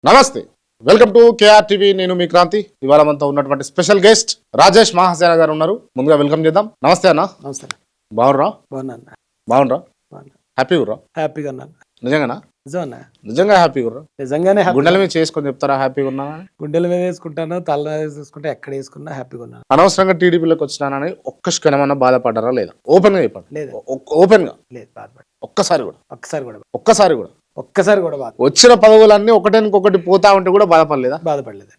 నమస్తే, welcome to KR TV. నేను మీ క్రాంతి. ఇవాళ మనతో ఉన్నటువంటి స్పెషల్ గెస్ట్ రాజేష్ మహాసేన గారు ఉన్నారు. ముందుగా వెల్కమ్ చేద్దాం. నమస్తే అన్న. నమస్తే. బాగుర్రా? బాగున్నా. బాగుండ్రా? హ్యాపీగా హ్యాపీగా ఉన్నాను. నిజంగానా? నిజమన్నా, నిజంగా హ్యాపీగా నిజంగానే గుండెల మీద చేసుకొని చెప్తారా హ్యాపీగా ఉన్నా? గుండెల మీద వేసుకుంటాను, తల మీద వేసుకుంటే ఎక్కడ వేసుకున్నా హ్యాపీగా ఉన్నాను. అనవసరంగా టీడీపీలోకి వచ్చినానని ఒక్క క్షణమన్నా బాధపడ్డారా లేదా? ఓపెన్ గా చెప్పండి. లేదు, ఓపెన్ గా లేదు, బాధపడి ఒక్కసారి కూడా ఒక్కసారి కూడా బాధ. వచ్చిన పదవులన్నీ ఒకటి పోతా ఉంటే కూడా బాధపడలేదా? బాధపడలేదు.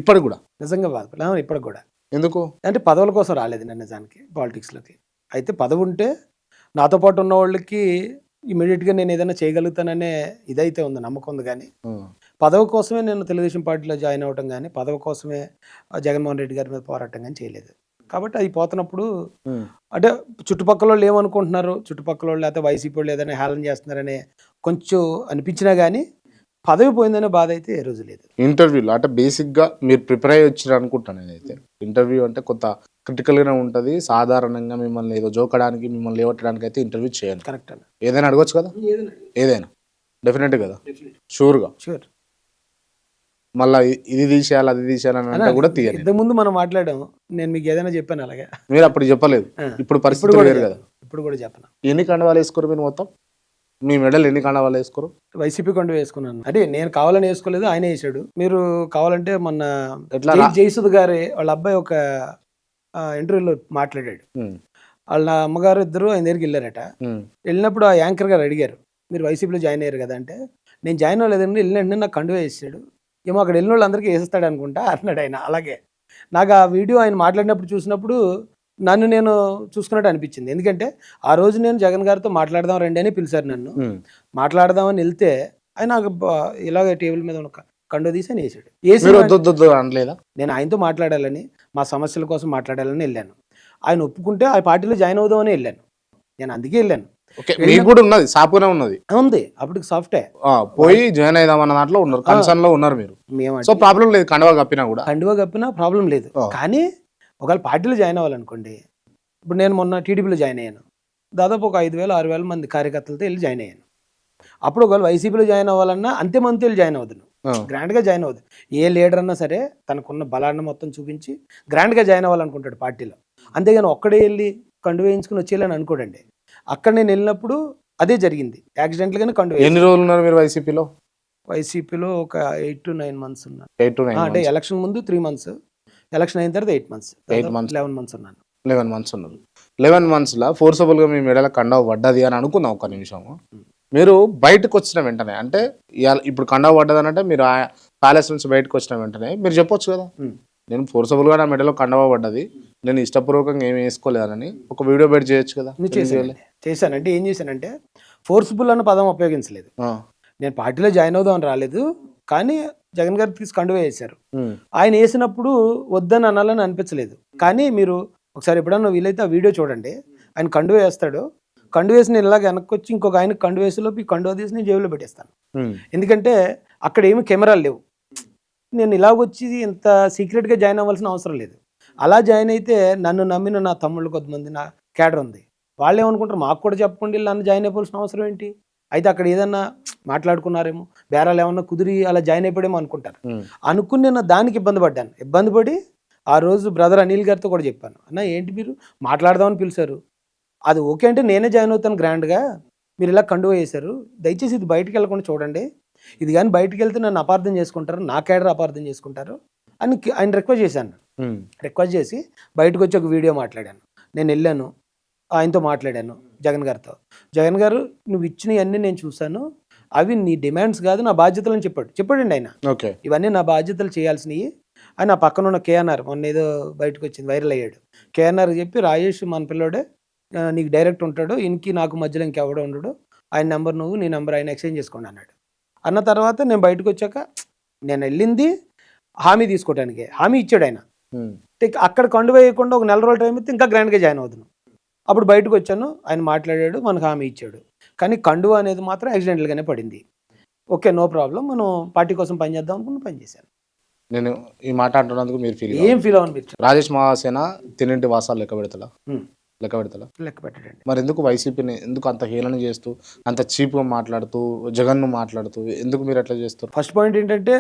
ఇప్పటికి కూడా నిజంగా బాధపడలేదు. ఇప్పటికి కూడా. ఎందుకు అంటే పదవుల కోసం రాలేదు నేను నిజానికి పాలిటిక్స్లోకి. అయితే పదవి ఉంటే నాతో పాటు ఉన్న వాళ్ళకి ఇమీడియట్గా నేను ఏదైనా చేయగలుగుతాననే ఇదైతే ఉంది, నమ్మకం ఉంది. కానీ పదవి కోసమే నేను తెలుగుదేశం పార్టీలో జాయిన్ అవ్వటం కానీ, పదవి కోసమే జగన్మోహన్ రెడ్డి గారి మీద పోరాటం కానీ చేయలేదు. కాబట్టి అది పోతున్నప్పుడు అంటే చుట్టుపక్కల వాళ్ళు ఏమనుకుంటున్నారు, చుట్టుపక్కల వాళ్ళు లేకపోతే వైసీపీ వాళ్ళు ఏదైనా హేళన చేస్తున్నారనే కొంచెం అనిపించినా కానీ పదవి పోయిందనే బాధ అయితే ఏ రోజు లేదు. ఇంటర్వ్యూలో అంటే బేసిక్గా మీరు ప్రిపేర్ అయ్యి వచ్చారు అనుకుంటాను నేనైతే. ఇంటర్వ్యూ అంటే కొంత క్రిటికల్గానే ఉంటుంది. సాధారణంగా మిమ్మల్ని ఏదో జోకడానికి, మిమ్మల్ని లేవట్టడానికి అయితే ఇంటర్వ్యూ చేయాలి. కరెక్ట్ అన్న. ఏదైనా అడగొచ్చు కదా? ఏదైనా డెఫినెట్ కదా, షూర్గా. షూర్. మళ్ళీ ఇది తీసేయాలి, అది తీసేయాలి అని అంటే కూడా తీయాలి. ఇంతకుముందు మనం మాట్లాడాం, నేను మీకు ఏదైనా చెప్పాను అలాగే. మీరు అప్పుడు చెప్పలేదు, ఇప్పుడు పరిస్థితి వేరు కదా. ఇప్పుడు కూడా చెప్పను. ఎన్ని కండవాలు వేసుకోరు మీరు? మొత్తం మీ మెడల్ ఎన్ని కండవాలు వేసుకోరు? వైసీపీ కొండ వేసుకున్నాను. అంటే నేను కావాలని వేసుకోలేదు, ఆయన వేసాడు. మీరు కావాలంటే మొన్న ఎట్లా జయసుధ్ గారి వాళ్ళ అబ్బాయి ఒక ఇంటర్వ్యూలో మాట్లాడాడు. వాళ్ళ అమ్మగారు ఇద్దరు ఆయన దగ్గరికి వెళ్ళారట. వెళ్ళినప్పుడు ఆ యాంకర్ గారు అడిగారు, మీరు వైసీపీలో జాయిన్ అయ్యారు కదా అంటే, నేను జాయిన్ అవ్వలేదండి, వెళ్ళినట్టు నాకు కండువా వేసాడు. ఏమో అక్కడ వెళ్ళిన వాళ్ళందరికీ వేసేస్తాడు అనుకుంటా అన్నాడు ఆయన. అలాగే నాకు ఆ వీడియో ఆయన మాట్లాడినప్పుడు చూసినప్పుడు నన్ను నేను చూసుకున్నట్టు అనిపించింది. ఎందుకంటే ఆ రోజు నేను జగన్ గారితో మాట్లాడదాం రండి అని పిలిచారు నన్ను. మాట్లాడదామని వెళ్తే ఆయన ఇలాగ టేబుల్ మీద ఉన్న కండు తీసి అని వేసాడు. నేను ఆయనతో మాట్లాడాలని, మా సమస్యల కోసం మాట్లాడాలని వెళ్ళాను. ఆయన ఒప్పుకుంటే ఆ పార్టీలో జాయిన్ అవుదామని వెళ్ళాను. నేను అందుకే వెళ్ళాను. ఉన్నది సాపునే ఉన్నది ఉంది అప్పటికి సాఫ్టే పోయి జాయిన్ అయిదామన్న దాంట్లో ఉన్నారు, కన్సర్న్ లో ఉన్నారు మీరు. సో ప్రాబ్లం లేదు, కండువా కప్పినా ప్రాబ్లం లేదు. కానీ ఒకవేళ పార్టీలో జాయిన్ అవ్వాలనుకోండి, ఇప్పుడు నేను మొన్న టీడీపీలో జాయిన్ అయ్యాను. దాదాపు ఒక 5,000-6,000 మంది కార్యకర్తలతో వెళ్ళి జాయిన్ అయ్యాను. అప్పుడు ఒకవేళ వైసీపీలో జాయిన్ అవ్వాలన్నా అంతే మందితో వెళ్ళి జాయిన్ అవుతాను. గ్రాండ్గా జాయిన్ అవుతుంది. ఏ లీడర్ అన్నా సరే తనకున్న బలాన్ని మొత్తం చూపించి గ్రాండ్గా జాయిన్ అవ్వాలనుకుంటాడు పార్టీలో. అంతేగాని ఒక్కడే వెళ్ళి కండు వేయించుకుని వచ్చేయాలని అనుకోడండి. అక్కడ నేను వెళ్ళినప్పుడు అదే జరిగింది. యాక్సిడెంట్లుగానే కండు. ఎన్ని రోజులు ఉన్నారు మీరు వైసీపీలో? వైసీపీలో ఒక 8 to 9 months ఉన్నాను. అంటే ఎలక్షన్ ముందు 3 months, ఎలక్షన్ అయిన తర్వాత 8 months, 11 months ఉన్నాను. 11 months ఉన్నారు. 11 months లా ఫోర్సబుల్ గా మీ మెడల కండవ పడ్డది అని అనుకుందాం ఒక నిమిషం. మీరు బయటకు వచ్చిన వెంటనే, అంటే ఇప్పుడు కండవ పడ్డది అని అంటే మీరు ప్యాలెస్ నుంచి బయటకు వచ్చిన వెంటనే మీరు చెప్పొచ్చు కదా, నేను ఫోర్సబుల్ గా నా మెడలో కండవ పడ్డది, నేను ఇష్టపూర్వకంగా ఏమి వేసుకోలేదని ఒక వీడియో బయట చేయొచ్చు కదా. చేశానంటే ఏం చేశానంటే ఫోర్స్ఫుల్ అన్న పదం ఉపయోగించలేదు. నేను పార్టీలో జాయిన్ అవుదామని రాలేదు, కానీ జగన్ గారు తీసి కండువా వేశారు. ఆయన వేసినప్పుడు వద్దని అనాలని అనిపించలేదు. కానీ మీరు ఒకసారి ఎప్పుడన్నా వీలైతే ఆ వీడియో చూడండి. ఆయన కండువా వేస్తాడు, కండువా వేసి నేను ఇలాగ వెనక్కి వచ్చి ఇంకొక ఆయన కండువా వేసేలోపు ఈ కండువా తీసి నేను జేబులో పెట్టేస్తాను. ఎందుకంటే అక్కడ ఏమి కెమెరాలు లేవు. నేను ఇలాగొచ్చి ఇంత సీక్రెట్గా జాయిన్ అవ్వాల్సిన అవసరం లేదు. అలా జాయిన్ అయితే నన్ను నమ్మిన నా తమ్ముళ్ళు కొంతమంది, నా క్యాడర్ ఉంది, వాళ్ళు ఏమనుకుంటారు, మాకు కూడా చెప్పకుండా నన్ను జాయిన్ అయిపోవాల్సిన అవసరం ఏంటి, అయితే అక్కడ ఏదన్నా మాట్లాడుకున్నారేమో, బేరాలు ఏమన్నా కుదిరి అలా జాయిన్ అయిపోయామో అనుకుంటారు. అనుకుని నేను దానికి ఇబ్బంది పడి ఆ రోజు బ్రదర్ అనిల్ గారితో కూడా చెప్పాను, అన్న ఏంటి మీరు మాట్లాడదామని పిలిచారు, అది ఓకే అంటే నేనే జాయిన్ అవుతాను గ్రాండ్గా, మీరు ఇలా కండువా వేశారు, దయచేసి ఇది బయటికి వెళ్ళకుండా చూడండి, ఇది కానీ బయటికి వెళ్తే నన్ను అపార్థం చేసుకుంటారు, నా క్యాడర్ అపార్థం చేసుకుంటారు అని ఆయన రిక్వెస్ట్ చేశాను. రిక్వెస్ట్ చేసి బయటకు వచ్చి ఒక వీడియో మాట్లాడాను. నేను వెళ్ళాను, ఆయనతో మాట్లాడాను జగన్ గారితో. జగన్ గారు నువ్వు ఇచ్చినవన్నీ నేను చూశాను, అవి నీ డిమాండ్స్ కాదు నా బాధ్యతలు అని చెప్పాడండి ఆయన. ఇవన్నీ నా బాధ్యతలు చేయాల్సినవి అని. ఆ పక్కన ఉన్న కేఎన్ఆర్ మొన్న ఏదో బయటకు వచ్చింది, వైరల్ అయ్యాడు. కేఎన్ఆర్ చెప్పి రాజేష్ మన పిల్లోడే, నీకు డైరెక్ట్ ఉంటాడు, ఇంకి నాకు మధ్యలో ఇంకెవడో ఉండడు, ఆయన నెంబర్ నువ్వు నీ నెంబర్ ఆయన ఎక్స్చేంజ్ చేసుకోండి అన్నాడు. అన్న తర్వాత నేను బయటకు వచ్చాక నేను వెళ్ళింది హామీ తీసుకోవడానికి, హామీ ఇచ్చాడు ఆయన. అక్కడ కండువా వేయకుండా ఒక 4 రోజుల టైం అయితే ఇంకా గ్రాండ్గా జాయిన్ అవుతున్నాను. అప్పుడు బయటకు వచ్చాను, ఆయన మాట్లాడాడు, మనకు హామీ ఇచ్చాడు. కానీ కండువా అనేది మాత్రం యాక్సిడెంటల్గానే పడింది. ఓకే, నో ప్రాబ్లం, మనం పార్టీ కోసం పనిచేద్దాం అనుకుని పనిచేశాను. నేను ఈ మాట అంటున్నందుకు మీరు ఏం ఫీల్ అవ్వను. రాజేష్ మహాసేన తిన్నింటి వాసాలు లెక్క పెడతా లెక్క పెడతలా? లెక్క పెట్టడండి. మరి ఎందుకు వైసీపీని ఎందుకు అంత హేళన చేస్తూ, అంత చీప్‌గా మాట్లాడుతూ, జగన్‌ను మాట్లాడుతూ ఎందుకు మీరు అట్లా చేస్తారు? ఫస్ట్ పాయింట్ ఏంటంటే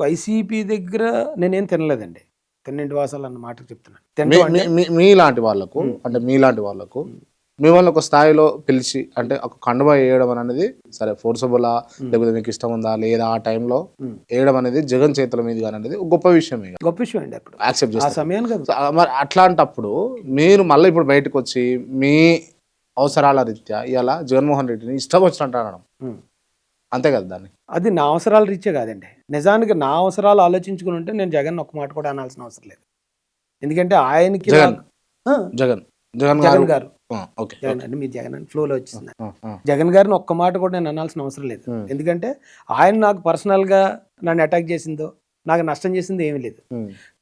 వైసీపీ దగ్గర నేనేం తినలేదండి. తిన్నింటి వాసాలు అన్న మాట చెప్తున్నాను. మీ తినటం మీ అంటే మీ మీలాంటి వాళ్ళకు అంటే మీలాంటి వాళ్ళకు మిమ్మల్ని ఒక స్థాయిలో పిలిచి అంటే ఒక కండువా వేయడం అనేది సరే ఫోర్సబులా లేకపోతే మీకు ఇష్టం ఉందా లేదా ఆ టైంలో వేయడం అనేది జగన్ చేతుల మీద అనేది ఒక గొప్ప విషయమే కదా, గొప్ప విషయం అండి అప్పుడు. యాక్సెప్ట్ ఆ చేస్తారు. సమయానికి అది. సో, మరి అట్లాంటప్పుడు మీరు మళ్ళీ ఇప్పుడు బయటకు వచ్చి మీ అవసరాల రీత్యా ఇలా జగన్మోహన్ రెడ్డిని ఇష్టం వచ్చినట్టు అనడం ఉమ్. అంతే కదా దాన్ని. అది నా అవసరాల రీత్యా కాదండి. నిజానికి నా అవసరాలు ఆలోచించుకుని ఉంటే నేను జగన్ ఒక్క మాట కూడా అనాల్సిన అవసరం లేదు. ఎందుకంటే ఆయనకి జగన్ ఆ, జగన్ జగన్ జగన్ గారు గారు ఓకే జగన్ అంటే మీరు జగన్ అని ఫ్లోలో వచ్చింది. జగన్ గారిని ఒక్క మాట కూడా నేను అనాల్సిన అవసరం లేదు. ఎందుకంటే ఆయన నాకు పర్సనల్గా నన్ను అటాక్ చేసిందో నాకు నష్టం చేసిందో ఏమీ లేదు.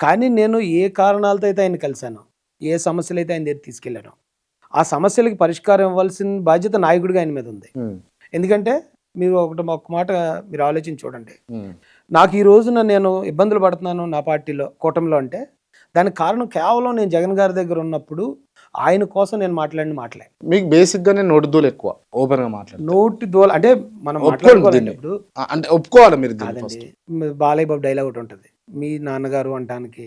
కానీ నేను ఏ కారణాలతో అయితే ఆయన కలిశానో, ఏ సమస్యలు అయితే ఆయన దగ్గర తీసుకెళ్ళానో ఆ సమస్యలకి పరిష్కారం ఇవ్వాల్సిన బాధ్యత నాయకుడిగా ఆయన మీద ఉంది. ఎందుకంటే మీరు ఒక్క మాట మీరు ఆలోచించి చూడండి. నాకు ఈ రోజున నేను ఇబ్బందులు పడుతున్నాను నా పార్టీలో కూటమిలో అంటే దానికి కారణం కేవలం నేను జగన్ గారి దగ్గర ఉన్నప్పుడు ఆయన కోసం నేను మాట్లాడిన మాటలే. మీకు బేసిక్ గానే నోటి దూలు ఎక్కువ, ఓపెన్ గా మాట్లాడు. నోటి దోల అంటే మనం ఒప్పుకోండి మాట్లాడుకోవాలండి. దీన్ని. ఇప్పుడు అంటే ఒప్పుకోవాలి మీరు దీన్ని కాదండి, first. బాలయ్య బాబు డైలాగ్ ఒకటి ఉంటుంది, మీ నాన్నగారు అంటానికి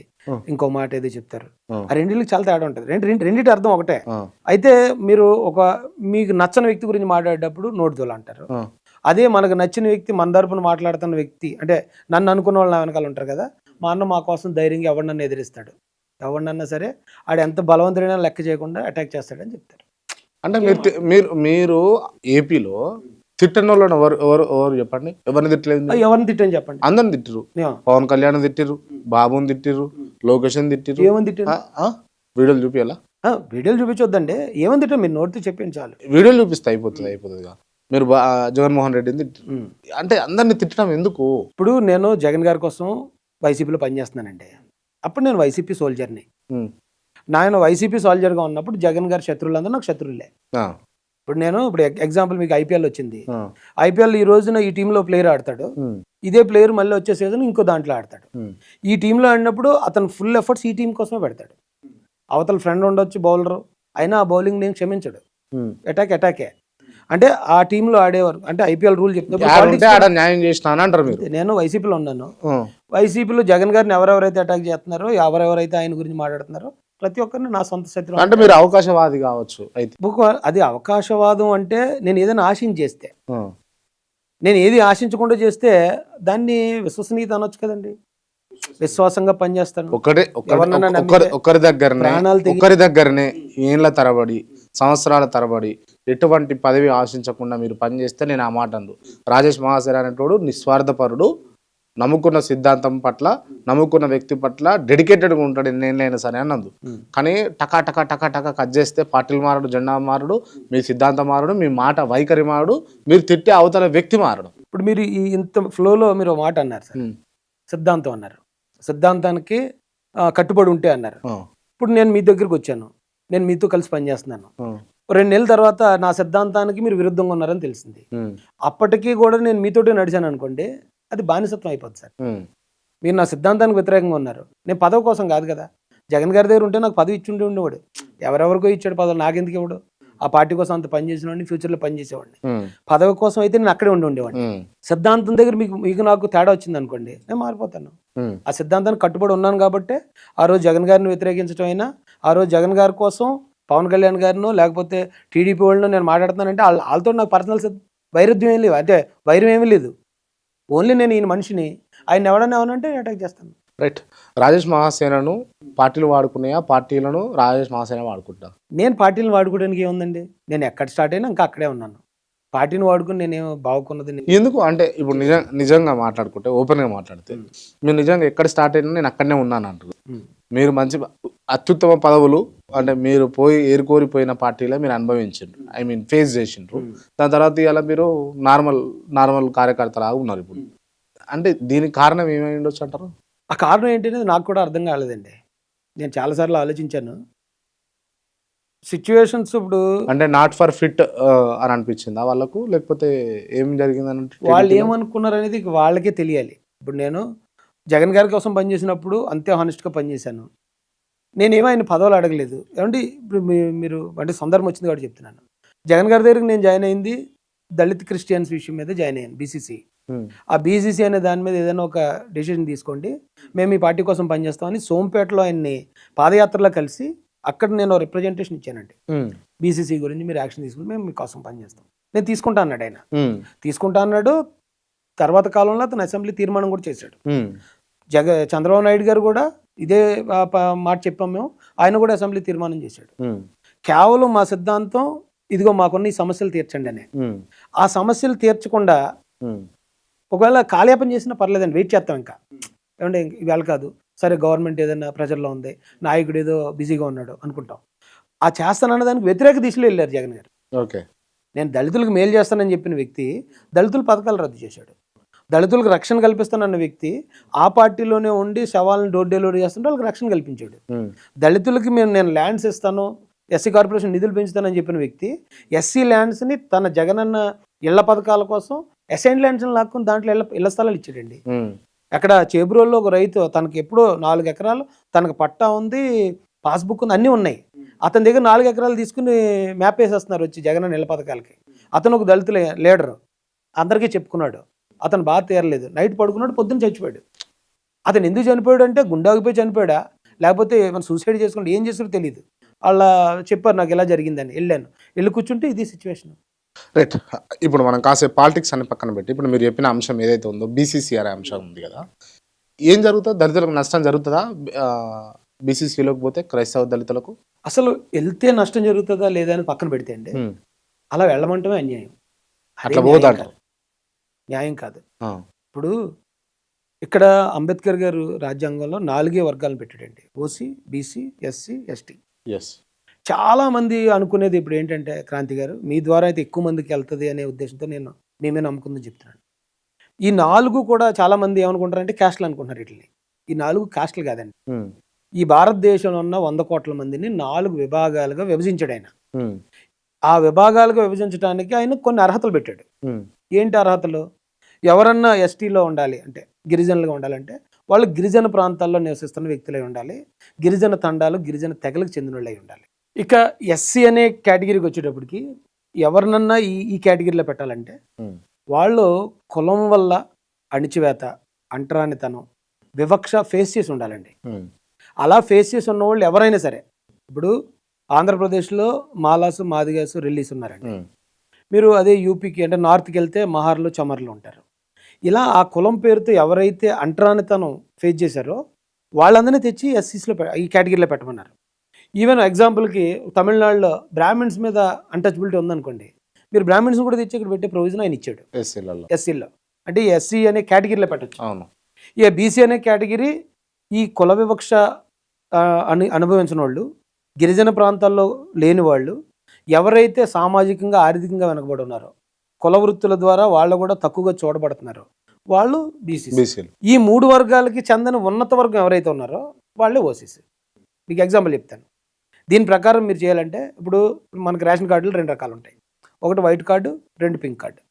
ఇంకో మాట ఏదో చెప్తారు. ఆ. ఆ రెండింటికి చాలా తేడా ఉంటుంది. రెండింటి అర్థం ఒకటే. ఆ, అయితే మీరు మీకు నచ్చని వ్యక్తి గురించి మాట్లాడేటప్పుడు నోటి దోల అంటారు. ఆ, అదే మనకు నచ్చిన వ్యక్తి మన తరపున మాట్లాడుతున్న వ్యక్తి అంటే నన్ను అనుకున్న వాళ్ళు నా వెనకాల ఉంటారు కదా, మా అన్న మా కోసం ధైర్యంగా ఎవరినన్నా ఎదిరిస్తాడు, ఎవరినన్నా సరే ఆడు ఎంత బలవంతుడైనా లెక్క చేయకుండా అటాక్ చేస్తాడని చెప్తారు. అంటే మీరు ఏపీలో తిట్టిన వాళ్ళని ఎవరు చెప్పండి, ఎవరిని తిట్టలేదు? ఎవరిని తిట్టని చెప్పండి. అందరిని తిట్టిరు. యా. పవన్ కళ్యాణ్ తిట్టిరు, బాబుని తిట్టిరు, లోకేషన్ తిట్టిరు. ఏమని తిట్టాను? వీడియోలు చూపియాలా? వీడియోలు చూపించొద్దండి, ఏమని తిట్టాను మీరు నోటితో చెప్పింది చాలు. వీడియోలు చూపిస్తే అయిపోతుంది. మీరు జగన్మోహన్ రెడ్డిని తిట్టిరు. అంటే అందరిని తిట్టడం ఎందుకు? ఇప్పుడు నేను జగన్ గారి కోసం వైసీపీలో పనిచేస్తున్నానండి. అప్పుడు నేను వైసీపీ సోల్జర్ని. నేను వైసీపీ సోల్జర్గా ఉన్నప్పుడు జగన్ గారి శత్రువులందరూ నాకు శత్రువులే. ఇప్పుడు ఎగ్జాంపుల్ మీకు ఐపీఎల్ వచ్చింది. ఐపీఎల్ ఈ రోజున ఈ టీంలో ప్లేయర్ ఆడతాడు, ఇదే ప్లేయర్ మళ్ళీ వచ్చే సీజన్ ఇంకో దాంట్లో ఆడతాడు. ఈ టీంలో ఆడినప్పుడు అతను ఫుల్ ఎఫర్ట్స్ ఈ టీం కోసమే పెడతాడు. అవతల ఫ్రెండ్ ఉండొచ్చు బౌలర్, అయినా ఆ బౌలింగ్ నేను క్షమించడు, అటాకే. అంటే ఆ టీంలో ఆడేవారు అంటే ఐపీఎల్ రూల్ న్యాయం చేసిన అంటారు మీరు. నేను వైసీపీలో ఉన్నాను. వైసీపీలో జగన్ గారిని ఎవరెవరైతే అటాక్ చేస్తున్నారో, ఎవరెవరైతే ఆయన గురించి మాట్లాడుతున్నారో ప్రతి ఒక్కరిని నా సొంత శత్రువు. అంటే మీరు అవకాశవాది కావచ్చు అయితే. అది అవకాశవాదం అంటే నేను ఏదైనా ఆశించి చేస్తే, నేను ఏది ఆశించకుండా చేస్తే దాన్ని విశ్వసనీయత అనొచ్చు కదండి. విశ్వాసంగా పనిచేస్తాను. ఒకరి దగ్గరనే ఏళ్ళ తరబడి సంవత్సరాల తరబడి ఎటువంటి పదవి ఆశించకుండా మీరు పనిచేస్తే నేను ఆ మాట అందు. రాజేష్ మహాసేన అనేటోడు నిస్వార్థపరుడు, నమ్ముకున్న సిద్ధాంతం పట్ల నమ్ముకున్న వ్యక్తి పట్ల డెడికేటెడ్గా ఉంటాడు ఎన్నైనా సరే అన్నందు. కానీ టకా టకా టకా టకా కట్ చేస్తే పార్టీలు మారడు, జెండా మారడు, మీ సిద్ధాంతం మారడు, మీ మాట వైఖరి మారడు, మీరు తిట్టే అవతల వ్యక్తి మారడు. ఇప్పుడు మీరు ఇంత ఫ్లోలో మీరు మాట అన్నారు సార్, సిద్ధాంతం అన్నారు, సిద్ధాంతానికి కట్టుబడి ఉంటే అన్నారు. ఇప్పుడు నేను మీ దగ్గరికి వచ్చాను, నేను మీతో కలిసి పనిచేస్తున్నాను. 2 నెలల తర్వాత నా సిద్ధాంతానికి మీరు విరుద్ధంగా ఉన్నారని తెలిసింది. అప్పటికీ కూడా నేను మీతోటే నడిచాను అనుకోండి, అది బానిసత్వం అయిపోద్ది సార్. మీరు నా సిద్ధాంతానికి వ్యతిరేకంగా ఉన్నారు, నేను పదవి కోసం కాదు కదా. జగన్ గారి దగ్గర ఉంటే నాకు పదవి ఇచ్చి ఉండేవాడు, ఎవరెవరికో ఇచ్చాడు పదవులు, నాకెందుకు ఇవ్వడు? ఆ పార్టీ కోసం అంత పనిచేసిన వాడిని, ఫ్యూచర్లో పనిచేసేవాడిని. పదవి కోసం అయితే నేను అక్కడే ఉండేవాడిని. సిద్ధాంతం దగ్గర మీకు నాకు తేడా వచ్చింది అనుకోండి, నేను మారిపోతాను. ఆ సిద్ధాంతానికి కట్టుబడి ఉన్నాను కాబట్టి ఆ రోజు జగన్ గారిని వ్యతిరేకించడం అయినా, ఆ రోజు జగన్ గారి కోసం పవన్ కళ్యాణ్ గారినో లేకపోతే టీడీపీ వాళ్ళనో నేను మాట్లాడుతున్నానంటే వాళ్ళతో నాకు పర్సనల్ వైరుధ్యం ఏం లేవు, అంటే వైరం ఏమీ లేదు. ఓన్లీ నేను ఈయన మనిషిని, ఆయన ఎవడన్నా ఏమనంటే అటాక్ చేస్తాను. రైట్. రాజేష్ మహాసేనను పార్టీలు వాడుకున్నాయా, పార్టీలను రాజేష్ మహాసేన వాడుకుంటా? నేను పార్టీలను వాడుకోవడానికి ఏముందండి, నేను ఎక్కడ స్టార్ట్ అయినా ఇంకా అక్కడే ఉన్నాను. పార్టీని వాడుకుని నేనేమో బాగుకున్నది ఎందుకు అంటే ఇప్పుడు నిజంగా మాట్లాడుకుంటే, ఓపెన్గా మాట్లాడితే మీరు నిజంగా ఎక్కడ స్టార్ట్ అయినా నేను అక్కడనే ఉన్నాను అంటారు. మీరు మంచి అత్యుత్తమ పదవులు అంటే మీరు ఏరుకోరిపోయిన పార్టీలో మీరు అనుభవించారు, ఐ మీన్ ఫేస్ చేసిండ్రు. దాని తర్వాత ఇలా మీరు నార్మల్ కార్యకర్తలాగా ఉన్నారు ఇప్పుడు. అంటే దీనికి కారణం ఏమై ఉండొచ్చు అంటారు? ఆ కారణం ఏంటనేది నాకు కూడా అర్థం కాలేదండి. నేను చాలాసార్లు ఆలోచించాను. సిచ్యువేషన్స్ ఇప్పుడు అంటే నాట్ ఫర్ ఫిట్ అని అనిపించిందా వాళ్ళకు, లేకపోతే ఏం జరిగిందని వాళ్ళు ఏమనుకున్నారు అనేది వాళ్ళకే తెలియాలి. ఇప్పుడు నేను జగన్ గారి కోసం పనిచేసినప్పుడు అంతే హానెస్ట్గా పనిచేశాను. నేనేమో ఆయన పదవులు అడగలేదు. ఏమంటే ఇప్పుడు మీరు అంటే సందర్భం వచ్చింది కాబట్టి చెప్తున్నాను. జగన్ గారి దగ్గరికి నేను జాయిన్ అయింది దళిత్ క్రిస్టియన్స్ విషయం మీద జాయిన్ అయ్యాను, బీసీసీ. ఆ బీసీసీ అనే దాని మీద ఏదైనా ఒక డెసిషన్ తీసుకోండి, మేము ఈ పార్టీ కోసం పనిచేస్తామని సోంపేటలో ఆయన్ని పాదయాత్రలో కలిసి అక్కడ నేను రిప్రజెంటేషన్ ఇచ్చానండి. బీసీసీ గురించి మీరు యాక్షన్ తీసుకుని మేము మీకోసం పనిచేస్తాం, నేను తీసుకుంటా అన్నాడు. ఆయన తీసుకుంటా అన్నాడు. తర్వాత కాలంలో అతను అసెంబ్లీ తీర్మానం కూడా చేశాడు. చంద్రబాబు నాయుడు గారు కూడా ఇదే మాట చెప్పాం మేము, ఆయన కూడా అసెంబ్లీ తీర్మానం చేశాడు. కేవలం మా సిద్ధాంతం ఇదిగో మాకున్న ఈ సమస్యలు తీర్చండి అని. ఆ సమస్యలు తీర్చకుండా ఒకవేళ కాలయాపన చేసినా పర్లేదండి, వెయిట్ చేస్తాం. ఇంకా ఏమంటే ఇవాళ కాదు, సరే గవర్నమెంట్ ఏదైనా ప్రెజర్లో ఉంది, నాయకుడు ఏదో బిజీగా ఉన్నాడు అనుకుంటాం. ఆ చేస్తానన్న దానికి వ్యతిరేక దిశలో వెళ్ళారు జగన్ గారు. ఓకే, నేను దళితులకు మేలు చేస్తానని చెప్పిన వ్యక్తి దళితుల పథకాలు రద్దు చేశాడు. దళితులకు రక్షణ కల్పిస్తానన్న వ్యక్తి ఆ పార్టీలోనే ఉండి శవాలను డోర్ డెలివరీ చేస్తుంటే వాళ్ళకి రక్షణ కల్పించాడు. దళితులకి నేను ల్యాండ్స్ ఇస్తాను, ఎస్సీ కార్పొరేషన్ నిధులు పెంచుతానని చెప్పిన వ్యక్తి ఎస్సీ ల్యాండ్స్ని తన జగనన్న ఇళ్ల పథకాల కోసం అసైన్ ల్యాండ్స్ని లాక్కుని దాంట్లో ఇళ్ల స్థలాలు ఇచ్చాడండి. అక్కడ చేబ్రోల్లో ఒక రైతు, తనకి ఎప్పుడో 4 ఎకరాలు తనకు పట్టా ఉంది, పాస్బుక్ ఉంది, అన్నీ ఉన్నాయి. అతని దగ్గర 4 ఎకరాలు తీసుకుని మ్యాప్ వేసేస్తున్నారు వచ్చి జగనన్న ఇళ్ల పథకాలకి. అతను ఒక దళిత లీడరు, అందరికీ చెప్పుకున్నాడు. అతను బాగా తీరలేదు, నైట్ పడుకున్నాడు, పొద్దున్న చచ్చిపోయాడు. అతను ఎందుకు చనిపోయాడు అంటే గుండాగిపోయి చనిపోయాడా, లేకపోతే ఏమైనా సూసైడ్ చేసుకుంటే ఏం చేస్తారో తెలియదు. వాళ్ళ చెప్పారు నాకు ఇలా జరిగిందని. వెళ్ళి కూర్చుంటే ఇది సిచ్యువేషన్. రైట్, ఇప్పుడు మనం కాసేపు పాలిటిక్స్ అని పక్కన పెట్టి ఇప్పుడు మీరు చెప్పిన అంశం ఏదైతే ఉందో బీసీసీ అనే అంశం ఉంది కదా, ఏం జరుగుతుంది? దళితులకు నష్టం జరుగుతుందా బీసీసీలోకి పోతే క్రైస్తవ దళితులకు? అసలు వెళ్తే నష్టం జరుగుతుందా లేదా అని పక్కన పెడితే అండి, అలా వెళ్ళమంటమే అన్యాయం. అట్లా పోతాంటారు, న్యాయం కాదు. ఇప్పుడు ఇక్కడ అంబేద్కర్ గారు రాజ్యాంగంలో 4 వర్గాలను పెట్టాడండి: ఓసీ, బీసీ, ఎస్సీ, ఎస్టీ. చాలా మంది అనుకునేది ఇప్పుడు ఏంటంటే, క్రాంతి గారు మీ ద్వారా అయితే ఎక్కువ మందికి వెళ్తుంది అనే ఉద్దేశంతో నేను మేమే నమ్ముకుందని చెప్తున్నాను. ఈ 4 కూడా చాలా మంది ఏమనుకుంటారంటే క్యాస్ట్లు అనుకుంటున్నారు. వీటిని ఈ 4 క్యాస్ట్లు కాదండి. ఈ భారతదేశంలో ఉన్న 100 కోట్ల మందిని 4 విభాగాలుగా విభజించాడు ఆయన. ఆ విభాగాలుగా విభజించడానికి ఆయన కొన్ని అర్హతలు పెట్టాడు. ఏంటి అర్హతలు? ఎవరన్నా ఎస్టీలో ఉండాలి అంటే, గిరిజనులుగా ఉండాలంటే వాళ్ళు గిరిజన ప్రాంతాల్లో నివసిస్తున్న వ్యక్తులై ఉండాలి, గిరిజన తండాలు గిరిజన తెగలకు చెందిన వాళ్ళై ఉండాలి. ఇక ఎస్సీ అనే కేటగిరీకి వచ్చేటప్పటికి ఎవరినన్నా ఈ కేటగిరీలో పెట్టాలంటే వాళ్ళు కులం వల్ల అణిచివేత, అంటరానితనం, వివక్ష ఫేస్ చేసి ఉండాలండి. అలా ఫేస్ చేసి ఉన్న వాళ్ళు ఎవరైనా సరే, ఇప్పుడు ఆంధ్రప్రదేశ్లో మాలాసు, మాదిగాసు, రెల్లీస్ ఉన్నారండి. మీరు అదే యూపీకి అంటే నార్త్కి వెళ్తే మహార్లు, చమర్లు ఉంటారు. ఇలా ఆ కులం పేరుతో ఎవరైతే అంటరానితనం ఫేస్ చేశారో వాళ్ళందరినీ తెచ్చి ఎస్సీస్లో ఈ కేటగిరీలో పెట్టమన్నారు. ఈవెన్ ఎగ్జాంపుల్కి తమిళనాడులో బ్రాహ్మిన్స్ మీద అన్టచబిలిటీ ఉందనుకోండి, మీరు బ్రాహ్మిన్స్ కూడా తెచ్చి ఇక్కడ పెట్టే ప్రొవిజన్ ఆయన ఇచ్చాడు ఎస్సీలో. అంటే ఎస్సీ అనే కేటగిరీలో పెట్టచ్చు. ఇక బీసీ అనే కేటగిరీ ఈ కుల వివక్ష అనుభవించిన వాళ్ళు, గిరిజన ప్రాంతాల్లో లేని వాళ్ళు, ఎవరైతే సామాజికంగా ఆర్థికంగా వెనకబడి ఉన్నారో, కుల వృత్తుల ద్వారా వాళ్ళు కూడా తక్కువగా చూడబడుతున్నారు, వాళ్ళు బీసీ. ఈ 3 వర్గాలకి చెందిన ఉన్నత వర్గం ఎవరైతే ఉన్నారో వాళ్ళే ఓసీసీ. మీకు ఎగ్జాంపుల్ చెప్తాను. దీని ప్రకారం మీరు చేయాలంటే, ఇప్పుడు మనకి రేషన్ కార్డులు 2 రకాలు ఉంటాయి. ఒకటి వైట్ కార్డు, 2 పింక్ కార్డు.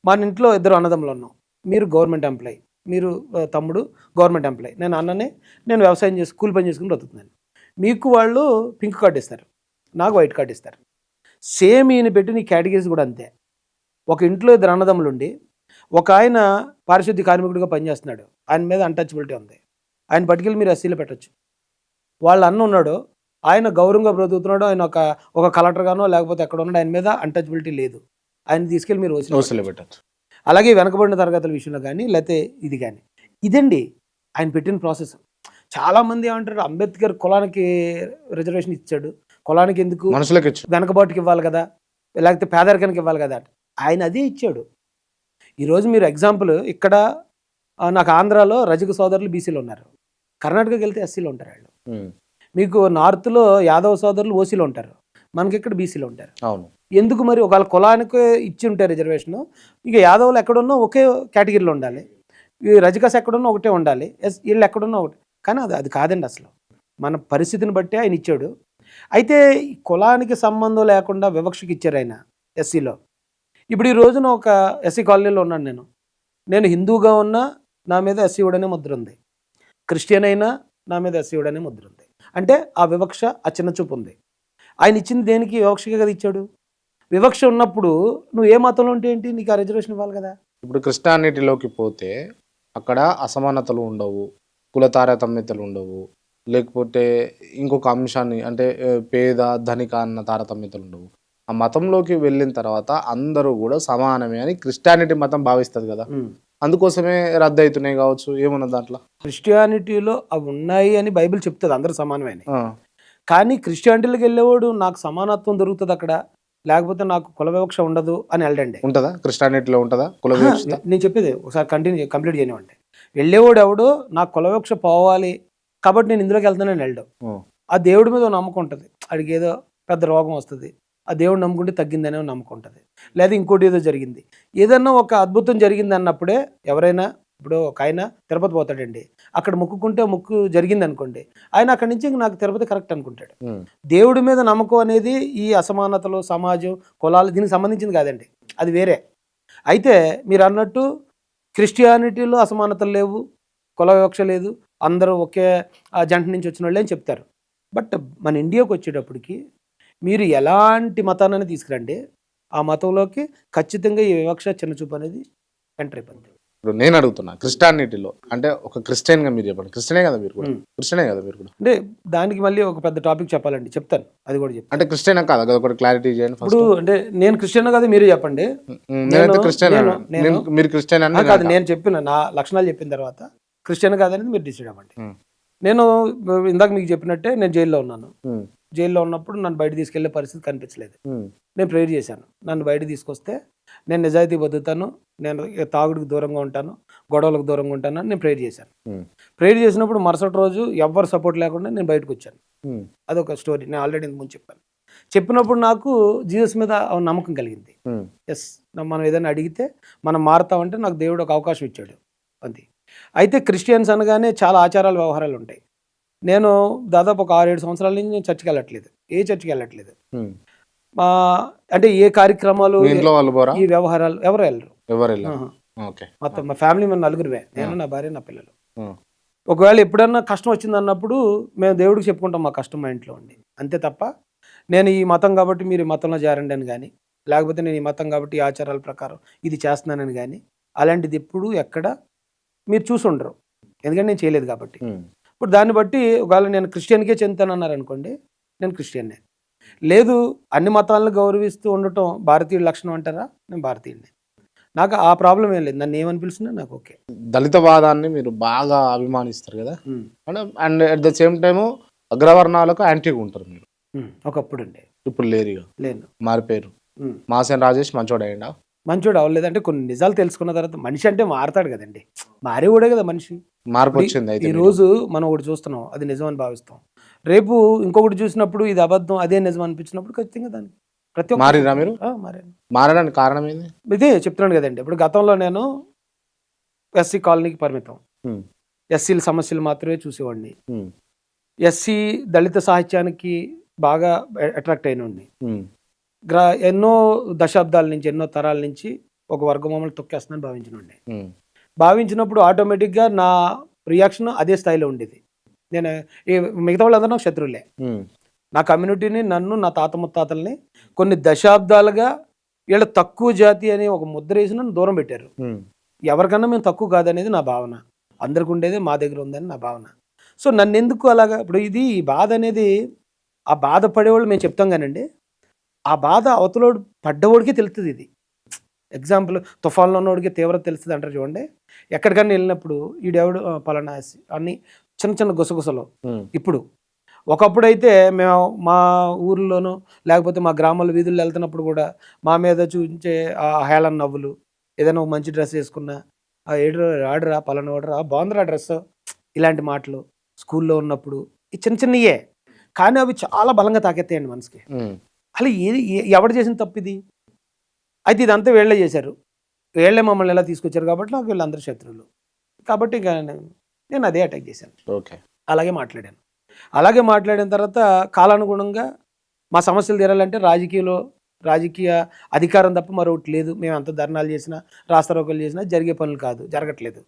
మన ఇంట్లో 2 అన్నదమ్ములు ఉన్నాం. మీరు గవర్నమెంట్ ఎంప్లాయీ, మీరు తమ్ముడు గవర్నమెంట్ ఎంప్లాయీ, నేను అన్ననే, నేను వ్యవసాయం చేసి కూలి పని చేసుకుని బ్రతుకుతున్నాను. మీకు వాళ్ళు పింక్ కార్డు ఇస్తారు, నాకు వైట్ కార్డు ఇస్తారు. సేమ్ ఈయన పెట్టిన ఈ కేటగిరీస్ కూడా అంతే. ఒక ఇంట్లో 2 అన్నదమ్ములు ఉండి, ఒక ఆయన పారిశుద్ధ్య కార్మికుడిగా పనిచేస్తున్నాడు, ఆయన మీద అన్టచబిలిటీ ఉంది, ఆయన పట్టుకెళ్ళి మీరు ఎస్సీలో పెట్టచ్చు. వాళ్ళ అన్న ఉన్నాడు, ఆయన గౌరవంగా బ్రతుకుతున్నాడు, ఆయన ఒక కలెక్టర్గానో లేకపోతే ఎక్కడ ఉన్నాడు, ఆయన మీద అన్టచబిలిటీ లేదు, ఆయన తీసుకెళ్ళి మీరు ఓసీలో పెట్టచ్చు. అలాగే వెనకబడిన తరగతుల విషయంలో కానీ లేకపోతే ఇది కానీ, ఇదండి ఆయన పెట్టిన ప్రాసెస్. చాలామంది ఏమంటారు, అంబేద్కర్ కులానికి రిజర్వేషన్ ఇచ్చాడు, కులానికి ఎందుకు, వెనకబాటుకి ఇవ్వాలి కదా, లేకపోతే పేదరికానికి ఇవ్వాలి కదా. ఆయన అదే ఇచ్చాడు. ఈరోజు మీరు ఎగ్జాంపుల్ ఇక్కడ నాకు ఆంధ్రాలో రజక సోదరులు బీసీలో ఉన్నారు, కర్ణాటకకి వెళ్తే ఎస్సీలో ఉంటారు వాళ్ళు. మీకు నార్త్లో యాదవ సోదరులు ఓసీలో ఉంటారు, మనకి ఇక్కడ బీసీలో ఉంటారు. ఎందుకు మరి? ఒకవేళ కులానికి ఇచ్చి ఉంటే రిజర్వేషన్, ఇక యాదవులు ఎక్కడున్నా ఒకే కేటగిరీలో ఉండాలి, ఈ రజకాస్ ఎక్కడున్నా ఒకటే ఉండాలి, వీళ్ళు ఎక్కడున్నా ఒకటి. కానీ అది కాదండి, అసలు మన పరిస్థితిని బట్టి ఆయన ఇచ్చాడు. అయితే కులానికి సంబంధం లేకుండా వివక్షకి ఇచ్చారు ఆయన ఎస్సీలో. ఇప్పుడు ఈ రోజున ఒక ఎస్సీ కాలనీలో ఉన్నాను నేను హిందూగా ఉన్నా నా మీద ఎస్సీవుడనే ముద్ర ఉంది, క్రిస్టియన్ అయినా నా మీద ఎస్సీవుడనే ముద్ర ఉంది. అంటే ఆ వివక్ష, ఆ చిన్న చూపు ఉంది. ఆయన ఇచ్చింది దేనికి? వివక్షకే కదా ఇచ్చాడు. వివక్ష ఉన్నప్పుడు నువ్వు ఏ మతంలో ఉంటే ఏంటి? నీకు ఆ రిజర్వేషన్ ఇవ్వాలి కదా. ఇప్పుడు క్రిస్టియానిటీలోకి పోతే అక్కడ అసమానతలు ఉండవు, కుల తారతమ్యతలు ఉండవు, లేకపోతే ఇంకొక అంశాన్ని అంటే పేద ధనిక అన్న తారతమ్యతలు ఉండవు. ఆ మతంలోకి వెళ్ళిన తర్వాత అందరూ కూడా సమానమే అని క్రిస్టియానిటీ మతం భావిస్తుంది కదా. అందుకోసమే రద్దు అవుతున్నాయి కావచ్చు, ఏమున్నది దాంట్లో. క్రిస్టియానిటీలో అవి ఉన్నాయి అని బైబిల్ చెప్తుంది, అందరూ సమానమే అని. కానీ క్రిస్టియానిటీలోకి వెళ్ళేవాడు నాకు సమానత్వం దొరుకుతుంది అక్కడ, లేకపోతే నాకు కుల వివక్ష ఉండదు అని వెళ్ళండి. ఉంటుందా క్రిస్టియానిటీలో? ఉంటుందా కుల వివక్ష? నేను చెప్పేది ఒకసారి కంప్లీట్ చేయనివ్వండి. వెళ్ళేవాడు ఎవడు నాకు కుల వివక్ష పోవాలి కాబట్టి నేను ఇందులోకి వెళ్తానని వెళ్ళడం. ఆ దేవుడి మీద నమ్మకం ఉంటుంది, అడిగి ఏదో పెద్ద రోగం వస్తుంది, ఆ దేవుడు నమ్ముకుంటే తగ్గిందనే నమ్మకం ఉంటుంది, లేదా ఇంకోటి ఏదో జరిగింది, ఏదన్నా ఒక అద్భుతం జరిగింది అన్నప్పుడే ఎవరైనా, ఇప్పుడు ఒక ఆయన తిరుపతి పోతాడండి, అక్కడ మొక్కుకుంటే మొక్కు జరిగింది అనుకోండి, ఆయన అక్కడి నుంచి ఇంక నాకు తిరుపతి కరెక్ట్ అనుకుంటాడు. దేవుడి మీద నమ్మకం అనేది ఈ అసమానతలు, సమాజం, కులాలు దీనికి సంబంధించింది కాదండి, అది వేరే. అయితే మీరు అన్నట్టు క్రిస్టియానిటీలో అసమానతలు లేవు, కుల వివక్ష లేదు, అందరూ ఒకే జంట నుంచి వచ్చిన వాళ్ళే అని చెప్తారు. బట్ మన ఇండియాకి వచ్చేటప్పటికి మీరు ఎలాంటి మతాన్ని తీసుకురండి, ఆ మతంలోకి ఖచ్చితంగా ఈ వివక్ష, చిన్నచూపు అనేది ఎంటర్ అయిపోయింది. ఇప్పుడు నేను అడుగుతున్నా, క్రిస్టియానిటీలో అంటే ఒక క్రిస్టియన్గా మీరు చెప్పండి. క్రిస్టియనే కదా మీరు కూడా? క్రిస్టియనే కదా మీరు కూడా? అంటే దానికి మళ్ళీ ఒక పెద్ద టాపిక్ చెప్పాలండి, చెప్తాను, అది కూడా చెప్తాను. అంటే క్రిస్టియన్ కాదా కదా, ఒకటి క్లారిటీ చేయండి. ఇప్పుడు అంటే నేను క్రిస్టియన్ కాదు, మీరే చెప్పండి. నేనైతే క్రిస్టియన్, మీరు క్రిస్టియన్ అని కాదు, నేను చెప్పిన నా లక్షణాలు చెప్పిన తర్వాత క్రిస్టియన్ కాదనేది మీరు డిసైడ్ అవ్వండి. నేను ఇందాక మీకు చెప్పినట్టే నేను జైల్లో ఉన్నాను. జైల్లో ఉన్నప్పుడు నన్ను బయట తీసుకెళ్లే పరిస్థితి కనిపించలేదు. నేను ప్రేయర్ చేశాను, నన్ను బయట తీసుకొస్తే నేను నిజాయితీ బతుకుతాను, నేను తాగుడికి దూరంగా ఉంటాను, గొడవలకు దూరంగా ఉంటాను అని నేను ప్రేయర్ చేశాను. ప్రేయర్ చేసినప్పుడు మరుసటి రోజు ఎవ్వరు సపోర్ట్ లేకుండా నేను బయటకు వచ్చాను. అదొక స్టోరీ, నేను ఆల్రెడీ ఇంతకు ముందు చెప్పాను. చెప్పినప్పుడు నాకు జీసస్ మీద నమ్మకం కలిగింది. ఎస్, మనం ఏదైనా అడిగితే మనం మారుతామంటే నాకు దేవుడు ఒక అవకాశం ఇచ్చాడు, అంతే. అయితే క్రిస్టియన్స్ అనగానే చాలా ఆచారాలు, వ్యవహారాలు ఉంటాయి. నేను దాదాపు ఒక 6-7 సంవత్సరాల నుంచి నేను చర్చికి వెళ్ళట్లేదు, ఏ చర్చికి వెళ్ళట్లేదు. అంటే ఏ కార్యక్రమాలు, ఈ వ్యవహారాలు ఎవరు వెళ్ళరు. మొత్తం మా ఫ్యామిలీ మేము నలుగురువే, నేను, నా భార్య, నా పిల్లలు. ఒకవేళ ఎప్పుడన్నా కష్టం వచ్చింది అన్నప్పుడు మేము దేవుడికి చెప్పుకుంటాం మా కష్టం మా ఇంట్లో ఉండి, అంతే తప్ప నేను ఈ మతం కాబట్టి మీరు ఈ మతంలో చేరండి అని కానీ, లేకపోతే నేను ఈ మతం కాబట్టి ఈ ఆచారాల ప్రకారం ఇది చేస్తున్నానని కానీ, అలాంటిది ఎప్పుడు ఎక్కడ మీరు చూసి ఉండరు, ఎందుకంటే నేను చేయలేదు కాబట్టి. ఇప్పుడు దాన్ని బట్టి ఒకవేళ నేను క్రిస్టియన్కే చెందుతానన్నారు అనుకోండి, నేను క్రిస్టియన్నే. లేదు, అన్ని మతాలను గౌరవిస్తూ ఉండటం భారతీయుడి లక్షణం అంటారా, నేను భారతీయుడిని, నాకు ఆ ప్రాబ్లం ఏం లేదు, నన్ను ఏమని పిలుస్తున్నా నాకు ఓకే. దళితవాదాన్ని మీరు బాగా అభిమానిస్తారు కదా, and at the same time అగ్రవర్ణాలకు యాంటీగా ఉంటారు మీరు. ఒకప్పుడు అండి, ఇప్పుడు లేరు, మారిపోయారు. మాసేన రాజేష్ మంచోడు అయ్యిండా? మంచోడు అవ్వలేదు. అంటే కొన్ని నిజాలు తెలుసుకున్న తర్వాత మనిషి అంటే మారతాడు కదండి, మారేవాడే కదా మనిషి. మార్పు వచ్చింది. ఈ రోజు మనం ఒకటి చూస్తున్నాం, అది నిజం అని భావిస్తాం, రేపు ఇంకొకటి చూసినప్పుడు ఇది అబద్ధం, అదే నిజం అనిపించినప్పుడు ఖచ్చితంగా దానికి ప్రతి ఒక్క మారిరా మీరు? మారడానికి కారణం ఏంది? ఇదే చెప్తున్నాను కదండి. ఇప్పుడు గతంలో నేను ఎస్సీ కాలనీకి పరిమితం, ఎస్సీల సమస్యలు మాత్రమే చూసేవాడిని, ఎస్సీ దళిత సాహిత్యానికి బాగా అట్రాక్ట్ అయినోడిని. ఎన్నో దశాబ్దాల నుంచి, ఎన్నో తరాల నుంచి ఒక వర్గం మమ్మల్ని తొక్కేస్తుందని భావించినండి. భావించినప్పుడు ఆటోమేటిక్గా నా రియాక్షన్ అదే స్థాయిలో ఉండేది. నేను మిగతా వాళ్ళందరూ నాకు శత్రువులే. నా కమ్యూనిటీని, నన్ను, నా తాత ముత్తాతల్ని కొన్ని దశాబ్దాలుగా వీళ్ళ తక్కువ జాతి అని ఒక ముద్ర వేసి నన్ను దూరం పెట్టారు. ఎవరికన్నా మేము తక్కువ కాదనేది నా భావన, అందరికి ఉండేది మా దగ్గర ఉందని నా భావన. సో నన్ను ఎందుకు అలాగా, ఇప్పుడు ఇది ఈ బాధ అనేది, ఆ బాధ పడేవాళ్ళు మేము చెప్తాం కానండి, ఆ బాధ అవతలోడు పడ్డవాడికి తెలుస్తుంది. ఇది ఎగ్జాంపుల్, తుఫాన్లో ఉన్నవాడికి తీవ్రత తెలుస్తుంది అంటారు చూడండి. ఎక్కడికన్నా వెళ్ళినప్పుడు ఈడెవడు పలానా అన్ని చిన్న చిన్న గుసగుసలు. ఇప్పుడు ఒకప్పుడైతే మేము మా ఊర్లోనూ లేకపోతే మా గ్రామాల వీధుల్లో వెళ్తున్నప్పుడు కూడా మా మీద చూపించే ఆ హేళన నవ్వులు, ఏదైనా ఒక మంచి డ్రెస్ వేసుకున్నా ఏడు ఆడరా పలానా వాడరా బాగుందిరా డ్రెస్, ఇలాంటి మాటలు స్కూల్లో ఉన్నప్పుడు ఈ చిన్న చిన్నయే, కానీ అవి చాలా బలంగా తాకెత్తాయండి మనసుకి. అసలు ఎవడు చేసిన తప్పు ఇది? అయితే ఇదంతా వీళ్ళే చేశారు, వీళ్ళే మమ్మల్ని ఎలా తీసుకొచ్చారు కాబట్టి నాకు వీళ్ళందరూ శత్రువులు కాబట్టి ఇక నేను అదే అటాక్ చేశాను. ఓకే, అలాగే మాట్లాడాను. అలాగే మాట్లాడిన తర్వాత కాలానుగుణంగా మా సమస్యలు తీరాలంటే రాజకీయ అధికారం తప్ప మరొకటి లేదు. మేము అంత ధర్నాలు చేసినా, రాస్తారోకలు చేసినా జరిగే పనులు కాదు, జరగట్లేదు.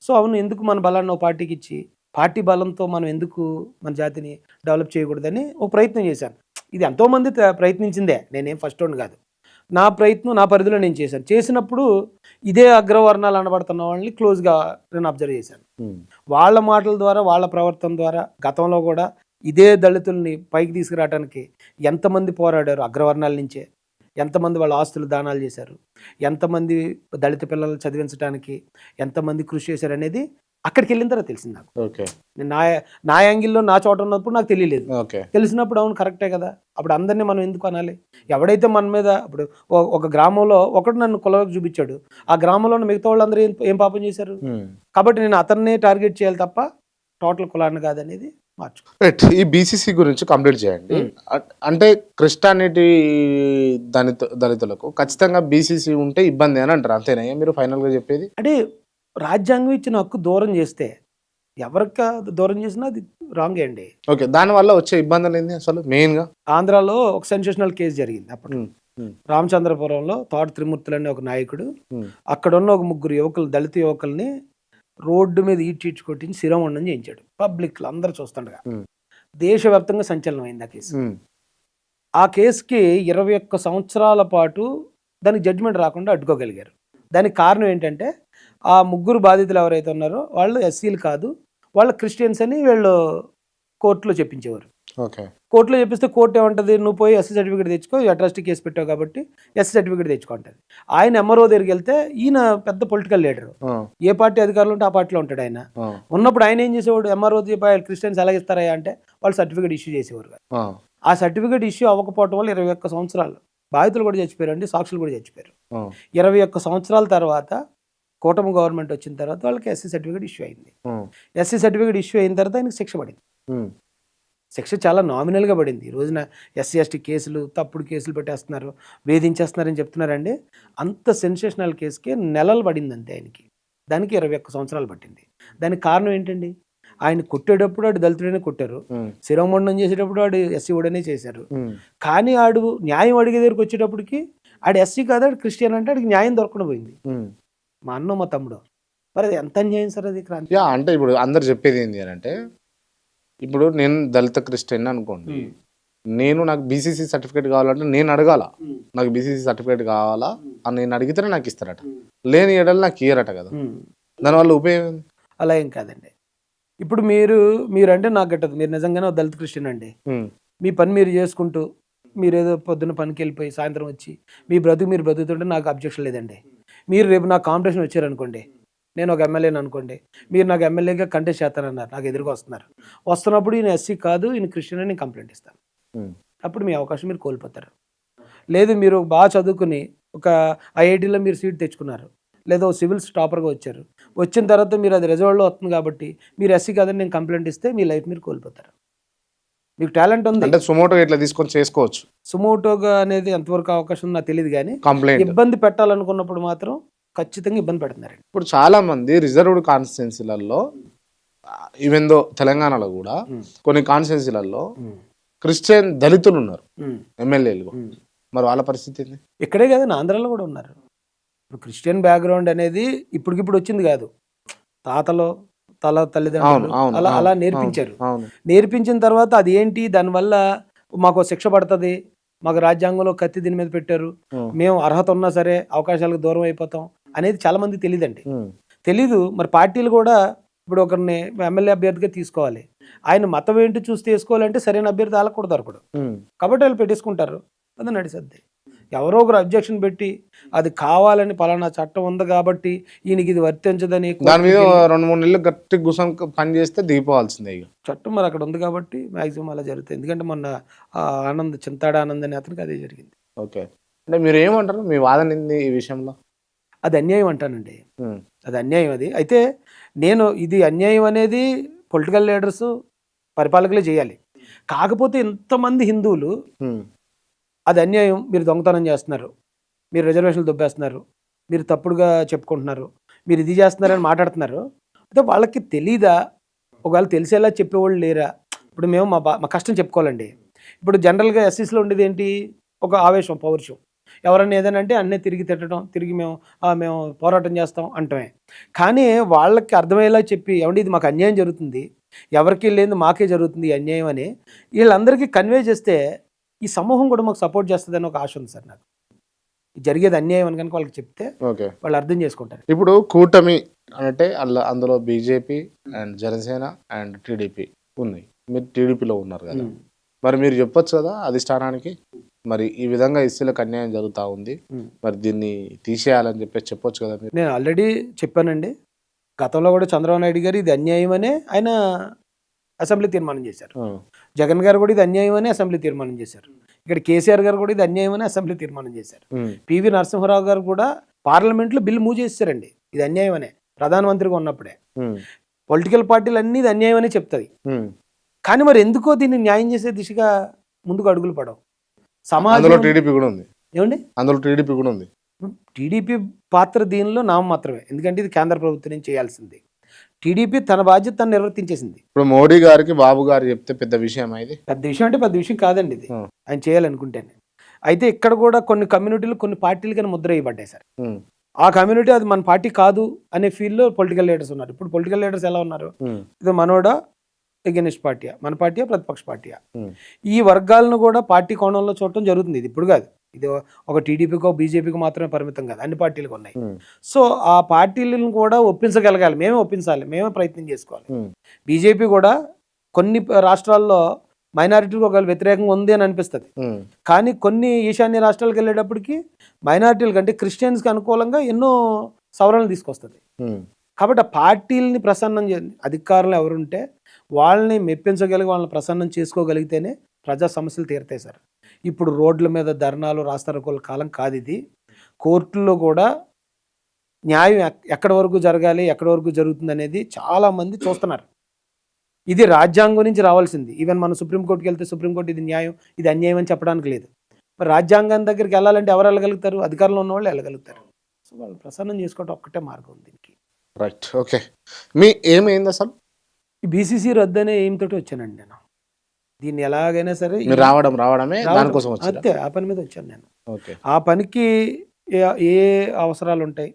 సో అవును, ఎందుకు మన బలాన్ని ఒక పార్టీకి ఇచ్చి పార్టీ బలంతో మనం ఎందుకు మన జాతిని డెవలప్ చేయకూడదని ఒక ప్రయత్నం చేశాను. ఇది ఎంతోమంది ప్రయత్నించిందే, నేనేం ఫస్ట్ వన్ కాదు. నా ప్రయత్నం నా పరిధిలో నేను చేశాను. చేసినప్పుడు ఇదే అగ్రవర్ణాలు అనబడుతున్న వాళ్ళని క్లోజ్గా నేను అబ్జర్వ్ చేశాను. వాళ్ళ మాటల ద్వారా, వాళ్ళ ప్రవర్తన ద్వారా గతంలో కూడా ఇదే దళితుల్ని పైకి తీసుకురావడానికి ఎంతమంది పోరాడారు అగ్రవర్ణాల నుంచే, ఎంతమంది వాళ్ళ ఆస్తులు దానాలు చేశారు, ఎంతమంది దళిత పిల్లలు చదివించడానికి ఎంతమంది కృషి చేశారు అనేది అక్కడికి వెళ్ళిన తర్వాత తెలిసింది నాకు. ఓకే, నా యాంగిల్లో నా చోట ఉన్నప్పుడు నాకు తెలియలేదు. ఓకే, తెలిసినప్పుడు అవును కరెక్టే కదా, అప్పుడు అందరినీ మనం ఎందుకు అనాలి? ఎవడైతే మన మీద ఇప్పుడు ఒక గ్రామంలో ఒకడు నన్ను కులవకు చూపించాడు, ఆ గ్రామంలో ఉన్న మిగతా వాళ్ళందరూ ఏం పాపం చేశారు? కాబట్టి నేను అతన్నే టార్గెట్ చేయాలి తప్ప టోటల్ కులాన్ని కాదనేది మార్చు. ఈ బీసీసీ గురించి కంప్లీట్ చేయండి. అంటే క్రిస్టియానిటీ దళితులకు ఖచ్చితంగా బీసీసీ ఉంటే ఇబ్బంది అని అంటారు, అంతేనా మీరు ఫైనల్గా చెప్పేది? అంటే రాజ్యాంగం ఇచ్చిన హక్కు దూరం చేస్తే, ఎవరికి దూరం చేసినా అది రాంగే అండి. ఓకే, దానివల్ల వచ్చే ఇబ్బందులు ఏంది అసలు మెయిన్గా? ఆంధ్రాలో ఒక సెన్సేషనల్ కేసు జరిగింది అప్పుడు. రామచంద్రపురంలో తోట త్రిమూర్తులు అనే ఒక నాయకుడు అక్కడున్న ఒక 3 యువకులు, దళిత యువకుల్ని రోడ్డు మీద ఈడ్చి కొట్టించి శిరోమండం చేయించాడు పబ్లిక్లో అందరూ చూస్తుండగా. దేశవ్యాప్తంగా సంచలనం అయింది ఆ కేసు. ఆ కేసుకి 21 సంవత్సరాల పాటు దానికి జడ్జిమెంట్ రాకుండా అడ్డుకోగలిగారు. దానికి కారణం ఏంటంటే ఆ 3 బాధితులు ఎవరైతే ఉన్నారో వాళ్ళు ఎస్సీలు కాదు, వాళ్ళు క్రిస్టియన్స్ అని వీళ్ళు కోర్టులో చెప్పించేవారు. కోర్టులో చెప్పిస్తే కోర్టు ఏమంటుంది, నువ్వు పోయి ఎస్సీ సర్టిఫికేట్ తెచ్చుకో, అట్రాసిటీ కేసు పెట్టావు కాబట్టి ఎస్సీ సర్టిఫికేట్ తెచ్చుకుంటుంది. ఆయన ఎంఆర్ఓ దగ్గరికి వెళ్తే ఈయన పెద్ద పొలిటికల్ లీడర్, ఏ పార్టీ అధికారులు ఉంటే ఆ పార్టీలో ఉంటాడు. ఆయన ఉన్నప్పుడు ఆయన ఏం చేసేవాడు, ఎంఆర్ఓ క్రిస్టియన్స్ ఎలా ఇస్తారా అంటే వాళ్ళు సర్టిఫికేట్ ఇష్యూ చేసేవారు. ఆ సర్టిఫికేట్ ఇష్యూ అవ్వకపోవడం వల్ల 21 సంవత్సరాలు బాధితులు కూడా చచ్చిపోయారు అండి, సాక్షులు కూడా చచ్చిపోయారు. 21 సంవత్సరాల తర్వాత కూటమి గవర్నమెంట్ వచ్చిన తర్వాత వాళ్ళకి ఎస్సీ సర్టిఫికేట్ ఇష్యూ అయింది. ఎస్సీ సర్టిఫికేట్ ఇష్యూ అయిన తర్వాత ఆయనకి శిక్ష పడింది. శిక్ష చాలా నామినల్గా పడింది. ఈ రోజున ఎస్సీ ఎస్టీ కేసులు, తప్పుడు కేసులు పెట్టేస్తున్నారు, వేధించేస్తున్నారని చెప్తున్నారండి. అంత సెన్సేషనల్ కేసుకి నెలలు పడింది అంతే ఆయనకి. దానికి 21 సంవత్సరాలు పట్టింది. దానికి కారణం ఏంటండి, ఆయన కొట్టేటప్పుడు ఆడు దళితుడనే కొట్టారు, శిరోమండం చేసేటప్పుడు ఆడు ఎస్సీ ఓడనే చేశారు. కానీ ఆడు న్యాయం అడిగే దగ్గరికి వచ్చేటప్పటికి ఆడు ఎస్సీ కాదు, ఆడు క్రిస్టియన్ అంటే ఆడికి న్యాయం దొరకకుండా పోయింది. మా అన్న మా తమ్ముడు, మరి అది ఎంత అన్యాయం సార్ అది క్రాంతి. అంటే ఇప్పుడు అందరు చెప్పేది ఏంటి అని అంటే, ఇప్పుడు నేను దళిత క్రిస్టియన్ అనుకోండి, నాకు బీసీసీ సర్టిఫికేట్ కావాలంటే నేను అడగాల, నాకు బీసీసీ సర్టిఫికేట్ కావాలా అని నేను అడిగితేనే నాకు ఇస్తారట, లేని ఏడలు నాకు ఇయ్యరట కదా, దానివల్ల ఉపయోగం? అలా ఏం కాదండి. ఇప్పుడు మీరంటే నాకు గట్టదు, మీరు నిజంగానే దళిత క్రిస్టియన్ అండి, మీ పని మీరు చేసుకుంటూ మీరు ఏదో పొద్దున్న పనికి వెళ్ళిపోయి సాయంత్రం వచ్చి మీ మీరు బ్రతుకుతుంటే నాకు అబ్జెక్షన్ లేదండి. మీరు రేపు నాకు కాంపిటీషన్ వచ్చారనుకోండి, నేను ఒక ఎమ్మెల్యేని అనుకోండి, మీరు నాకు ఎమ్మెల్యేగా కంటెస్ట్ చేస్తారన్నారు, నాకు ఎదురుగా వస్తున్నప్పుడు ఈయన ఎస్సీ కాదు, ఈయన క్రిస్టియన్ అని నేను కంప్లైంట్ ఇస్తాను. అప్పుడు మీ అవకాశం మీరు కోల్పోతారు. లేదు మీరు బాగా చదువుకుని ఒక ఐఐటీలో మీరు సీట్ తెచ్చుకున్నారు, లేదా సివిల్స్ టాపర్గా వచ్చారు, వచ్చిన తర్వాత మీరు అది రిజర్వ్లో వస్తుంది కాబట్టి మీరు ఎస్సీ కాదని నేను కంప్లైంట్ ఇస్తే మీ లైఫ్ మీరు కోల్పోతారు. మీకు టాలెంట్ ఉంది అంటే సుమోటోగా ఇట్లా తీసుకొని చేసుకోవచ్చు. సుమోటోగా అనేది ఎంతవరకు అవకాశం నాకు తెలియదు, కానీ ఇబ్బంది పెట్టాలనుకున్నప్పుడు మాత్రం ఖచ్చితంగా ఇబ్బంది పెడుతున్నారు. ఇప్పుడు చాలా మంది రిజర్వ్డ్ కాన్స్టిట్యున్సీలలో, ఈవెన్ దో తెలంగాణలో కూడా కొన్ని కాన్స్టిట్యున్సీలలో క్రిస్టియన్ దళితులు ఉన్నారు ఎమ్మెల్యేలు, మరి వాళ్ళ పరిస్థితి ఏంటి? ఇక్కడే కదా, ఆంధ్రాలో కూడా ఉన్నారు. ఇప్పుడు క్రిస్టియన్ బ్యాక్గ్రౌండ్ అనేది ఇప్పటికిప్పుడు వచ్చింది కాదు, తాతలో తల్లిదండ్రులు అలా నేర్పించారు. నేర్పించిన తర్వాత అది ఏంటి, దానివల్ల మాకు శిక్ష పడుతుంది, మాకు రాజ్యాంగంలో కత్తి దీని మీద పెట్టారు, మేము అర్హత ఉన్నా సరే అవకాశాలకు దూరం అయిపోతాం అనేది చాలా మంది తెలియదండి. తెలీదు. మరి పార్టీలు కూడా ఇప్పుడు ఒకరిని ఎమ్మెల్యే అభ్యర్థిగా తీసుకోవాలి, ఆయన మతం ఏంటి చూసి తీసుకోవాలంటే సరైన అభ్యర్థి వాళ్ళకు కూడా దొరకడు, కాబట్టి వాళ్ళు పెట్టేసుకుంటారు, అది నడిసద్ది. ఎవరో ఒకరు అబ్జెక్షన్ పెట్టి అది కావాలని పలానా చట్టం ఉంది కాబట్టి ఈయనకి ఇది వర్తించదని దాని మీద 2-3 నెలలు గట్టి గుసం పని చేస్తే దిగిపోవాల్సిందే. చట్టం మరి అక్కడ ఉంది కాబట్టి మాక్సిమం అలా జరుగుతుంది. ఎందుకంటే మొన్న చింతాడ ఆనంద్ అని అతనికి అదే జరిగింది. ఓకే, అంటే మీరు ఏమంటారు, మీ వాదన ఏంది ఈ విషయంలో? అది అన్యాయం అంటానండి, అది అన్యాయం. అది అయితే ఇది అన్యాయం అనేది పొలిటికల్ లీడర్స్ పరిపాలకులే చేయాలి. కాకపోతే ఇంతమంది హిందువులు అది అన్యాయం, మీరు దొంగతనం చేస్తున్నారు, మీరు రిజర్వేషన్లు దొబ్బేస్తున్నారు, మీరు తప్పుడుగా చెప్పుకుంటున్నారు, మీరు ఇది చేస్తున్నారని మాట్లాడుతున్నారు. అయితే వాళ్ళకి తెలీదా, ఒకవేళ తెలిసేలా చెప్పేవాళ్ళు లేరా? ఇప్పుడు మేము మా కష్టం చెప్పుకోవాలండి. ఇప్పుడు జనరల్గా ఎస్సీస్లో ఉండేది ఏంటి, ఒక ఆవేశం, పౌరుషం. ఎవరన్నా ఏదైనా అంటే అన్నీ తిరిగి తిట్టడం, తిరిగి మేము పోరాటం చేస్తాం అంటమే. కానీ వాళ్ళకి అర్థమయ్యేలా చెప్పి, ఏమండి ఇది మాకు అన్యాయం జరుగుతుంది, ఎవరికీ లేనిది మాకే జరుగుతుంది ఈ అన్యాయం అని వీళ్ళందరికీ కన్వే చేస్తే ఈ సమూహం కూడా మాకు సపోర్ట్ చేస్తుందని ఒక ఆశ ఉంది సార్ నాకు. జరిగేది అన్యాయం అని కనుక వాళ్ళకి చెప్తే వాళ్ళు అర్థం చేసుకుంటారు. ఇప్పుడు కూటమి అంటే అందులో BJP and Janasena and TDP ఉంది. మీరు టీడీపీలో ఉన్నారు కదా, మరి మీరు చెప్పొచ్చు కదా అధిష్టానానికి, మరి ఈ విధంగా ఎస్సీలకు అన్యాయం జరుగుతూ ఉంది, మరి దీన్ని తీసేయాలని చెప్పొచ్చు కదా మీరు. నేను ఆల్రెడీ చెప్పానండి, గతంలో కూడా చంద్రబాబు నాయుడు గారు ఇది అన్యాయం అనే ఆయన అసెంబ్లీ తీర్మానం చేశారు. జగన్ గారు కూడా ఇది అన్యాయం అని అసెంబ్లీ తీర్మానం చేశారు. ఇక్కడ కేసీఆర్ గారు కూడా ఇది అన్యాయం అని అసెంబ్లీ తీర్మానం చేశారు. పివి నరసింహారావు గారు కూడా పార్లమెంట్లో బిల్లు మూవ్ చేశారండి, ఇది అన్యాయం అనే, ప్రధానమంత్రిగా ఉన్నప్పుడే. పొలిటికల్ పార్టీలు అన్నీ ఇది అన్యాయం అని చెప్తుంది. కానీ మరి ఎందుకో దీన్ని న్యాయం చేసే దిశగా ముందుకు అడుగులు పడవు. సమాజంలో టీడీపీ కూడా ఉంది ఏమండి, అందులో టీడీపీ కూడా ఉంది. టీడీపీ పాత్ర దీనిలో నామమాత్రమే, ఎందుకంటే ఇది కేంద్ర ప్రభుత్వం నుంచి చేయాల్సింది. టీడీపీ తన బాధ్యత తను నిర్వర్తించేసింది. ఇప్పుడు మోడీ గారికి బాబు గారు చెప్తే పెద్ద విషయం, ఇది పెద్ద విషయం అంటే పెద్ద విషయం కాదండి ఇది, ఆయన చేయాలనుకుంటేనే. అయితే ఇక్కడ కూడా కొన్ని కమ్యూనిటీలు కొన్ని పార్టీలు కానీ ముద్ర వేయబడ్డాయి సార్. ఆ కమ్యూనిటీ అది మన పార్టీ కాదు అనే ఫీల్డ్లో పొలిటికల్ లీడర్స్ ఉన్నారు. ఇప్పుడు పొలిటికల్ లీడర్స్ ఎలా ఉన్నారు, ఇది మనోడా ఎగెనిస్ట్ పార్టీయా, మన పార్టీయా ప్రతిపక్ష పార్టీయా, ఈ వర్గాలను కూడా పార్టీ కోణంలో చూడటం జరుగుతుంది. ఇది ఇప్పుడు కాదు, ఇది ఒక టీడీపీకో బీజేపీకో మాత్రమే పరిమితం కాదు, అన్ని పార్టీలకు ఉన్నాయి. సో ఆ పార్టీలను కూడా ఒప్పించగలగాలి, మేమే ఒప్పించాలి, మేమే ప్రయత్నం చేసుకోవాలి. బీజేపీ కూడా కొన్ని రాష్ట్రాల్లో మైనారిటీకి ఒకవేళ వ్యతిరేకంగా ఉంది అని అనిపిస్తుంది, కానీ కొన్ని ఈశాన్య రాష్ట్రాలకు వెళ్ళేటప్పటికి మైనారిటీల కంటే క్రిస్టియన్స్కి అనుకూలంగా ఎన్నో సవరణలు తీసుకొస్తుంది. కాబట్టి ఆ పార్టీలని ప్రసన్నం అధికారులు ఎవరుంటే వాళ్ళని మెప్పించగలిగి వాళ్ళని ప్రసన్నం చేసుకోగలిగితేనే ప్రజా సమస్యలు తీరుతాయి సార్. ఇప్పుడు రోడ్ల మీద ధర్నాలు రాస్తారోకోల కాలం కాదు ఇది. కోర్టుల్లో కూడా న్యాయం ఎక్కడి వరకు జరగాలి, ఎక్కడి వరకు జరుగుతుంది అనేది చాలామంది చూస్తున్నారు. ఇది రాజ్యాంగం నుంచి రావాల్సింది. ఈవెన్ మనం సుప్రీంకోర్టుకి వెళ్తే సుప్రీంకోర్టు ఇది న్యాయం, ఇది అన్యాయం అని చెప్పడానికి లేదు. మరి రాజ్యాంగం దగ్గరికి వెళ్ళాలంటే ఎవరు వెళ్ళగలుగుతారు, అధికారంలో ఉన్న వాళ్ళు వెళ్ళగలుగుతారు. సో వాళ్ళు ప్రసన్నం చేసుకోవడం ఒక్కటే మార్గం ఉంది దీనికి. Right, okay. మీ ఏమైంది అసలు? ఈ బీసీసీ రద్దు అనే ఏం తోటి వచ్చానండి నేను. దీన్ని ఎలాగైనా సరే రావడమే దానికోసం అంతే, ఆ పని మీద వచ్చాను నేను. ఆ పనికి ఏ అవసరాలు ఉంటాయి,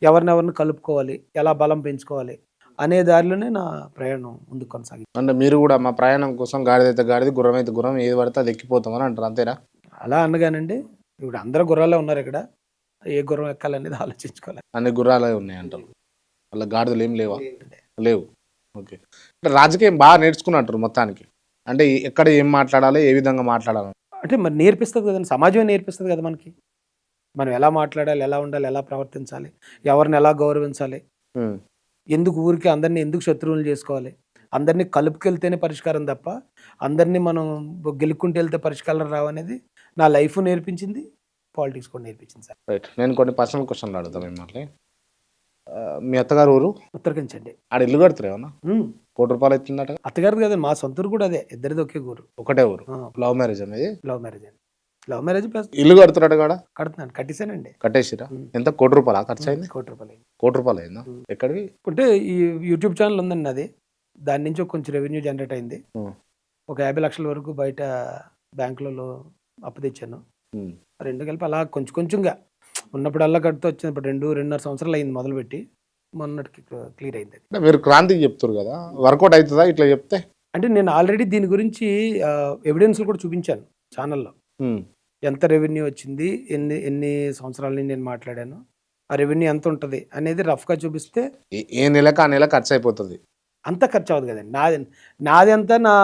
ఎవరినెవరిని కలుపుకోవాలి, ఎలా బలం పెంచుకోవాలి అనే దారిలోనే నా ప్రయాణం ముందుకు కొనసాగింది. అంటే మీరు కూడా మా ప్రయాణం కోసం గాడిదైతే గాడిది, గుర్రం అయితే గుర్రం, ఏది పడితే అది ఎక్కిపోతామని అంటారు, అంతేనా? అలా అనగానండి, ఇప్పుడు అందరూ గుర్రాలే ఉన్నారు ఇక్కడ, ఏ గుర్రం ఎక్కాలనేది ఆలోచించుకోవాలి. అన్ని గుర్రాలే ఉన్నాయి అంటారు, అలా గాడిదలు ఏం లేవు. ఓకే. అంటే రాజకీయం బాగా నేర్చుకున్నట్టు మొత్తానికి, అంటే ఎక్కడ ఏం మాట్లాడాలి, ఏ విధంగా మాట్లాడాలి అంటే మరి నేర్పిస్తుంది కదండి, సమాజమే నేర్పిస్తుంది కదా మనకి. మనం ఎలా మాట్లాడాలి, ఎలా ఉండాలి, ఎలా ప్రవర్తించాలి, ఎవరిని ఎలా గౌరవించాలి, ఎందుకు ఊరికి అందరినీ ఎందుకు శత్రువులు చేసుకోవాలి, అందరినీ కలుపుకెళ్తేనే పరిష్కారం తప్ప అందరినీ మనం గెలుక్కుంటూ వెళ్తే పరిష్కారం రావనేది నా లైఫ్ నేర్పించింది, పాలిటిక్స్ కూడా నేర్పించింది సార్. రైట్. నేను కొన్ని పర్సనల్ క్వశ్చన్లు అడుగుతాను మిమ్మల్ని. మీ అత్తగారు ఊరు? ఉత్తరకంచండి. ఆడ ఇల్లు కడతారు ఏమన్నా? ₹1,00,00,000 అవుతుందట. అత్తగారు కదా, మా సొంత ఊరు కూడా అదే, ఇద్దరిది ఒకే ఊరు, ఒకటే ఊరు. లవ్ మ్యారేజ్ అనేది? లవ్ మ్యారేజ్ అండి. లవ్ మ్యారేజ్ ప్లస్ ఇల్లు కడుతున్నాడు కాడ? కడుతున్నాను, కట్టేసానండి. కట్టేసిరా? ఎంత? ₹1,00,00,000 ఖర్చు అయింది? ₹1,00,00,000 అయిందా? ఎక్కడివి? అంటే ఈ యూట్యూబ్ ఛానల్ ఉందండి అది, దాని నుంచి కొంచెం రెవెన్యూ జనరేట్ అయింది. ఒక 50 లక్షల వరకు బయట బ్యాంకులలో అప్పు తెచ్చాను. 2 కలిపి అలా కొంచెం కొంచెంగా ఉన్నప్పుడు అలా కడుతూ వచ్చింది. ఇప్పుడు 2.5 సంవత్సరాలు అయింది మొదలుపెట్టి, మొన్నటికి క్లియర్ అయింది. మీరు క్రాంతికి చెప్తారు కదా, వర్కౌట్ అవుతుందా ఇట్లా చెప్తే? అంటే నేను ఆల్రెడీ దీని గురించి ఎవిడెన్స్లు కూడా చూపించాను ఛానల్లో. ఎంత రెవెన్యూ వచ్చింది, ఎన్ని సంవత్సరాల నుంచి నేను మాట్లాడాను, ఆ రెవెన్యూ ఎంత ఉంటుంది అనేది రఫ్గా చూపిస్తే ఏ నెలకు ఆ నెల ఖర్చు అయిపోతుంది. అంత ఖర్చు అవ్వదు కదండి. నాది ఎంత, నా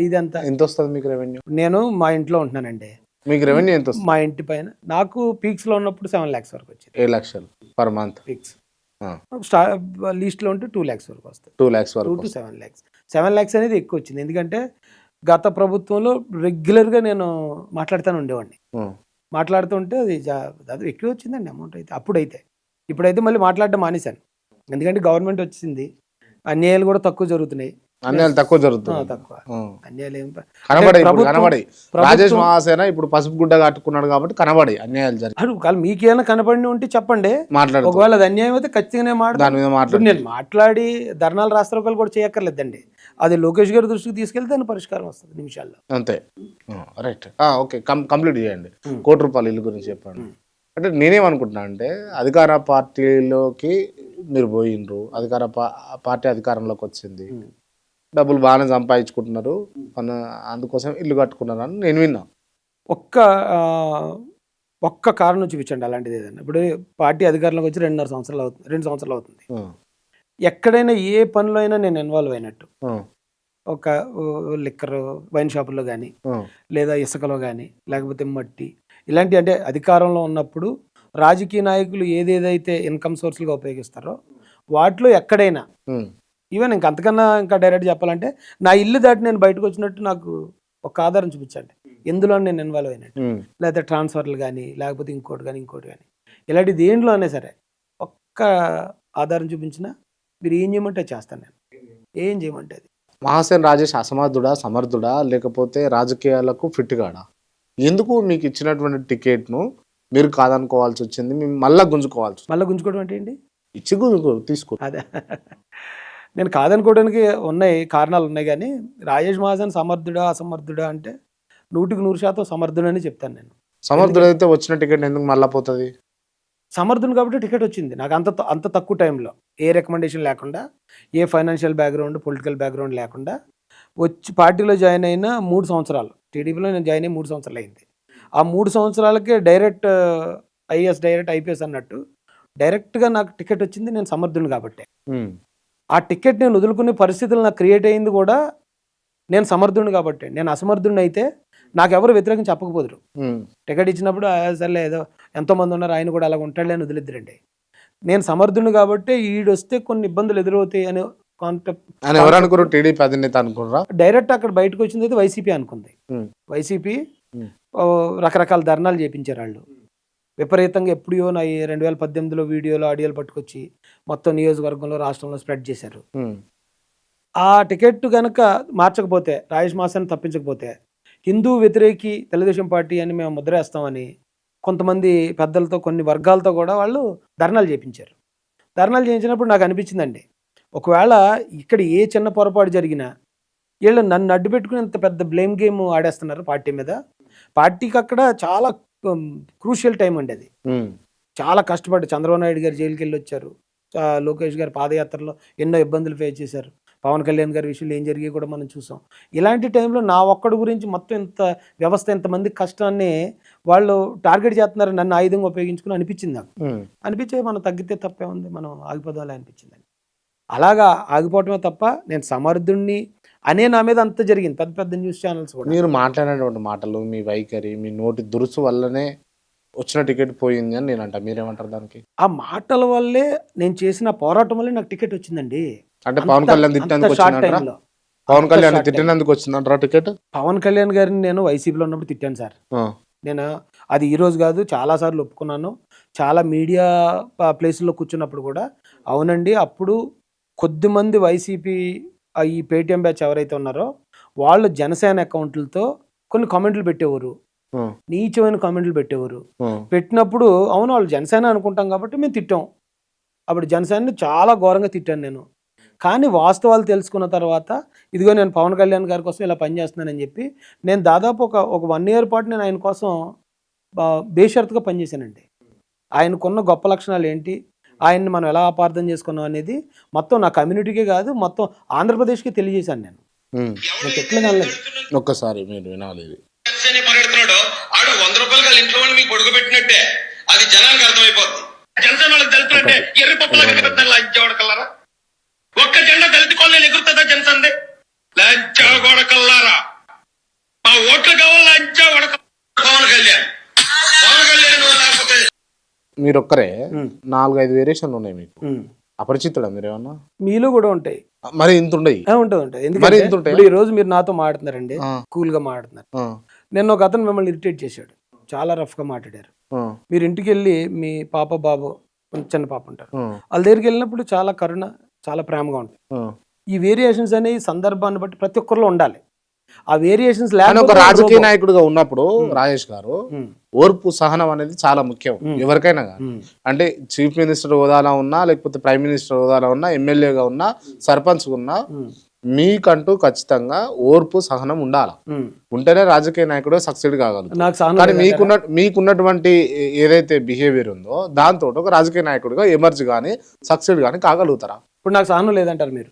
ఇది ఎంత వస్తుంది మీకు రెవెన్యూ? నేను మా ఇంట్లో ఉంటున్నానండి. మీకు రెవెన్యూ ఎంత వస్తుంది? మా ఇంటి పైన నాకు పీక్స్ లో ఉన్నప్పుడు 7 lakhs వరకు వచ్చింది. 7 లక్షలు పర్ మంత్ పీక్స్. లీస్ట్ లో ఉంటే 2 lakhs వరకు వస్తుంది. 2 lakhs వరకు. 2 to 7 lakhs. 7 lakhs అనేది ఎక్కువ వచ్చింది, ఎందుకంటే గత ప్రభుత్వంలో రెగ్యులర్గా నేను మాట్లాడుతూనే ఉండేవాడిని. మాట్లాడుతుంటే అది ఎక్కువ వచ్చిందండి అమౌంట్ అయితే అప్పుడైతే. ఇప్పుడైతే మళ్ళీ మాట్లాడడం మానేశాను, ఎందుకంటే గవర్నమెంట్ వచ్చింది, అన్యాయాలు కూడా తక్కువ జరుగుతున్నాయి. అన్యాయాలు తక్కువ జరుగుతుంది. తక్కువ అన్యాయాలు ఏం కనబడి రాజేష్ మహాసేన ఇప్పుడు పసుపు గుడ్డ కట్టుకున్నాడు కాబట్టి కనబడి అన్యాయాలు జరిగాయి. మీకేమైనా కనబడి ఉంటే చెప్పండి, మాట్లాడు. ఒకవేళ అది అన్యాయం అయితే ఖచ్చితంగా మాట్లాడు. నేను మాట్లాడి ధర్నాలు రాష్ట్రాలు కూడా చేయక్కర్లేదండి, అది లోకేష్ గారి దృష్టికి తీసుకెళ్తే దాని పరిష్కారం వస్తుంది నిమిషాల్లో. అంతే. రైట్, ఓకే, కంప్లీట్ చేయండి. ₹1,00,00,000 ఇల్లు గురించి చెప్పండి. అంటే నేనేమనుకుంటున్నా అంటే అధికార పార్టీలోకి మీరు పోయిండ్రు, పార్టీ అధికారంలోకి వచ్చింది, డబ్బులు బాగానే సంపాదించుకుంటున్నారు, అందుకోసం ఇల్లు కట్టుకున్నారు అని నేను విన్నా. ఒక్క ఒక్క కారణం చూపించండి అలాంటిది ఏదైనా. ఇప్పుడు పార్టీ అధికారంలోకి వచ్చి 2 సంవత్సరాలు అవుతుంది. ఎక్కడైనా ఏ పనిలో అయినా నేను ఇన్వాల్వ్ అయినట్టు, ఒక లిక్కర్ వైన్ షాపుల్లో కానీ, లేదా ఇసుకలో కానీ, లేకపోతే మట్టి ఇలాంటి, అంటే అధికారంలో ఉన్నప్పుడు రాజకీయ నాయకులు ఏదేదైతే ఇన్కమ్ సోర్స్లుగా ఉపయోగిస్తారో వాటిలో ఎక్కడైనా, ఈవెన్ అంతకన్నా ఇంకా డైరెక్ట్ చెప్పాలంటే నా ఇల్లు దాటి నేను బయటకు వచ్చినట్టు నాకు ఒక ఆధారం చూపించండి ఎందులో నేను ఇన్వాల్వ్ అయినట్టు, లేకపోతే ట్రాన్స్ఫర్లు కానీ, లేకపోతే ఇంకోటి కానీ ఇలాంటి దేంట్లో అయినా సరే ఒక్క ఆధారం చూపించినా మీరు ఏం చేయమంటే చేస్తాను నేను, ఏం చేయమంటే అది. మహాసేన్ రాజేష్ అసమర్థుడా, సమర్థుడా, లేకపోతే రాజకీయాలకు ఫిట్ కాడా? ఎందుకు మీకు ఇచ్చినటువంటి టికెట్ను మీరు కాదనుకోవాల్సి వచ్చింది, మేము మళ్ళీ గుంజుకోవడం అంటే ఏంటి? ఇచ్చి తీసుకో. అదే నేను కాదనుకోవడానికి కారణాలు ఉన్నాయి, కానీ రాజేష్ మహాసేన్ సమర్థుడా అసమర్థుడా అంటే 100% సమర్థుడని చెప్తాను నేను. సమర్థుడైతే వచ్చిన టికెట్ ఎందుకు మళ్ళీ పోతుంది? సమర్థుడు కాబట్టి టికెట్ వచ్చింది నాకు అంత తక్కువ టైంలో, ఏ రికమెండేషన్ లేకుండా, ఏ ఫైనాన్షియల్ బ్యాక్గ్రౌండ్, పొలిటికల్ బ్యాక్గ్రౌండ్ లేకుండా వచ్చి పార్టీలో జాయిన్ అయిన 3 సంవత్సరాలు, టీడీపీలో నేను జాయిన్ అయ్యి 3 సంవత్సరాలు అయింది. ఆ 3 సంవత్సరాలకే డైరెక్ట్ ఐపీఎస్ అన్నట్టు డైరెక్ట్గా నాకు టికెట్ వచ్చింది. నేను సమర్థుని కాబట్టి ఆ టికెట్ నేను వదులుకునే పరిస్థితులు నాకు క్రియేట్ అయింది కూడా నేను సమర్థుని కాబట్టి. నేను అసమర్థుని అయితే నాకు ఎవరు వ్యతిరేకం చెప్పకపోదురు. టికెట్ ఇచ్చినప్పుడు సర్లే ఏదో ఎంతోమంది ఉన్నారు, ఆయన కూడా అలా ఉంటాడులే అని వదిలిద్దరండి. నేను సమర్థుని కాబట్టి ఈడొస్తే కొన్ని ఇబ్బందులు ఎదురవుతాయి అనే కాన్సెప్ట్ డైరెక్ట్ అక్కడ బయటకు వచ్చింది అయితే వైసీపీ అనుకుంది. వైసీపీ రకరకాల ధర్నాలు చేపించారు వాళ్ళు విపరీతంగా. ఎప్పుడో నా 2018లో వీడియోలు ఆడియోలు పట్టుకొచ్చి మొత్తం నియోజకవర్గంలో, రాష్ట్రంలో స్ప్రెడ్ చేశారు. ఆ టికెట్ కనుక మార్చకపోతే, రాజేష్ మహాసేన్ తప్పించకపోతే హిందూ వ్యతిరేకి తెలుగుదేశం పార్టీ అని మేము ముద్రేస్తామని కొంతమంది పెద్దలతో, కొన్ని వర్గాలతో కూడా వాళ్ళు ధర్నాలు చేయించారు. ధర్నాలు చేయించినప్పుడు నాకు అనిపించిందండి, ఒకవేళ ఇక్కడ ఏ చిన్న పొరపాటు జరిగినా వీళ్ళు నన్ను అడ్డు పెట్టుకుని ఇంత పెద్ద బ్లేమ్ గేమ్ ఆడేస్తున్నారు పార్టీ మీద. పార్టీకి అక్కడ చాలా క్రూషియల్ టైం అండి అది. చాలా కష్టపడి చంద్రబాబు నాయుడు గారు జైలుకి వెళ్ళి వచ్చారు, లోకేష్ గారు పాదయాత్రలో ఎన్నో ఇబ్బందులు ఫేస్ చేశారు, పవన్ కళ్యాణ్ గారి విషయంలో ఏం జరిగి కూడా మనం చూసాం. ఇలాంటి టైంలో నా ఒక్కడి గురించి మొత్తం ఇంత వ్యవస్థ, ఇంతమంది కష్టాన్ని వాళ్ళు టార్గెట్ చేస్తున్నారు, నన్ను ఆయుధంగా ఉపయోగించుకుని అనిపించింది నాకు. అనిపించే మనం తగ్గితే తప్పే ఉంది, మనం ఆగిపోదాలే అనిపించింది. అలాగా ఆగిపోవటమే తప్ప నేను సమర్థుణ్ణి అనే నా మీద అంత జరిగింది. పెద్ద పెద్ద న్యూస్ ఛానల్స్ కూడా మీరు మాట్లాడినటువంటి మాటలు, మీ వైఖరి, మీ నోటి దురుసు వల్లనే వచ్చిన టికెట్ పోయింది అని నేను అంట. మీరేమంటారు దానికి? ఆ మాటల వల్లే, నేను చేసిన పోరాటం వల్లే నాకు టికెట్ వచ్చిందండి. అంటే పవన్ కళ్యాణ్ తిట్టినందుకు వచ్చిందంటారా టికెట్? పవన్ కళ్యాణ్ గారిని నేను వైసీపీలో ఉన్నప్పుడు తిట్టాను సార్. నేను అది ఈ రోజు కాదు, చాలా సార్లు ఒప్పుకున్నాను. చాలా మీడియా ప్లేసుల్లో కూర్చున్నప్పుడు కూడా అవునండి, అప్పుడు కొద్దిమంది వైసీపీ ఈ పేటీఎం బ్యాచ్ ఎవరైతే ఉన్నారో వాళ్ళు జనసేన అకౌంట్లతో కొన్ని కామెంట్లు పెట్టేవారు, నీచమైన కామెంట్లు పెట్టేవారు. పెట్టినప్పుడు అవును వాళ్ళు జనసేన అనుకుంటాం కాబట్టి మేము తిట్టాం. అప్పుడు జనసేనని చాలా ఘోరంగా తిట్టాను నేను. కానీ వాస్తవాలు తెలుసుకున్న తర్వాత ఇదిగో నేను పవన్ కళ్యాణ్ గారి కోసం ఇలా పనిచేస్తున్నానని చెప్పి నేను దాదాపు ఒక 1 year పాటు నేను ఆయన కోసం బేషరతుగా పనిచేశానండి. ఆయనకున్న గొప్ప లక్షణాలు ఏంటి, ఆయన్ని మనం ఎలా అపార్థం చేసుకున్నాం అనేది మొత్తం నా కమ్యూనిటీకే కాదు, మొత్తం ఆంధ్రప్రదేశ్కి తెలియజేశాను నేను. ఎట్లా అనలేదు. ఒక్కసారి మీరు వినాలి. ఆడు 100 రూపాయలు వాళ్ళ ఇంట్లో వాళ్ళు మీకు పొడుగు పెట్టినట్టే అది జనానికి అర్థమైపోద్ది. జనసేన వాళ్ళకి తెలుస్తుంటే ఎర్రి పప్పులు లంచగొడకల్లారా, ఒక్క జెండా దళిత కాలనీ ఎగురుతుందా జనసేనది? లంచగొడకల్లారా, మా ఓట్లు కావాలి లంచగొడక. పవన్ కళ్యాణ్ లేకపోతే మీరు ఒక్కరే 4-5 వేరియేషన్లు ఉన్నాయి మీకు. అపరిచితుడా మీరేమన్నా? మీలో కూడా ఉంటాయి, మరి ఇంత ఉంటాయి. ఎందుకంటే ఈ రోజు మీరు నాతో మాట్లాడుతున్నారండి, కూల్ గా మాట్లాడుతున్నారు. నిన్న ఒక అతను మిమ్మల్ని ఇరిటేట్ చేశాడు, చాలా రఫ్ గా మాట్లాడారు. మీరు ఇంటికి వెళ్ళి మీ పాప బాబు, చిన్న పాప ఉంటారు, వాళ్ళ దగ్గరికి వెళ్ళినప్పుడు చాలా కరుణ, చాలా ప్రేమగా ఉంటుంది. ఈ వేరియేషన్స్ అనేవి సందర్భాన్ని బట్టి ప్రతి ఒక్కరిలో ఉండాలి. ఆ వేరియేషన్స్ ఒక రాజకీయ నాయకుడిగా ఉన్నప్పుడు రాజేష్ గారు ఓర్పు, సహనం అనేది చాలా ముఖ్యం ఎవరికైనా కానీ. అంటే చీఫ్ మినిస్టర్ హోదాలో ఉన్నా, లేకపోతే ప్రైమ్ మినిస్టర్ హోదాలో ఉన్నా, ఎమ్మెల్యేగా ఉన్నా, సర్పంచ్ ఉన్నా, మీకంటూ ఖచ్చితంగా ఓర్పు సహనం ఉండాలి. ఉంటేనే రాజకీయ నాయకుడు సక్సెడ్ కాగలరు. నాకు సహనం కానీ లేదంటారా? మీకున్నటువంటి ఏదైతే బిహేవియర్ ఉందో దాంతో ఒక రాజకీయ నాయకుడిగా ఎమర్జ్ కానీ సక్సెడ్ కానీ కాగలుగుతారా? ఇప్పుడు నాకు సహనం లేదంటారు మీరు.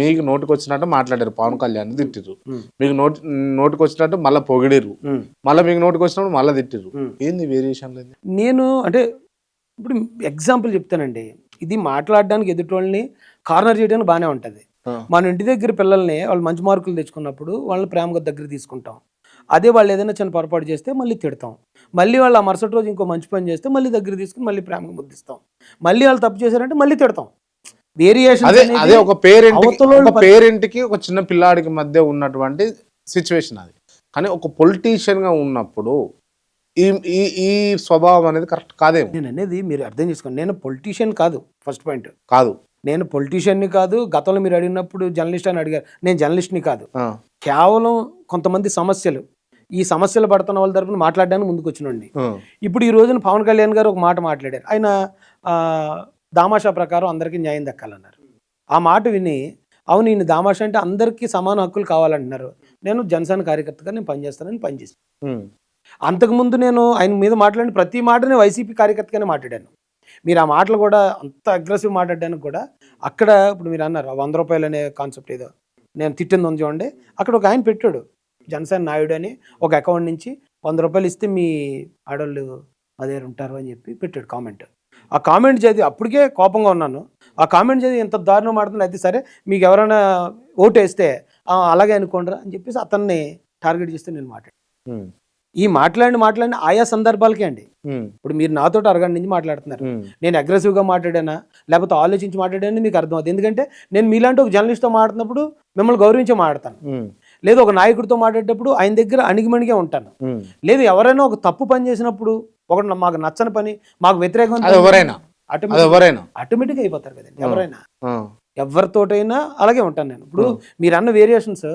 మీకు నోటికి వచ్చినట్టు మాట్లాడారు, పవన్ కళ్యాణ్ తిట్టిరు, మీకు నోటికి వచ్చినట్టు మళ్ళీ పొగిడిరు, మళ్ళీ మీకు నోటికి వచ్చినప్పుడు మళ్ళీ తిట్టిరు. ఏంది వేరియేషన్ లేదు? నేను అంటే ఇప్పుడు ఎగ్జాంపుల్ చెప్తానండి. ఇది మాట్లాడడానికి ఎదుటోళ్ళని కార్నర్ చేయడానికి బాగానే ఉంటుంది. మన ఇంటి దగ్గర పిల్లల్ని వాళ్ళు మంచి మార్కులు తెచ్చుకున్నప్పుడు వాళ్ళని ప్రేమగా దగ్గర తీసుకుంటాం. అదే వాళ్ళు ఏదైనా చిన్న పొరపాటు చేస్తే మళ్ళీ తిడతాం. మళ్ళీ వాళ్ళు ఆ మరుసటి రోజు ఇంకో మంచి పని చేస్తే మళ్ళీ దగ్గర తీసుకుని మళ్ళీ ప్రేమగా ముద్దిస్తాం. మళ్ళీ వాళ్ళు తప్పు చేశారంటే మళ్ళీ తిడతాం. వేరియేషన్ అదే ఒక పేరెంట్కి ఒక చిన్న పిల్లాడికి మధ్య ఉన్నటువంటి సిచ్యువేషన్ అది. కానీ ఒక పొలిటీషియన్ గా ఉన్నప్పుడు ఈ ఈ స్వభావం అనేది కరెక్ట్ కాదేమో. నేను అనేది మీరు అర్థం చేసుకోండి. నేను పొలిటీషియన్ కాదు, ఫస్ట్ పాయింట్ కాదు. నేను పొలిటీషియన్ని కాదు. గతంలో మీరు అడిగినప్పుడు జర్నలిస్ట్ అని అడిగారు, నేను జర్నలిస్ట్ని కాదు. కేవలం కొంతమంది సమస్యలు, ఈ సమస్యలు పడుతున్న వాళ్ళ తరపున మాట్లాడడానికి ముందుకు వచ్చినండి. ఇప్పుడు ఈ రోజున పవన్ కళ్యాణ్ గారు ఒక మాట మాట్లాడారు. ఆయన దామాషా ప్రకారం అందరికీ న్యాయం దక్కాలన్నారు. ఆ మాట విని అవును ఈయన దామాషా అంటే అందరికీ సమాన హక్కులు కావాలంటున్నారు, నేను జనసేన కార్యకర్తగా నేను పనిచేస్తానని పనిచేస్తాను. అంతకుముందు నేను ఆయన మీద మాట్లాడిన ప్రతి మాట నేను వైసీపీ కార్యకర్తగానే మాట్లాడాను. మీరు ఆ మాటలు కూడా అంత అగ్రెసివ్ మాట్లాడడానికి కూడా అక్కడ ఇప్పుడు మీరు అన్నారు 100 రూపాయలు అనే కాన్సెప్ట్ ఏదో నేను తిట్టింది ఉంది చూడండి. అక్కడ ఒక ఆయన పెట్టాడు, జనసేన నాయుడు అని ఒక అకౌంట్ నుంచి 100 రూపాయలు ఇస్తే మీ ఆడవాళ్ళు అదే ఉంటారు అని చెప్పి పెట్టాడు కామెంట్. ఆ కామెంట్ చదివి అప్పటికే కోపంగా ఉన్నాను. ఆ కామెంట్ చదివి ఎంత దారుణం మాడుతుంది. అయితే సరే మీకు ఎవరైనా ఓటు వేస్తే అలాగే అనుకోండిరా అని చెప్పేసి అతన్ని టార్గెట్ చేస్తే నేను మాట్లాడాను. ఈ మాట్లాడిన ఆయా సందర్భాలకే అండి. ఇప్పుడు మీరు నాతో అరగంట నుంచి మాట్లాడుతున్నారు, నేను అగ్రెసివ్గా మాట్లాడానా లేకపోతే ఆలోచించి మాట్లాడానని మీకు అర్థం అవుతుంది. ఎందుకంటే నేను మీలాంటి ఒక జర్నలిస్ట్తో మాట్లాడినప్పుడు మిమ్మల్ని గౌరవించే మాట్లాడతాను, లేదు ఒక నాయకుడితో మాట్లాడేటప్పుడు ఆయన దగ్గర అణిగిమణిగే ఉంటాను, లేదు ఎవరైనా ఒక తప్పు పని చేసినప్పుడు ఒకటి మాకు నచ్చని పని మాకు వ్యతిరేకంగా ఆటోమేటిక్గా అయిపోతారు కదండి. ఎవరైనా ఎవరితోటైనా అలాగే ఉంటాను నేను. ఇప్పుడు మీరు అన్న వేరియేషన్స్,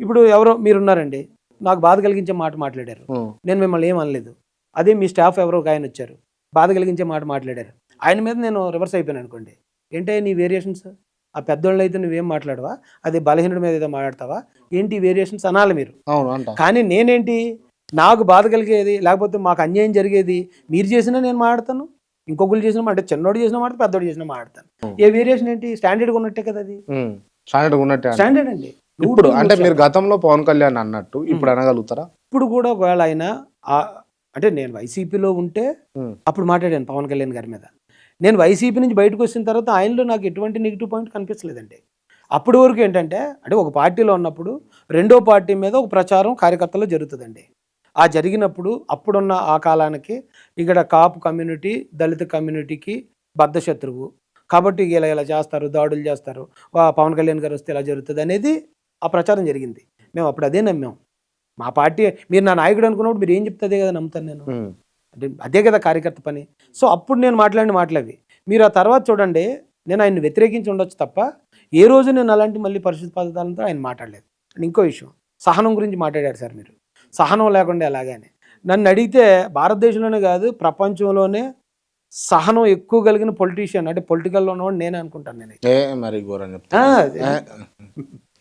ఇప్పుడు ఎవరో మీరున్నారండి, నాకు బాధ కలిగించే మాట మాట్లాడారు, నేను మిమ్మల్ని ఏం అనలేదు. అదే మీ స్టాఫ్ ఎవరో ఒక ఆయన వచ్చారు, బాధ కలిగించే మాట మాట్లాడారు, ఆయన మీద నేను రివర్స్ అయిపోయాను అనుకోండి. ఏంటి నీ వేరియేషన్స్? ఆ పెద్దోళ్ళు అయితే నువ్వేం మాట్లాడవా, అదే బలహీనుడి మీద ఏదో మాట్లాడతావా, ఏంటి వేరియేషన్స్ అనాలి మీరు. కానీ నేనేంటి, నాకు బాధ కలిగేది లేకపోతే మాకు అన్యాయం జరిగేది మీరు చేసినా నేను మాట్లాడతాను, ఇంకొకరు చేసిన మాట, చిన్నోడు చేసిన మాట పెద్దోడు చేసిన మాట్లాడతాను. ఏ వేరియేషన్ ఏంటి? స్టాండర్డ్గా ఉన్నట్టే కదా అది. స్టాండర్డ్ అండి. ఇప్పుడు అంటే మీరు గతంలో పవన్ కళ్యాణ్ అన్నట్టు ఇప్పుడు అనగలుగుతారా? ఇప్పుడు కూడా ఒకవేళ ఆయన అంటే నేను వైసీపీలో ఉంటే అప్పుడు మాట్లాడాను పవన్ కళ్యాణ్ గారి మీద. నేను వైసీపీ నుంచి బయటకు వచ్చిన తర్వాత ఆయనలో నాకు ఎటువంటి నెగిటివ్ పాయింట్ కనిపించలేదండి. అప్పటి వరకు ఏంటంటే అంటే ఒక పార్టీలో ఉన్నప్పుడు రెండో పార్టీ మీద ఒక ప్రచారం కార్యకర్తలో జరుగుతుందండి. ఆ జరిగినప్పుడు అప్పుడున్న ఆ కాలానికి ఇక్కడ కాపు కమ్యూనిటీ దళిత కమ్యూనిటీకి బద్ధ శత్రువు కాబట్టి ఇలా చేస్తారు, దాడులు చేస్తారు, పవన్ కళ్యాణ్ గారు వస్తే ఇలా జరుగుతుంది అనేది ఆ ప్రచారం జరిగింది. మేము అప్పుడు అదే నమ్మాం. మా పార్టీ మీరు నా నాయకుడు అనుకున్నప్పుడు మీరు ఏం చెప్తే అదే కదా నమ్ముతాను నేను, అంటే అదే కదా కార్యకర్త పని. సో అప్పుడు నేను మాట్లాడిన మాటలవి. మీరు ఆ తర్వాత చూడండి, నేను ఆయన్ని వ్యతిరేకించి ఉండొచ్చు తప్ప ఏ రోజు నేను అలాంటి మళ్ళీ పరిస్థితి పద్ధతులతో ఆయన మాట్లాడలేదు. అండ్ ఇంకో విషయం, సహనం గురించి మాట్లాడారు సార్ మీరు. సహనం లేకుండా ఎలాగని నన్ను అడిగితే భారతదేశంలోనే కాదు ప్రపంచంలోనే సహనం ఎక్కువ కలిగిన పొలిటీషియన్ అంటే పొలిటికల్లో ఉన్నవాడు నేనే అనుకుంటాను.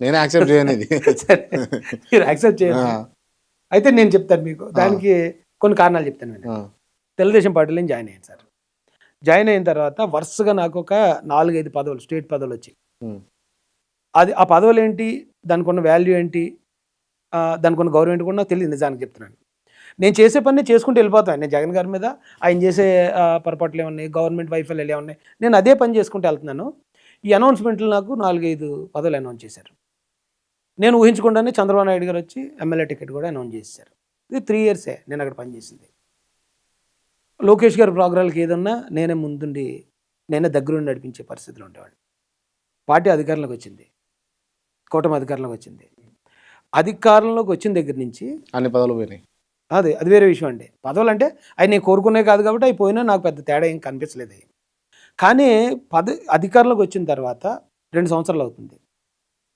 నేను యాక్సెప్ట్ చేయను ఇది. మీరు యాక్సెప్ట్ చేయండి. అయితే నేను చెప్తాను మీకు, దానికి కొన్ని కారణాలు చెప్తాను. నేను తెలుగుదేశం పార్టీలో జాయిన్ అయ్యాను సార్. జాయిన్ అయిన తర్వాత వరుసగా నాకు ఒక 4-5 పదవులు, స్టేట్ పదవులు వచ్చాయి. అది ఆ పదవులు ఏంటి, దానికి ఉన్న వాల్యూ ఏంటి, దానికి ఉన్న గౌరవం ఏంటి కూడా నాకు తెలియదు. నిజానికి చెప్తున్నాను. నేను చేసే పని చేసుకుంటూ వెళ్ళిపోతాను. నేను జగన్ గారి మీద ఆయన చేసే పొరపాట్లు ఏమన్నాయి, గవర్నమెంట్ వైఫల్యాలు ఏమన్నాయి, నేను అదే పని చేసుకుంటూ వెళ్తున్నాను. ఈ అనౌన్స్మెంట్లు నాకు 4-5 పదవులు అనౌన్స్ చేశారు. నేను ఊహించకుండానే చంద్రబాబు నాయుడు గారు వచ్చి ఎమ్మెల్యే టికెట్ కూడా అనౌన్స్ చేశారు. ఇది 3 ఇయర్సే నేను అక్కడ పనిచేసింది. లోకేష్ గారి ప్రోగ్రాంకి ఏదన్నా నేనే ముందుండి నేనే దగ్గరుండి నడిపించే పరిస్థితులు ఉండేవాడు. పార్టీ అధికారంలోకి వచ్చింది, కూటమి అధికారంలోకి వచ్చింది. అధికారంలోకి వచ్చిన దగ్గర నుంచి అన్ని పదవులు పోయినాయి. అది వేరే విషయం అండి. పదవులు అంటే అవి నేను కోరుకునే కాదు కాబట్టి అవి పోయినా నాకు పెద్ద తేడా ఏం కనిపించలేదు. కానీ అధికారంలోకి వచ్చిన తర్వాత 2 సంవత్సరాలు అవుతుంది.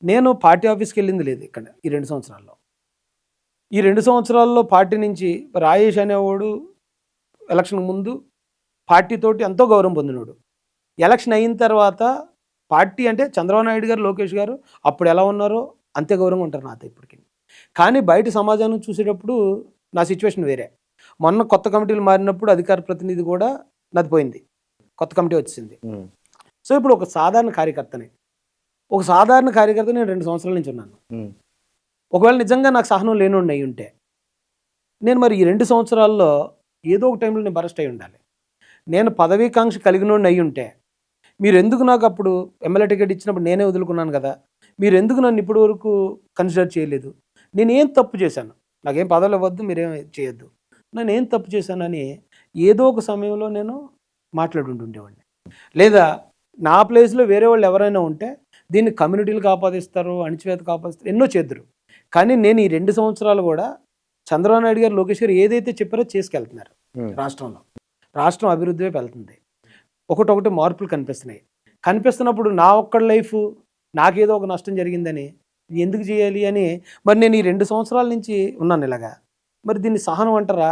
నేను పార్టీ ఆఫీస్కి వెళ్ళింది లేదు ఇక్కడ ఈ 2 సంవత్సరాల్లో. ఈ 2 సంవత్సరాల్లో పార్టీ నుంచి రాజేష్ అనేవాడు ఎలక్షన్ ముందు పార్టీతోటి ఎంతో గౌరవం పొందినోడు. ఎలక్షన్ అయిన తర్వాత పార్టీ అంటే చంద్రబాబు నాయుడు గారు, లోకేష్ గారు అప్పుడు ఎలా ఉన్నారో అంతే గౌరవంగా ఉంటారు నాతో ఇప్పటికి. కానీ బయట సమాజాన్ని చూసేటప్పుడు నా సిచ్యువేషన్ వేరే. మొన్న కొత్త కమిటీలు మారినప్పుడు అధికార ప్రతినిధి కూడా నాది పోయింది, కొత్త కమిటీ వచ్చింది. సో ఇప్పుడు ఒక సాధారణ కార్యకర్తని నేను 2 సంవత్సరాల నుంచి ఉన్నాను. ఒకవేళ నిజంగా నాకు సహనం లేనుండి అయి ఉంటే నేను మరి ఈ 2 సంవత్సరాల్లో ఏదో ఒక టైంలో నేను బరస్ట్ అయి ఉండాలి. నేను పదవీకాంక్ష కలిగినోడిని అయి ఉంటే మీరు ఎందుకు నాకు అప్పుడు ఎమ్మెల్యే టికెట్ ఇచ్చినప్పుడు నేనే వదులుకున్నాను కదా, మీరు ఎందుకు నన్ను ఇప్పటి వరకు కన్సిడర్ చేయలేదు? నేను ఏం తప్పు చేశాను? నాకేం పదవులు ఇవ్వద్దు, మీరేం చేయొద్దు, నేను ఏం తప్పు చేశానని ఏదో ఒక సమయంలో నేను మాట్లాడుంటుండేవాడిని. లేదా నా ప్లేస్లో వేరే వాళ్ళు ఎవరైనా ఉంటే దీన్ని కమ్యూనిటీలు కాపాదిస్తారు, అణిచివేత కాపాదిస్తారు, ఎన్నో చేద్దరు. కానీ నేను ఈ 2 సంవత్సరాలు కూడా చంద్రబాబు నాయుడు గారు, లోకేష్ గారు ఏదైతే చెప్పారో చేసుకెళ్తున్నారు. రాష్ట్రం అభివృద్ధి వైపు వెళ్తుంది. ఒకటొకటి మార్పులు కనిపిస్తున్నప్పుడు నా ఒక్కడి లైఫ్ నాకేదో ఒక నష్టం జరిగిందని ఎందుకు చేయాలి అని మరి నేను ఈ 2 సంవత్సరాల నుంచి ఉన్నాను ఇలాగా. మరి దీన్ని సహనం అంటారా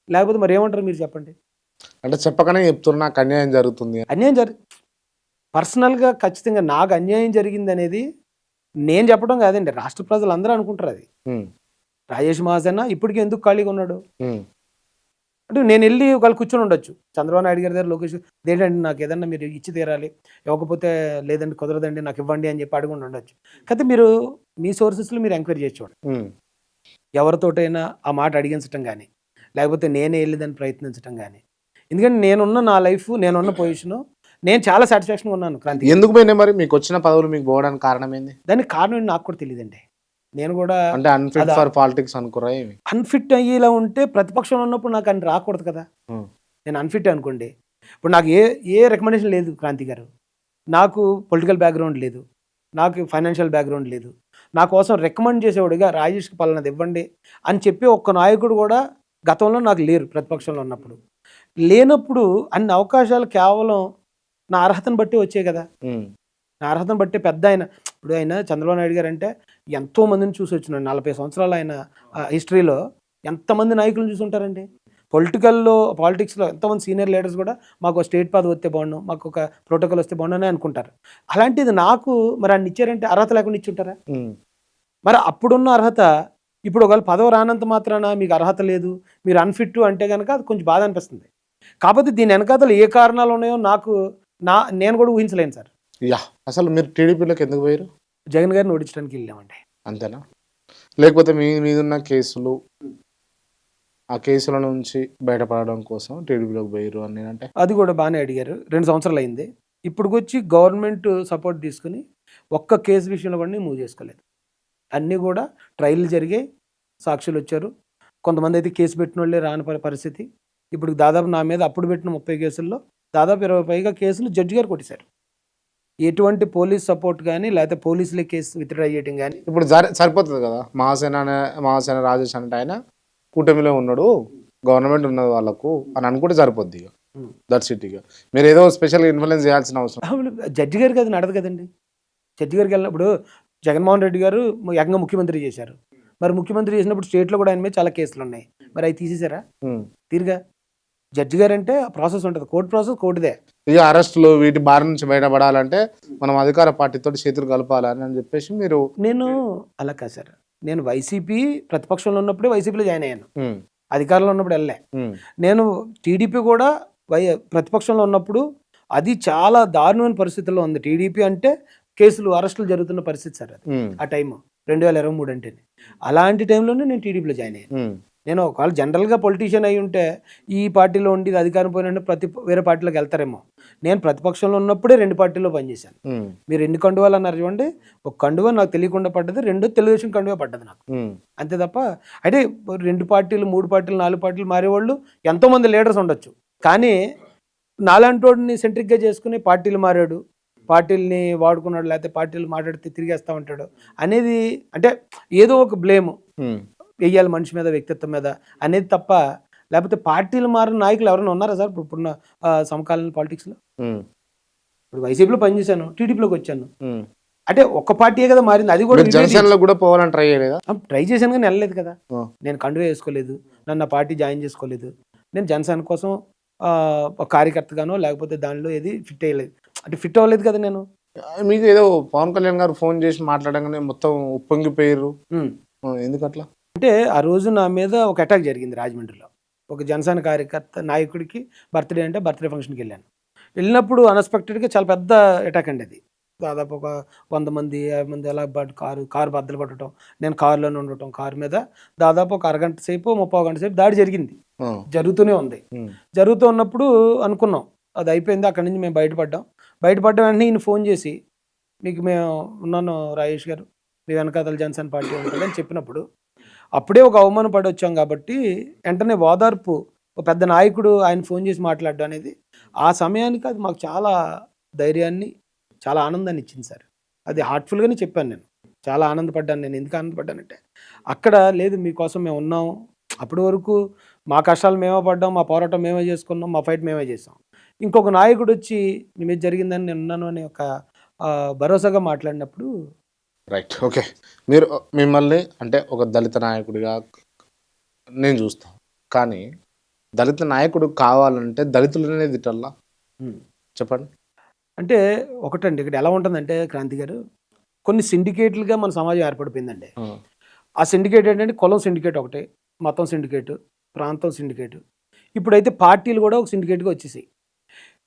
లేకపోతే మరి ఏమంటారు మీరు చెప్పండి? అంటే చెప్పకనే చెప్తున్నా నాకు అన్యాయం జరుగుతుంది. పర్సనల్గా ఖచ్చితంగా నాకు అన్యాయం జరిగింది అనేది నేను చెప్పడం కాదండి, రాష్ట్ర ప్రజలు అందరూ అనుకుంటారు అది. రాజేష్ మహాసేన ఇప్పటికీ ఎందుకు ఖాళీగా ఉన్నాడు అంటే నేను వెళ్ళి ఒకళ్ళు కూర్చొని ఉండొచ్చు చంద్రబాబు నాయుడు గారి దగ్గర, లోకేష్ ఏంటండి నాకు ఏదన్నా మీరు ఇచ్చి తీరాలి, ఇవ్వకపోతే లేదండి కుదరదండి నాకు ఇవ్వండి అని చెప్పి అడుగుండి ఉండొచ్చు. అయితే మీరు మీ సోర్సెస్లో మీరు ఎంక్వైరీ చేసి చూడండి. ఎవరితోటైనా ఆ మాట అడిగించడం కానీ లేకపోతే నేనే వెళ్ళి దాన్ని ప్రయత్నించడం కానీ. ఎందుకంటే నేనున్న నా లైఫ్, నేనున్న పొజిషను నేను చాలా సాటిస్ఫాక్షన్గా ఉన్నాను. క్రాంతి ఎందుకు పోయినా మరి మీకు వచ్చిన పదవులు మీకు పోవడానికి కారణం ఏంది? దానికి కారణం ఏంటి నాకు కూడా తెలియదండి. నేను కూడా అంటే అన్ఫిట్ ఫర్ పాలిటిక్స్ అనుకోరా? అన్ఫిట్ అయ్యేలా ఉంటే ప్రతిపక్షంలో ఉన్నప్పుడు నాకు అని రాకూడదు కదా. నేను అన్ఫిట్ అనుకోండి, ఇప్పుడు నాకు ఏ రికమెండేషన్ లేదు క్రాంతి గారు, నాకు పొలిటికల్ బ్యాక్గ్రౌండ్ లేదు, నాకు ఫైనాన్షియల్ బ్యాక్గ్రౌండ్ లేదు, నా కోసం రికమెండ్ చేసేవాడిగా రాజేష్కి పలానాది ఇవ్వండి అని చెప్పి ఒక్క నాయకుడు కూడా గతంలో నాకు లేరు. ప్రతిపక్షంలో ఉన్నప్పుడు లేనప్పుడు అన్ని అవకాశాలు కేవలం నా అర్హతను బట్టి వచ్చాయి కదా. నా అర్హతను బట్టి పెద్ద ఆయన, ఇప్పుడు ఆయన చంద్రబాబు నాయుడు గారు అంటే ఎంతో మందిని చూసి వచ్చినాడు. 40 సంవత్సరాలు ఆయన హిస్టరీలో ఎంతమంది నాయకులను చూసి ఉంటారండి. పాలిటిక్స్లో ఎంతోమంది సీనియర్ లీడర్స్ కూడా మాకు స్టేట్ పదవి వస్తే బాగుండు, మాకు ఒక ప్రోటోకాల్ వస్తే బాగుండు అని అనుకుంటారు. అలాంటిది నాకు మరి ఆయన ఇచ్చారంటే అర్హత లేకుండా ఇచ్చుంటారా? మరి అప్పుడున్న అర్హత ఇప్పుడు ఒకవేళ పదవి రానంత మాత్రాన మీకు అర్హత లేదు, మీరు అన్ఫిట్ అంటే కనుక అది కొంచెం బాధ అనిపిస్తుంది. కాకపోతే దీని వెనకాతలు ఏ కారణాలు ఉన్నాయో నేను కూడా ఊహించలేను సార్. అసలు మీరు టీడీపీలోకి ఎందుకు పోయారు? జగన్ గారిని ఓడించడానికి వెళ్ళామండి. అంతేనా? లేకపోతే మీ మీదున్న కేసులు, ఆ కేసుల నుంచి బయటపడడం కోసం టీడీపీలోకి పోయారు అని అంటే? అది కూడా బాగానే అడిగారు. 2 సంవత్సరాలు అయింది. ఇప్పుడుకొచ్చి గవర్నమెంట్ సపోర్ట్ తీసుకుని ఒక్క కేసు విషయంలో కూడా మూవ్ చేసుకోలేదు. అన్నీ కూడా ట్రయల్ జరిగాయి, సాక్షులు వచ్చారు. కొంతమంది అయితే కేసు పెట్టిన వాళ్ళే రాని పరిస్థితి. ఇప్పుడు దాదాపు నా మీద అప్పుడు పెట్టిన 30 కేసుల్లో దాదాపు 20 పైగా కేసులు జడ్జి గారు కొట్టేశారు. ఎటువంటి సపోర్ట్ కానీ లేకపోతే పోలీసులే కేసు విత్డ్రా చేయడం కానీ ఇప్పుడు సరిపోతుంది కదా. మహాసేన రాజేష్ అంటే ఆయన కూటమిలో ఉన్నాడు, గవర్నమెంట్ ఉన్నది వాళ్ళకు అని అనుకుంటే సరిపోద్ది. That's it. మీరు ఏదో స్పెషల్ ఇన్ఫ్లుయెన్స్ చేయాల్సిన అవసరం జడ్జి గారికి అది నడదు కదండి. జడ్జి గారికి వెళ్ళినప్పుడు జగన్మోహన్ రెడ్డి గారు ఏకంగా ముఖ్యమంత్రి చేశారు. మరి ముఖ్యమంత్రి చేసినప్పుడు స్టేట్లో కూడా ఆయన మీద చాలా కేసులు ఉన్నాయి. మరి అవి తీసేశారా? తీరుగా జడ్జి గారు అంటే ప్రాసెస్ ఉంటుంది, కోర్టు ప్రాసెస్ కోర్టుదే. ఇక అరెస్టులు వీటి బారి నుంచి బయటపడాలంటే మనం అధికార పార్టీతో చేతులు కలపాలని అని చెప్పేసి మీరు. నేను అలా కాదు సార్, నేను వైసీపీ ప్రతిపక్షంలో ఉన్నప్పుడే వైసీపీలో జాయిన్ అయ్యాను, అధికారంలో ఉన్నప్పుడు వెళ్ళే. నేను టీడీపీ కూడా ప్రతిపక్షంలో ఉన్నప్పుడు అది చాలా దారుణమైన పరిస్థితుల్లో ఉంది. టీడీపీ అంటే కేసులు అరెస్టులు జరుగుతున్న పరిస్థితి సార్ అది ఆ టైం 2023 అంటే. అలాంటి టైంలోనే నేను టీడీపీలో జాయిన్ అయ్యాను. నేను ఒకవేళ జనరల్గా పొలిటీషియన్ అయి ఉంటే ఈ పార్టీలో ఉండి అధికారం పోయినంటే వేరే పార్టీలోకి వెళ్తారేమో. నేను ప్రతిపక్షంలో ఉన్నప్పుడే 2 పార్టీల్లో పనిచేశాను. మీరు ఎన్ని కండువాలు అన్నారు చూడండి, ఒక కండువ నాకు తెలియకుండా పడ్డది, 2 తెలుగుదేశం కండువా పడ్డది నాకు, అంతే తప్ప. అయితే 2 పార్టీలు 3 పార్టీలు 4 పార్టీలు మారేవాళ్ళు ఎంతోమంది లీడర్స్ ఉండొచ్చు. కానీ నాలాంటి వాడిని సెంట్రిక్గా చేసుకుని పార్టీలు మారాడు, పార్టీలని వాడుకున్నాడు, లేకపోతే పార్టీలు మాట్లాడితే తిరిగేస్తా ఉంటాడు అనేది, అంటే ఏదో ఒక బ్లేము వెయ్యాలి మనిషి మీద, వ్యక్తిత్వం మీద అనేది తప్ప. లేకపోతే పార్టీలు మారిన నాయకులు ఎవరైనా ఉన్నారా సార్ ఇప్పుడున్న సమకాలీన పాలిటిక్స్లో? ఇప్పుడు వైసీపీలో పనిచేశాను, టీడీపీలోకి వచ్చాను. అంటే ఒక్క పార్టీయే కదా మారింది. అది కూడా జనసేనలో కూడా పోవాలని ట్రై చేశాను కానీ వెళ్ళలేదు కదా. నేను కండువా వేసుకోలేదు, నన్ను పార్టీ జాయిన్ చేసుకోలేదు. నేను జనసేన కోసం ఒక కార్యకర్తగానో లేకపోతే దానిలో ఏది ఫిట్ అయ్యలేదు, అంటే ఫిట్ అవ్వలేదు కదా. నేను మీకు ఏదో పవన్ కళ్యాణ్ గారు ఫోన్ చేసి మాట్లాడగానే మొత్తం ఉప్పొంగిపోయారు, ఎందుకట్లా? అంటే ఆ రోజు నా మీద ఒక అటాక్ జరిగింది రాజమండ్రిలో. ఒక జనసేన కార్యకర్త నాయకుడికి బర్త్డే అంటే బర్త్డే ఫంక్షన్కి వెళ్ళినప్పుడు అన్ఎక్స్పెక్టెడ్గా చాలా పెద్ద అటాక్ అండి అది. దాదాపు ఒక 100 మంది 50 మంది అలా కారు బద్దలు కొట్టడం, నేను కారులోనే ఉండటం, కారు మీద దాదాపు ఒక అరగంట సేపు 30 గంట సేపు దాడి జరిగింది, జరుగుతూనే ఉంది. జరుగుతూ ఉన్నప్పుడు అనుకున్నాం అది అయిపోయింది, అక్కడి నుంచి మేము బయటపడ్డాం వెంటనే ఈయన ఫోన్ చేసి మీకు మేము ఉన్నాను రాజేష్ గారు, మీ వెనకాతల జనసేన పార్టీ ఉంటుందని చెప్పినప్పుడు అప్పుడే ఒక అవమానం పడి వచ్చాం కాబట్టి వెంటనే ఓదార్పు, ఒక పెద్ద నాయకుడు ఆయన ఫోన్ చేసి మాట్లాడడం అనేది ఆ సమయానికి అది మాకు చాలా ధైర్యాన్ని, చాలా ఆనందాన్ని ఇచ్చింది సార్. అది హార్ట్ఫుల్గానే చెప్పాను నేను, చాలా ఆనందపడ్డాను. నేను ఎందుకు ఆనందపడ్డానంటే అక్కడ లేదు మీకోసం మేము ఉన్నాం, అప్పటి వరకు మా కష్టాలు మేమే పడ్డాం, మా పోరాటం మేమే చేసుకున్నాం, మా ఫైట్ మేమే చేసాం. ఇంకొక నాయకుడు వచ్చి మీ మీద జరిగిందని నేను ఉన్నాను అని ఒక భరోసాగా మాట్లాడినప్పుడు రైట్. ఓకే. మీరు మిమ్మల్ని అంటే ఒక దళిత నాయకుడిగా నేను చూస్తాను, కానీ దళిత నాయకుడు కావాలంటే దళితులనే తిట్టల్లా? చెప్పండి. అంటే ఒకటండి, ఇక్కడ ఎలా ఉంటుందంటే క్రాంతి గారు, కొన్ని సిండికేట్లుగా మన సమాజం ఏర్పడిపోయిందండి. ఆ సిండికేట్ ఏంటంటే కులం సిండికేట్ ఒకటి, మతం సిండికేటు, ప్రాంతం సిండికేటు, ఇప్పుడైతే పార్టీలు కూడా ఒక సిండికేట్గా వచ్చేసాయి.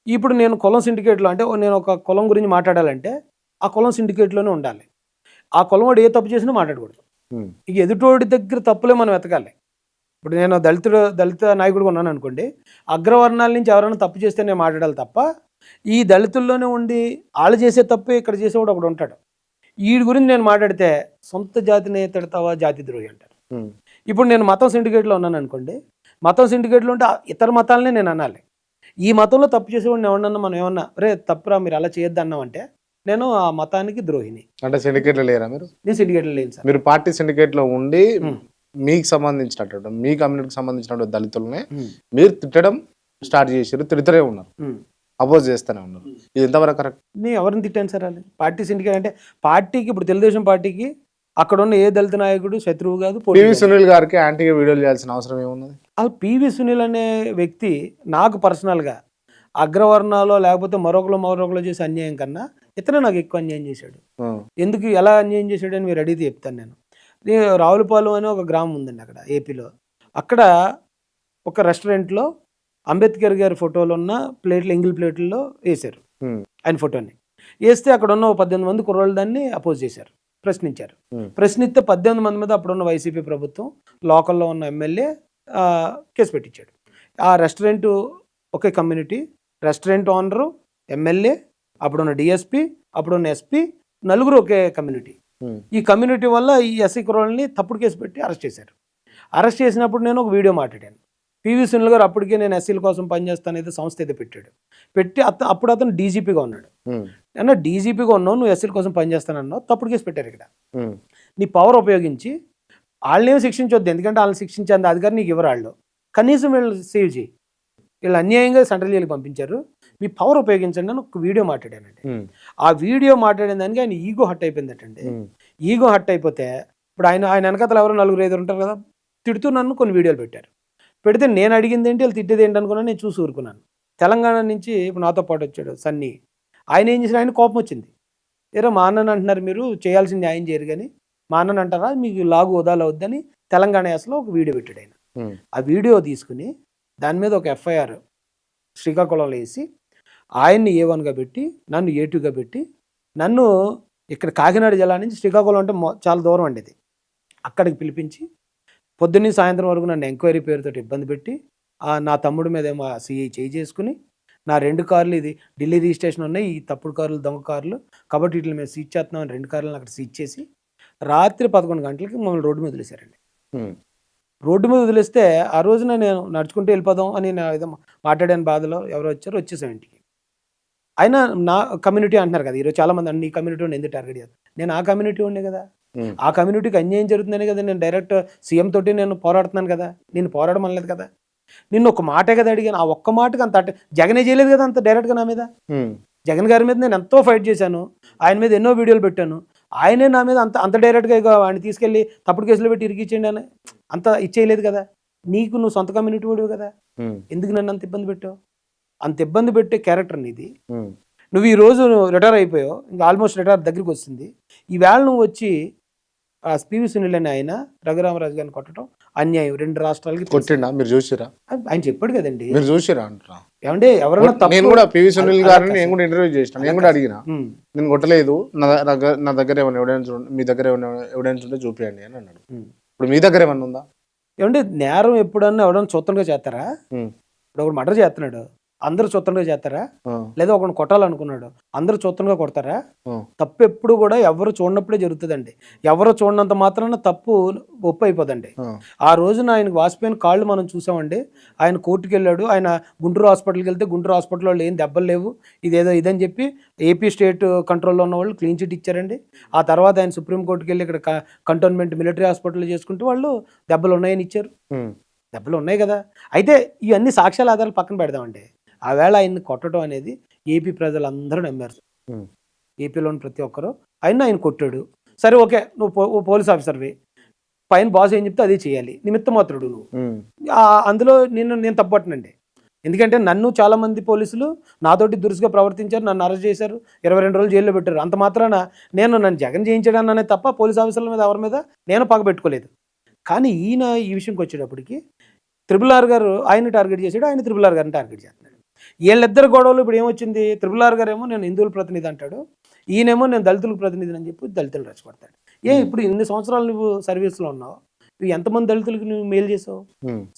ఇప్పుడు నేను కులం సిండికేట్లో అంటే నేను ఒక కులం గురించి మాట్లాడాలంటే ఆ కులం సిండికేట్లోనే ఉండాలి. ఆ కులం వాడు ఏ తప్పు చేసినా మాట్లాడకూడదు. ఇక ఎదుటోడి దగ్గర తప్పులే మనం వెతకాలి. ఇప్పుడు నేను దళిత నాయకుడిగా ఉన్నాను అనుకోండి, అగ్రవర్ణాల నుంచి ఎవరైనా తప్పు చేస్తే నేను మాట్లాడాలి తప్ప ఈ దళితుల్లోనే ఉండి వాళ్ళు చేసే తప్పే ఇక్కడ చేసేవాడు ఒకడు ఉంటాడు, వీడి గురించి నేను మాట్లాడితే సొంత జాతిని తిడతావా, జాతి ద్రోహి అంటారు. ఇప్పుడు నేను మతం సిండికేట్లో ఉన్నాను అనుకోండి, మతం సిండికేట్లో ఉంటే ఇతర మతాలనే నేను అనాలి. ఈ మతంలో తప్పు చేసేవాడిని ఎవరన్నా మనం ఏమన్నా రే తప్పురా మీరు అలా చేయొద్దు అన్నామంటే నేను ఆ మతానికి ద్రోహిని. అంటే సిండికేట్లో లేరా మీరు? నేను సిండికేట్లో లేను సార్. మీరు పార్టీ సిండికేట్లో ఉండి మీకు సంబంధించినట్టు మీ కమ్యూనిటీకి సంబంధించిన దళితులనే మీరు తిట్టడం స్టార్ట్ చేసారు, తిడుతూనే ఉన్నారు, అపోజ్ చేస్తూనే ఉన్నారు. ఇది ఎంతవరకు కరెక్ట్? నేను ఎవరిని తిట్టాను సార్? అది పార్టీ సిండికేట్ అంటే పార్టీకి, ఇప్పుడు తెలుగుదేశం పార్టీకి అక్కడ ఉన్న ఏ దళిత నాయకుడు శత్రువు కాదు. పివి సునీల్ గారికి యాంటీగా వీడియోలు చేయాల్సిన అవసరం ఏమున్నది? అసలు పివి సునీల్ అనే వ్యక్తి నాకు పర్సనల్గా అగ్రవర్ణాలో లేకపోతే మరొకరు చేసే అన్యాయం కన్నా ఇతనే నాకు ఎక్కువ అన్యాయం చేశాడు. ఎందుకు ఎలా అన్యాయం చేశాడు అని మీరు అడిగితే చెప్తాను. నేను రావులపాలెం అనే ఒక గ్రామం ఉందండి అక్కడ ఏపీలో. అక్కడ ఒక రెస్టారెంట్లో అంబేద్కర్ గారి ఫోటోలు ఉన్న ప్లేట్లు, ఎంగిల్ ప్లేట్లలో వేశారు ఆయన ఫోటోని. వేస్తే అక్కడ ఉన్న 18 మంది కుర్రోళ్ళు దాన్ని అపోజ్ చేశారు, ప్రశ్నించారు. ప్రశ్నిస్తే 18 మంది మీద అప్పుడున్న వైసీపీ ప్రభుత్వం, లోకల్లో ఉన్న ఎమ్మెల్యే కేసు పెట్టించాడు. ఆ రెస్టారెంట్ ఒకే కమ్యూనిటీ, రెస్టారెంట్ ఓనరు, ఎమ్మెల్యే, అప్పుడున్న డిఎస్పి, అప్పుడున్న ఎస్పీ, నలుగురు ఒకే కమ్యూనిటీ. ఈ కమ్యూనిటీ వల్ల ఈ ఎస్సీ కుర్రోళ్ళని తప్పుడు కేసు పెట్టి అరెస్ట్ చేశారు. అరెస్ట్ చేసినప్పుడు నేను ఒక వీడియో మాట్లాడాను. పివి సునీల్ గారు అప్పటికే నేను ఎస్సీల కోసం పనిచేస్తాను ఏదో సంస్థ ఏదో పెట్టి అప్పుడు అతను డీజీపీగా ఉన్నాడు. అన్న డీజీపీగా ఉన్నావు, నువ్వు ఎస్సీల కోసం పనిచేస్తానన్నావు, తప్పుడు కేసు పెట్టారు. ఇక్కడ నీ పవర్ ఉపయోగించి వాళ్ళనేమో శిక్షించొద్దు, ఎందుకంటే వాళ్ళని శిక్షించేంత అధికారం నీకు ఇవ్వరు వాళ్ళు, కనీసం వీళ్ళు సేవ్ చేయి. వీళ్ళు అన్యాయంగా సెంట్రల్ జైలుకి పంపించారు, మీ పవర్ ఉపయోగించండి అని ఒక వీడియో మాట్లాడానండి. ఆ వీడియో మాట్లాడిన దానికి ఆయన ఈగో హట్ అయిపోయిందటండి. ఈగో హట్ అయిపోతే ఇప్పుడు ఆయన వెనకాతలు ఎవరో 4-5 ఉంటారు కదా, తిడుతూ నన్ను కొన్ని వీడియోలు పెట్టారు. పెడితే నేను అడిగింది ఏంటి, వాళ్ళు తిట్టేది ఏంటి అనుకున్నాను. నేను చూసి ఊరుకున్నాను. తెలంగాణ నుంచి ఇప్పుడు నాతో పాటు వచ్చాడు సన్నీ, ఆయన ఏం చేసిన, ఆయన కోపం వచ్చింది. ఏరో మా అన్నని అంటున్నారు, మీరు చేయాల్సిన న్యాయం చేయరు కానీ మా అన్నని అంటారా, మీకు లాగు వదాలు వద్దని తెలంగాణ యాసలో ఒక వీడియో పెట్టాడు ఆయన. ఆ వీడియో తీసుకుని దాని మీద ఒక ఎఫ్ఐఆర్ శ్రీకాకుళంలో వేసి ఆయన్ని A1గా పెట్టి నన్ను A2గా పెట్టి నన్ను ఇక్కడ కాకినాడ జిల్లా నుంచి శ్రీకాకుళం అంటే చాలా దూరం అండి, అది అక్కడికి పిలిపించి పొద్దున్నీ సాయంత్రం వరకు నన్ను ఎంక్వైరీ పేరుతో ఇబ్బంది పెట్టి నా తమ్ముడి మీద ఏమో సిఐ చేయి చేసుకుని నా 2 కార్లు, ఇది ఢిల్లీ రిజిస్ట్రేషన్ ఉన్నాయి, ఈ తప్పుడు కార్లు దొంగ కార్లు కాబట్టి వీటిని మేము సీజ్ చేస్తున్నామని 2 కార్లను అక్కడ సీజ్ చేసి రాత్రి 11 గంటలకి మమ్మల్ని రోడ్డు మీద వదిలేశారండి. రోడ్డు మీద వదిలేస్తే ఆ రోజున నేను నడుచుకుంటూ వెళ్ళిపోదాం అని నా ఏదో మాట్లాడాను బాధలో, ఎవరో వచ్చేసాం ఇంటికి. అయినా నా కమ్యూనిటీ అంటున్నారు కదా, ఈరోజు చాలామంది అన్ని కమ్యూనిటీ ఎందుకు టార్గెట్ చేస్తారు, నేను ఆ కమ్యూనిటీ ఉండే కదా, ఆ కమ్యూనిటీకి అన్యాయం జరుగుతుందని కదా నేను డైరెక్ట్ సీఎం తోటి నేను పోరాడుతున్నాను కదా, నేను పోరాడడం అనలేదు కదా, నిన్ను ఒక మాటే కదా అడిగాను. ఆ ఒక్క మాటకి అంత జగనే చేయలేదు కదా అంత డైరెక్ట్గా నా మీద. జగన్ గారి మీద నేను ఎంతో ఫైట్ చేశాను, ఆయన మీద ఎన్నో వీడియోలు పెట్టాను, ఆయనే నా మీద అంత డైరెక్ట్గా వాడిని తీసుకెళ్ళి తప్పుడు కేసులో పెట్టి ఇరికిచ్చేయండి అని అంత ఇచ్చేయలేదు కదా. నీకు నువ్వు సొంత కమ్యూనిటీ వాడివి కదా, ఎందుకు నన్ను అంత ఇబ్బంది పెట్టావు? అంత ఇబ్బంది పెట్టే క్యారెక్టర్ నీది. నువ్వు ఈ రోజు రిటైర్ అయిపోయావు, ఇంకా ఆల్మోస్ట్ రిటైర్ దగ్గరికి వస్తుంది. ఈవేళ నువ్వు వచ్చి ఆ పివి సునీల్ అని ఆయన రఘురామరాజు గారిని కొట్టడం అన్యాయం. 2 రాష్ట్రాలకి తెలుసు. కొట్టిండా మీరు చూసిరా? ఆయన చెప్పాడు కదండి. మీరు చూసిరా అంటున్నా. ఏమంటే ఎవరైనా నేను కూడా పివి సునీల్ గారిని నేను కూడా ఇంటర్వ్యూ చేసిన, నేను కూడా అడిగిన, నేను కొట్టలేదు, నా దగ్గర ఏమైనా ఎవిడెన్స్ మీ దగ్గర ఏమైనా ఎవిడెన్స్ ఉంటే చూపించండి అని అన్నాడు. ఇప్పుడు మీ దగ్గర ఏమన్నా ఉందా? ఏమంటే నేరం ఎప్పుడన్నా ఎవడన్నా చూత్తంగా చేస్తారా? ఇప్పుడు ఒకడు మర్డర్ చేస్తున్నాడు, అందరూ చూత్తంగా చేస్తారా? లేదా ఒకడు కొట్టాలనుకున్నాడు, అందరూ చూత్తంగా కొడతారా? తప్పు ఎప్పుడు కూడా ఎవరు చూడనప్పుడే జరుగుతుందండి. ఎవరు చూడనంత మాత్రాన తప్పు ఒప్పు అయిపోదండి. ఆ రోజున ఆయనకు వాసిపోయిన కాళ్ళు మనం చూసామండి. ఆయన కోర్టుకు వెళ్ళాడు, ఆయన గుంటూరు హాస్పిటల్కి వెళ్తే గుంటూరు హాస్పిటల్లో ఏం దెబ్బలు లేవు, ఇదేదో ఇదని చెప్పి ఏపీ స్టేట్ కంట్రోల్లో ఉన్న వాళ్ళు క్లీన్ చిట్ ఇచ్చారండి. ఆ తర్వాత ఆయన సుప్రీంకోర్టుకి వెళ్ళి ఇక్కడ కంటోన్మెంట్ మిలిటరీ హాస్పిటల్లో చేసుకుంటే వాళ్ళు దెబ్బలు ఉన్నాయని ఇచ్చారు. దెబ్బలు ఉన్నాయి కదా. అయితే ఇవన్నీ సాక్ష్యాల ఆధారాలు పక్కన పెడదామండి. ఆవేళ ఆయన్ని కొట్టడం అనేది ఏపీ ప్రజలందరూ నమ్మారు. ఏపీలోని ప్రతి ఒక్కరు ఆయన కొట్టాడు. సరే ఓకే, నువ్వు పోలీస్ ఆఫీసర్వి, పైన బాస్ ఏం చెప్తే అదే చేయాలి, నిమిత్తమాత్రుడు నువ్వు. అందులో నేను తప్పట్టనండి. ఎందుకంటే నన్ను చాలామంది పోలీసులు నాతోటి దురుసుగా ప్రవర్తించారు, నన్ను అరెస్ట్ చేశారు, 22 రోజులు జైల్లో పెట్టారు. అంత మాత్రాన నన్ను జగన్ చేయించడాన్ని అనేది తప్ప పోలీస్ ఆఫీసర్ల మీద ఎవరి మీద నేను పగ పెట్టుకోలేదు. కానీ ఈయన ఈ విషయంకి వచ్చేటప్పటికి RRR గారు ఆయన టార్గెట్ చేశాడు, ఆయన RRR గారిని టార్గెట్ చేస్తున్నాడు. వీళ్ళిద్దరు గొడవలు ఇప్పుడు ఏమొచ్చింది, RRR గారు ఏమో నేను హిందువుల ప్రతినిధి అంటాడు, ఈయనేమో నేను దళితుల ప్రతినిధి అని చెప్పి దళితులు రెచ్చగొడతాడు. ఇప్పుడు ఇన్ని సంవత్సరాలు నువ్వు సర్వీస్లో ఉన్నావు, నువ్వు ఎంతమంది దళితులకు నువ్వు మేలు చేసావు?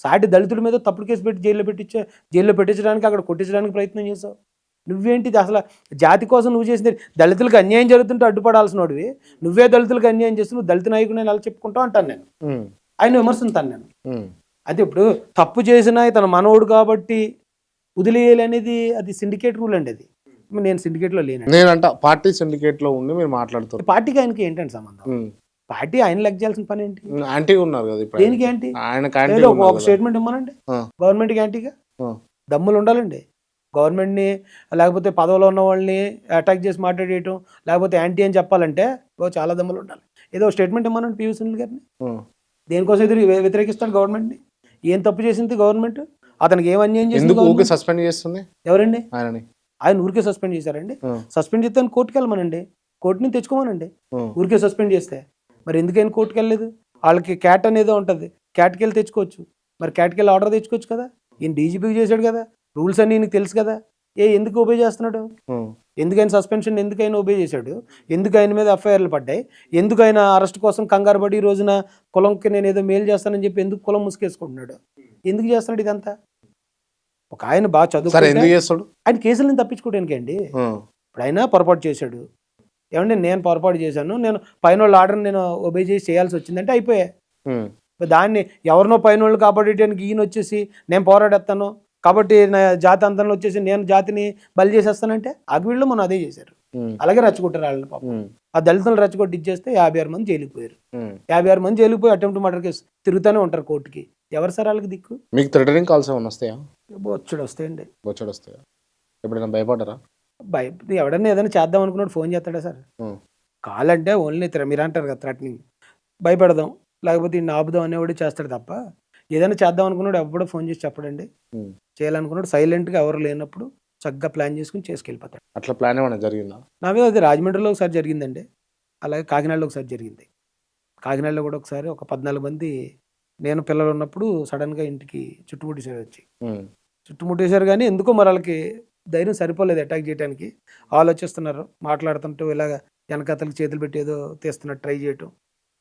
సాటి దళితుడి మీద తప్పుడు కేసు పెట్టి జైల్లో పెట్టించడానికి అక్కడ కొట్టించడానికి ప్రయత్నం చేసావు. నువ్వేంటిది అసలు జాతి కోసం నువ్వు చేసింది? దళితులకు అన్యాయం జరుగుతుంటే అడ్డుపడాల్సిన వాడివి, నువ్వే దళితులకు అన్యాయం చేస్తూ నువ్వు దళిత నాయకుడు నేను అలా చెప్పుకుంటావు అంటాను నేను. ఆయన విమర్శిస్తాను నేను. అయితే ఇప్పుడు తప్పు చేసినా తన మనవడు కాబట్టి వదిలేయాలి అనేది అది సిండికేట్ రూల్ అండి. అది నేను సిండికేట్లో లేను. నేనంట పార్టీ సిండికేట్లో ఉండి మీరు మాట్లాడుతారు. పార్టీకి ఆయనకి ఏంటంటే సంబంధం? పార్టీ ఆయన లెక్క చేయాల్సిన పని ఏంటి? యాంటీ ఉన్నారు కదా ఇప్పుడు. దేనికి యాంటీ? ఒక స్టేట్మెంట్ ఇవ్వమనండి గవర్నమెంట్కి యాంటీగా. దమ్ములు ఉండాలండి గవర్నమెంట్ని, లేకపోతే పదవిలో ఉన్న వాళ్ళని అటాక్ చేసి మాట్లాడేయటం, లేకపోతే యాంటీ అని చెప్పాలంటే చాలా దమ్ములు ఉండాలి. ఏదో స్టేట్మెంట్ ఇవ్వమనండి పివి సునీల్ గారిని. దేనికోసం వ్యతిరేకిస్తాడు గవర్నమెంట్ని? ఏం తప్పు చేసింది గవర్నమెంట్? అతనికి ఏం అన్యాయం చేసింది? సస్పెండ్ చేస్తుంది ఎవరండి? ఆయన ఊరికే సస్పెండ్ చేశారండి. సస్పెండ్ చేస్తే కోర్టుకి వెళ్ళమనండి, కోర్టుని తెచ్చుకోమనండి. ఊరికే సస్పెండ్ చేస్తే మరి ఎందుకైనా కోర్టుకి వెళ్ళలేదు? వాళ్ళకి క్యాట్ అనేది ఉంటుంది, క్యాట్కి వెళ్ళి తెచ్చుకోవచ్చు. మరి క్యాట్కి వెళ్ళి ఆర్డర్ తెచ్చుకోవచ్చు కదా. ఈయన డీజీపీకి చేశాడు కదా, రూల్స్ అన్నీ నీకు తెలుసు కదా. ఎందుకు ఒబే చేస్తున్నాడు? ఎందుకైనా సస్పెన్షన్ ఎందుకైనా ఒబే చేశాడు? ఎందుకు ఆయన మీద ఎఫ్ఐఆర్లు పడ్డాయి? ఎందుకు ఆయన అరెస్ట్ కోసం కంగారు పడి ఈ రోజున కులంకి నేను ఏదో మేలు చేస్తానని చెప్పి ఎందుకు కులం ముసుకేసుకుంటున్నాడు? ఎందుకు చేస్తున్నాడు ఇదంతా? ఒక ఆయన బాగా చదువు ఆయన కేసులను తప్పించుకోవడానికి అండి. ఇప్పుడు ఆయన పొరపాటు చేశాడు, ఏమంటే నేను పొరపాటు చేశాను, నేను పైన వాళ్ళ ఆర్డర్ నేను ఒబే చేయాల్సి వచ్చిందంటే అయిపోయా. దాన్ని ఎవరినో పైన వాళ్ళు కాపాడేయడానికి ఈయన వచ్చేసి నేను పోరాడేస్తాను కాబట్టి నా జాతి అంతంలో వచ్చేసి నేను జాతిని బలి చేసేస్తానంటే వీళ్ళు మనం అదే చేశారు. అలాగే రెచ్చగొట్టారు వాళ్ళని. పాపం ఆ దళితులు రెచ్చగొట్టి ఇచ్చేస్తే 56 మంది జైలుకి పోయారు. 56 మంది జైలుకి పోయి అటెంప్ట్ మర్డర్ కేసు తిరుగుతూనే ఉంటారు కోర్టుకి. ఎవరు సార్ వాళ్ళకి దిక్కు? మీకు థ్రెటనింగ్ కాల్స్ ఏమైనా వస్తాయా? బొచ్చుడు వస్తాయండి. బొచ్చుడు వస్తాయా? ఎప్పుడైనా భయపడ్డారా? ఎవడన్నా ఏదైనా చేద్దాం అనుకున్నాడు ఫోన్ చేస్తాడా సార్? కాల్ అంటే ఓన్లీ మీరు అంటారు కదా థ్రెటనింగ్, భయపెడదాం లేకపోతే ఇన్ని ఆపుదాం అనేవాడు చేస్తాడు తప్ప ఏదైనా చేద్దాం అనుకున్నాడు ఎప్పుడో ఫోన్ చేసి చెప్పడండి. చేయాలనుకున్నాడు సైలెంట్గా ఎవరు లేనప్పుడు చక్కగా ప్లాన్ చేసుకుని చేసుకెళ్ళిపోతాడు. అట్లా ప్లాన్ ఏమైనా జరిగిందా? నా మీద అది రాజమండ్రిలో ఒకసారి జరిగిందండి, అలాగే కాకినాడలో ఒకసారి జరిగింది. కాకినాడలో కూడా ఒకసారి ఒక 14 మంది నేను పిల్లలు ఉన్నప్పుడు సడన్గా ఇంటికి చుట్టుముట్టేసారు, వచ్చి చుట్టుముట్టేశారు. కానీ ఎందుకో మరి వాళ్ళకి ధైర్యం సరిపోలేదు అటాక్ చేయడానికి. ఆలోచిస్తున్నారు, మాట్లాడుతుంటూ ఇలాగ వెనకతలకి చేతులు పెట్టి ఏదో తీస్తున్నట్టు ట్రై చేయటం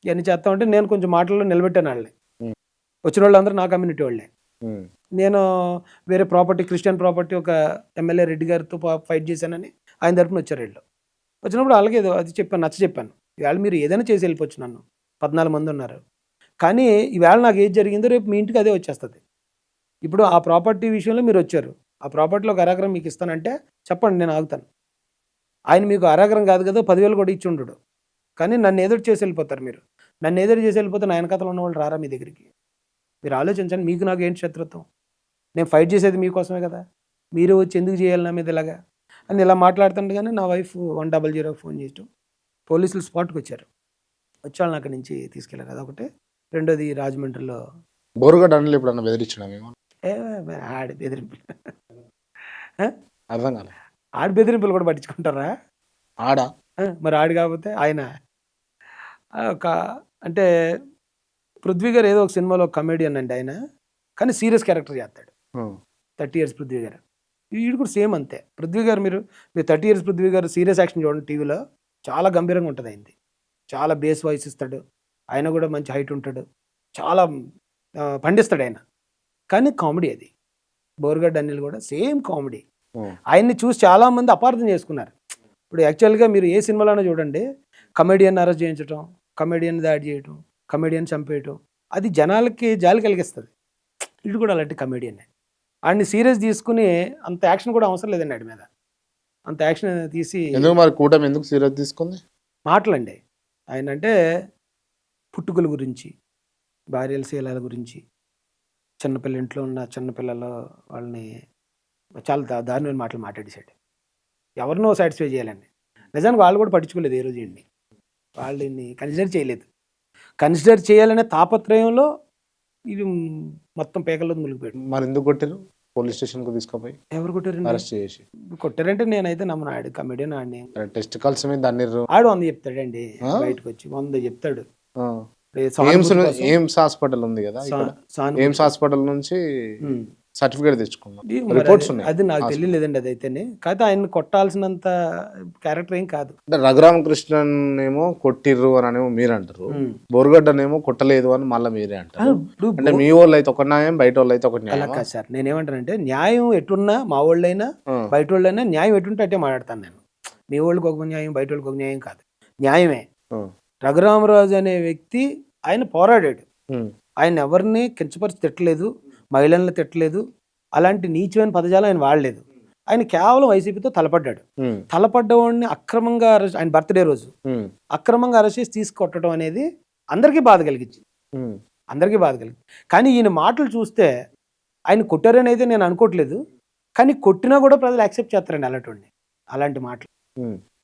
ఇవన్నీ చేస్తా ఉంటే నేను కొంచెం మాటల్లో నిలబెట్టాను వాళ్ళని. వచ్చిన వాళ్ళందరూ నా కమ్యూనిటీ వాళ్ళే. నేను వేరే ప్రాపర్టీ క్రిస్టియన్ ప్రాపర్టీ ఒక ఎమ్మెల్యే రెడ్డి గారితో ఫైట్ చేశానని ఆయన తరపున వచ్చారు వీళ్ళు. వచ్చినప్పుడు అలాగే అది చెప్పాను, నచ్చ చెప్పాను, ఇవాళ మీరు ఏదైనా చేసి వెళ్ళిపోవచ్చు, నన్ను 14 మంది ఉన్నారు, కానీ ఈవేళ నాకు ఏది జరిగిందో రేపు మీ ఇంటికి అదే వచ్చేస్తుంది. ఇప్పుడు ఆ ప్రాపర్టీ విషయంలో మీరు వచ్చారు, ఆ ప్రాపర్టీలో ఒక అరాగ్రం మీకు ఇస్తానంటే చెప్పండి, నేను ఆగుతాను. ఆయన మీకు అరాగ్రం కాదు కదా 10,000 కూడా ఇచ్చి ఉండడు, కానీ నన్ను ఎదురు చేసి వెళ్ళిపోతారు. మీరు నన్ను ఎదురు చేసి వెళ్ళిపోతే నా వెనకతలు ఉన్న వాళ్ళు రారా మీ దగ్గరికి? మీరు ఆలోచించండి, మీకు నాకు ఏంటి శత్రుత్వం? నేను ఫైట్ చేసేది మీకోసమే కదా, మీరు వచ్చి ఎందుకు చేయాలి నా మీద ఇలాగా అని ఇలా మాట్లాడుతుండగానే నా వైఫ్ 100 ఫోన్ చేయటం, పోలీసులు స్పాట్కి వచ్చారు. వచ్చాళ్ళని అక్కడి నుంచి తీసుకెళ్ళారు. అదొకటి. రెండోది రాజమండ్రిలో బోరుగడ్డ అన్నలు ఎప్పుడన్నా బెదిరించడం? ఆడి బెదిరింపు అర్థం కాలే. ఆడి బెదిరింపులు కూడా పట్టించుకుంటారా? ఆడా మరి ఆడు కాకపోతే ఆయన ఒక అంటే పృథ్వీ గారు ఏదో ఒక సినిమాలో కమెడియన్ అండి ఆయన, కానీ సీరియస్ క్యారెక్టర్ చేస్తాడు. 30 ఇయర్స్ పృథ్వీ గారు, వీడు కూడా సేమ్ అంతే. పృథ్వీ గారు మీరు 30 ఇయర్స్ పృథ్వీ గారు సీరియస్ యాక్షన్ చూడండి టీవీలో, చాలా గంభీరంగా ఉంటుంది అయింది. చాలా బేస్ వాయిస్ ఇస్తాడు, ఆయన కూడా మంచి హైట్ ఉంటాడు, చాలా పండిస్తాడు ఆయన. కానీ కామెడీ అది. బోరుగడ్డ అనిల్ కూడా సేమ్ కామెడీ. ఆయన్ని చూసి చాలామంది అపార్థం చేసుకున్నారు. ఇప్పుడు యాక్చువల్గా మీరు ఏ సినిమాలోనే చూడండి, కమెడియన్ అరెస్ట్ చేయించడం, కమెడియన్ దాడి చేయటం, కమెడియన్ చంపేయటం, అది జనాలకి జాలి కలిగిస్తుంది. ఇది కూడా అలాంటి కమెడియన్. ఆయన్ని సీరియస్ తీసుకుని అంత యాక్షన్ కూడా అవసరం లేదండి ఆడి మీద. అంత యాక్షన్ తీసి ఎందుకు మరి కూటమి ఎందుకు సీరియస్ తీసుకుంది? మాటలండి ఆయన అంటే పుట్టుకల గురించి, భార్యల శీలాల గురించి, చిన్నపిల్ల ఇంట్లో ఉన్న చిన్నపిల్లలు వాళ్ళని చాలా దారుణమైన మాటలు మాట్లాడేశాడు. ఎవరినో సాటిస్ఫై చేయాలండి. నిజానికి వాళ్ళు కూడా పట్టించుకోలేదు ఏ రోజు అండి, వాళ్ళని కన్సిడర్ చేయలేదు. కన్సిడర్ చేయాలనే తాపత్రయంలో ఇది మొత్తం పేకల్లో మునిగిపోయాడు. మరి ఎందుకు కొట్టారు? పోలీస్ స్టేషన్కు తీసుకుపోయి ఎవరు కొట్టారండి? అరెస్ట్ చేసి. కొట్టారంటే నేనైతే నమ్మను. ఆడు కమెడియన్, ఆడిని టెస్ట్ కాల్స్ మీద దాన్ని ఆడు 100 చెప్తాడండి, బయటకు వచ్చి 100 చెప్తాడు. ఎయిమ్స్ హాస్పిటల్ ఉంది కదా, ఎయిమ్స్ హాస్పిటల్ నుంచి సర్టిఫికేట్ తెచ్చుకున్నాం, రిపోర్ట్స్ ఉన్నాయి. అది నాకు తెలియలేదండి అది అయితేనే. కాదు ఆయన కొట్టాల్సినంత క్యారెక్టర్ ఏం కాదు. అంటే రఘురామకృష్ణన్ ఏమో కొట్టిర్రు అని అనేమో మీరు అంటారు, బోరుగడ్డనేమో కొట్టలేదు అని మళ్ళీ మీరే అంటారు. అంటే మీ వాళ్ళు అయితే ఒక న్యాయం, బయట వాళ్ళు అయితే ఒక న్యాయం. కాదు సార్, నేనేమంటానంటే న్యాయం ఎటున్నా, మా వాళ్ళైనా బయట వాళ్ళైనా న్యాయం ఎటుంటే అట్టే మాట్లాడతాను నేను. మీ వాళ్ళకి ఒక న్యాయం, బయట వాళ్ళకి ఒక న్యాయం కాదు, న్యాయమే. రఘురామరాజు అనే వ్యక్తి ఆయన పోరాడాడు. ఆయన ఎవరిని కించపరిచి తిట్టలేదు, మహిళలను తిట్టలేదు, అలాంటి నీచమైన పదజాలం ఆయన వాడలేదు. ఆయన కేవలం వైసీపీతో తలపడ్డాడు. తలపడ్డవాడిని అక్రమంగా అరెస్ట్, ఆయన బర్త్డే రోజు అక్రమంగా అరెస్ట్ చేసి తీసుకొట్టడం అనేది అందరికీ బాధ కలిగించింది, అందరికీ బాధ కలిగింది. కానీ ఈయన మాటలు చూస్తే ఆయన కొట్టారని అయితే నేను అనుకోవట్లేదు, కానీ కొట్టినా కూడా ప్రజలు యాక్సెప్ట్ చేస్తారండి అలాంటి మాటలు.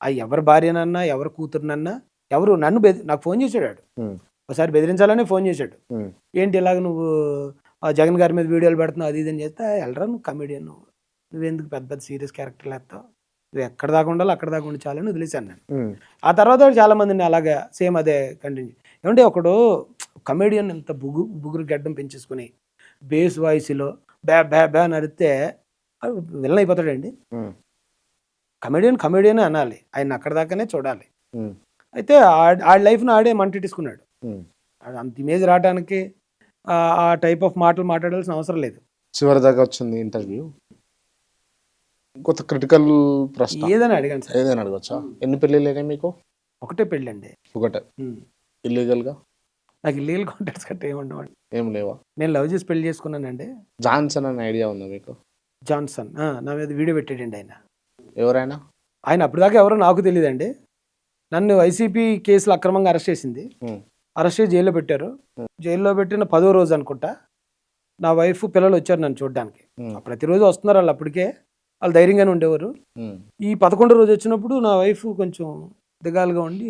అవి ఎవరి భార్యనన్నా, ఎవరి కూతురునన్నా, ఎవరు నన్ను నాకు ఫోన్ చేశాడు, ఒకసారి బెదిరించాలని ఫోన్ చేశాడు. ఏంటి ఇలాగ నువ్వు జగన్ గారి మీద వీడియోలు పెడుతున్నావు, అది ఇది అని చేస్తే, వెళ్ళరా నువ్వు కమెడియన్, నువ్వెందుకు పెద్ద పెద్ద సీరియస్ క్యారెక్టర్లు వేస్తావు, నువ్వు ఎక్కడ దాకా ఉండాలో అక్కడ దాకా ఉండి చాలని వదిలేశాను నేను. ఆ తర్వాత చాలా మందిని అలాగే సేమ్ అదే కంటిన్యూ. ఏమంటే ఒకడు కమెడియన్ ఎంత బుగురు గడ్డం పెంచేసుకుని బేస్ వాయిస్లో బ్యా బ్యా బ్యా నడితే విలన్ అయిపోతాడండి. కమెడియన్ అనాలి, ఆయన అక్కడ దాకానే చూడాలి. అయితే ఆడి లైఫ్ను ఆడే మంటెట్టుకున్నాడు. అంత ఇమేజ్ రావడానికి ఆ టైప్ ఆఫ్ మాటలు మాట్లాడాల్సిన అవసరం లేదు. చివరి దాకా వచ్చింది ఇంటర్వ్యూ. కొంత క్రిటికల్ ప్రశ్న, ఏదైనా అడిగాను సార్. ఏదైనా అడగచ్చా? ఎన్ని పెళ్ళిళ్ళు అయినాయి మీకు? ఒకటే పెళ్ళండి. ఒకటే. ఇల్లీగల్ గా? నాకు ఇల్లీగల్ కాంటాక్ట్స్ గట్రా ఏముండవండి. ఏం లేవా? నేను లవ్ చేసి పెళ్లి చేసుకున్నానండి. జాన్సన్ అనే ఐడియా ఉందా మీకు? జాన్సన్ నా మీద వీడియో పెట్టాడండి ఆయన. ఎవరైనా? ఆయన అప్పటిదాకా ఎవరో నాకు తెలియదండి. నన్ను వైసీపీ కేసులు అక్రమంగా అరెస్ట్ చేసింది. అరెస్ట్ చేసి జైల్లో పెట్టారు. జైల్లో పెట్టిన 10వ రోజు అనుకుంటా నా వైఫ్ పిల్లలు వచ్చారు నన్ను చూడడానికి. ప్రతిరోజు వస్తున్నారు వాళ్ళు, అప్పటికే వాళ్ళు ధైర్యంగానే ఉండేవారు. ఈ 11వ రోజు వచ్చినప్పుడు నా వైఫ్ కొంచెం దిగాలుగా ఉండి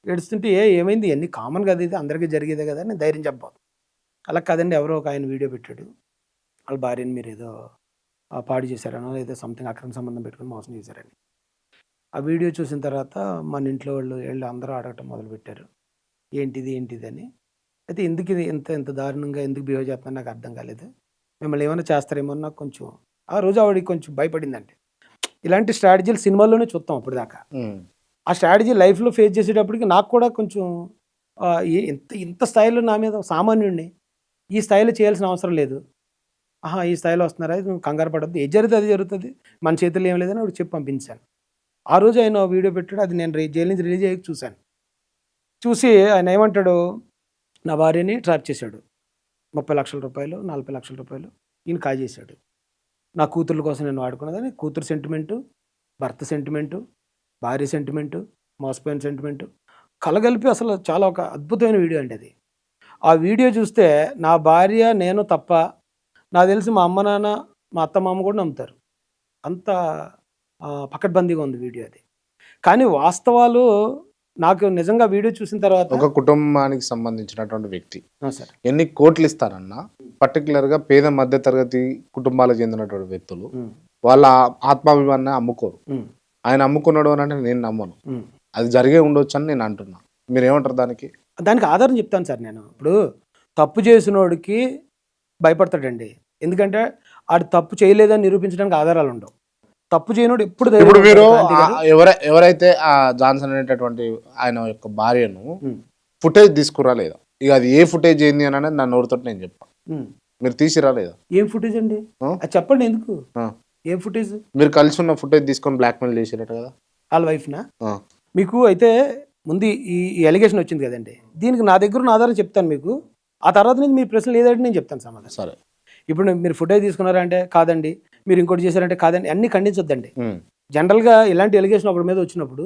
ఏడుస్తుంటే ఏమైంది, ఇవన్నీ కామన్ కదా, ఇది అందరికీ జరిగేదే కదా అని ధైర్యం చెప్పాలి. అలా కాదండి, ఎవరో ఒక ఆయన వీడియో పెట్టాడు, వాళ్ళ భార్యని మీరు ఏదో పాడు చేశారనో, ఏదో సంథింగ్ అక్రమ సంబంధం పెట్టుకుని మోసం చేశారని. ఆ వీడియో చూసిన తర్వాత మన ఇంట్లో వాళ్ళు అందరూ అడగటం మొదలుపెట్టారు, ఏంటిది అని. అయితే ఎందుకు ఇది ఇంత దారుణంగా ఎందుకు బిహేవ్ చేస్తున్నా నాకు అర్థం కాలేదు, మిమ్మల్ని ఏమైనా చేస్తారేమో నాకు కొంచెం. ఆ రోజు ఆవిడ కొంచెం భయపడిందంటే. ఇలాంటి స్ట్రాటజీలు సినిమాల్లోనే చూస్తాం అప్పటిదాకా. ఆ స్ట్రాటజీ లైఫ్లో ఫేస్ చేసేటప్పటికి నాకు కూడా కొంచెం ఇంత స్థాయిలో నా మీద సామాన్యుడిని ఈ స్థాయిలో చేయాల్సిన అవసరం లేదు, ఈ స్థాయిలో వస్తున్నారా, నువ్వు కంగారు పడద్దు, ఏది జరిగితే అది జరుగుతుంది, మన చేతుల్లో ఏం లేదని ఆవిడ చెప్పి పంపించాను. ఆ రోజు ఆయన వీడియో పెట్టాడు, అది నేను జైలు నుంచి రిలీజ్ అయ్యి చూశాను. చూసి ఆయన ఏమంటాడు, నా భార్యని ట్రాప్ చేశాడు, 30 లక్షల రూపాయలు 40 లక్షల రూపాయలు ఈయన కాజేశాడు. నా కూతుర్ల కోసం నేను వాడుకున్నదని కూతురు సెంటిమెంటు, భర్త సెంటిమెంటు, భార్య సెంటిమెంటు, మోసపోయిన సెంటిమెంటు కలగలిపి అసలు చాలా ఒక అద్భుతమైన వీడియో అండి అది. ఆ వీడియో చూస్తే నా భార్య నేను తప్ప నాకు తెలిసి మా అమ్మ నాన్న మా అత్త మామ కూడా నమ్ముతారు, అంత పకడ్బందీగా ఉంది వీడియో అది. కానీ వాస్తవాలు నాకు నిజంగా వీడియో చూసిన తర్వాత ఒక కుటుంబానికి సంబంధించినటువంటి వ్యక్తి సార్ ఎన్ని కోట్లు ఇస్తారన్నా పర్టికులర్ గా పేద మధ్య తరగతి కుటుంబాలకు చెందినటువంటి వ్యక్తులు వాళ్ళ ఆత్మాభిమానాన్ని అమ్ముకోరు. ఆయన అమ్ముకున్నాడు అని అంటే నేను నమ్మను. అది జరిగే ఉండొచ్చు అని నేను అంటున్నా. మీరు ఏమంటారు దానికి? దానికి ఆధారం చెప్తాను సార్. నేను ఇప్పుడు తప్పు చేసినోడికి భయపడతాడండి, ఎందుకంటే ఆడు తప్పు చేయలేదని నిరూపించడానికి ఆధారాలు ఉండవు. తప్పు చేయనోడు ఎప్పుడు ఇప్పుడు మీరు ఎవరైతే ఆ జాన్సన్ అనేటటువంటి ఆయన యొక్క భార్యను ఫుటేజ్ తీసుకురా లేదా? ఇక అది ఏ ఫుటేజ్ ఏంది అని అనేది నా నోరుతో నేను చెప్పాను. మీరు తీసిరా లేదా? ఏం ఫుటేజ్ అండి అది చెప్పండి. ఎందుకు ఏం ఫుటేజ్? మీరు కలిసి ఉన్న ఫుటేజ్ తీసుకొని బ్లాక్మెయిల్ చేసినట్టు కదా వాళ్ళ వైఫ్నా? మీకు అయితే ముందు ఈ ఎలిగేషన్ వచ్చింది కదండి, దీనికి నా దగ్గర ఉన్న ఆధారం చెప్తాను మీకు. ఆ తర్వాత నుంచి మీ ప్రశ్నలు ఏదంటే నేను చెప్తాను సమాధానం. సరే. ఇప్పుడు మీరు ఫుటేజ్ తీసుకున్నారా అంటే కాదండి, మీరు ఇంకోటి చేశారంటే కాదండి, అన్ని ఖండించొద్దండి. జనరల్గా ఇలాంటి ఎలిగేషన్ ఒకటి మీద వచ్చినప్పుడు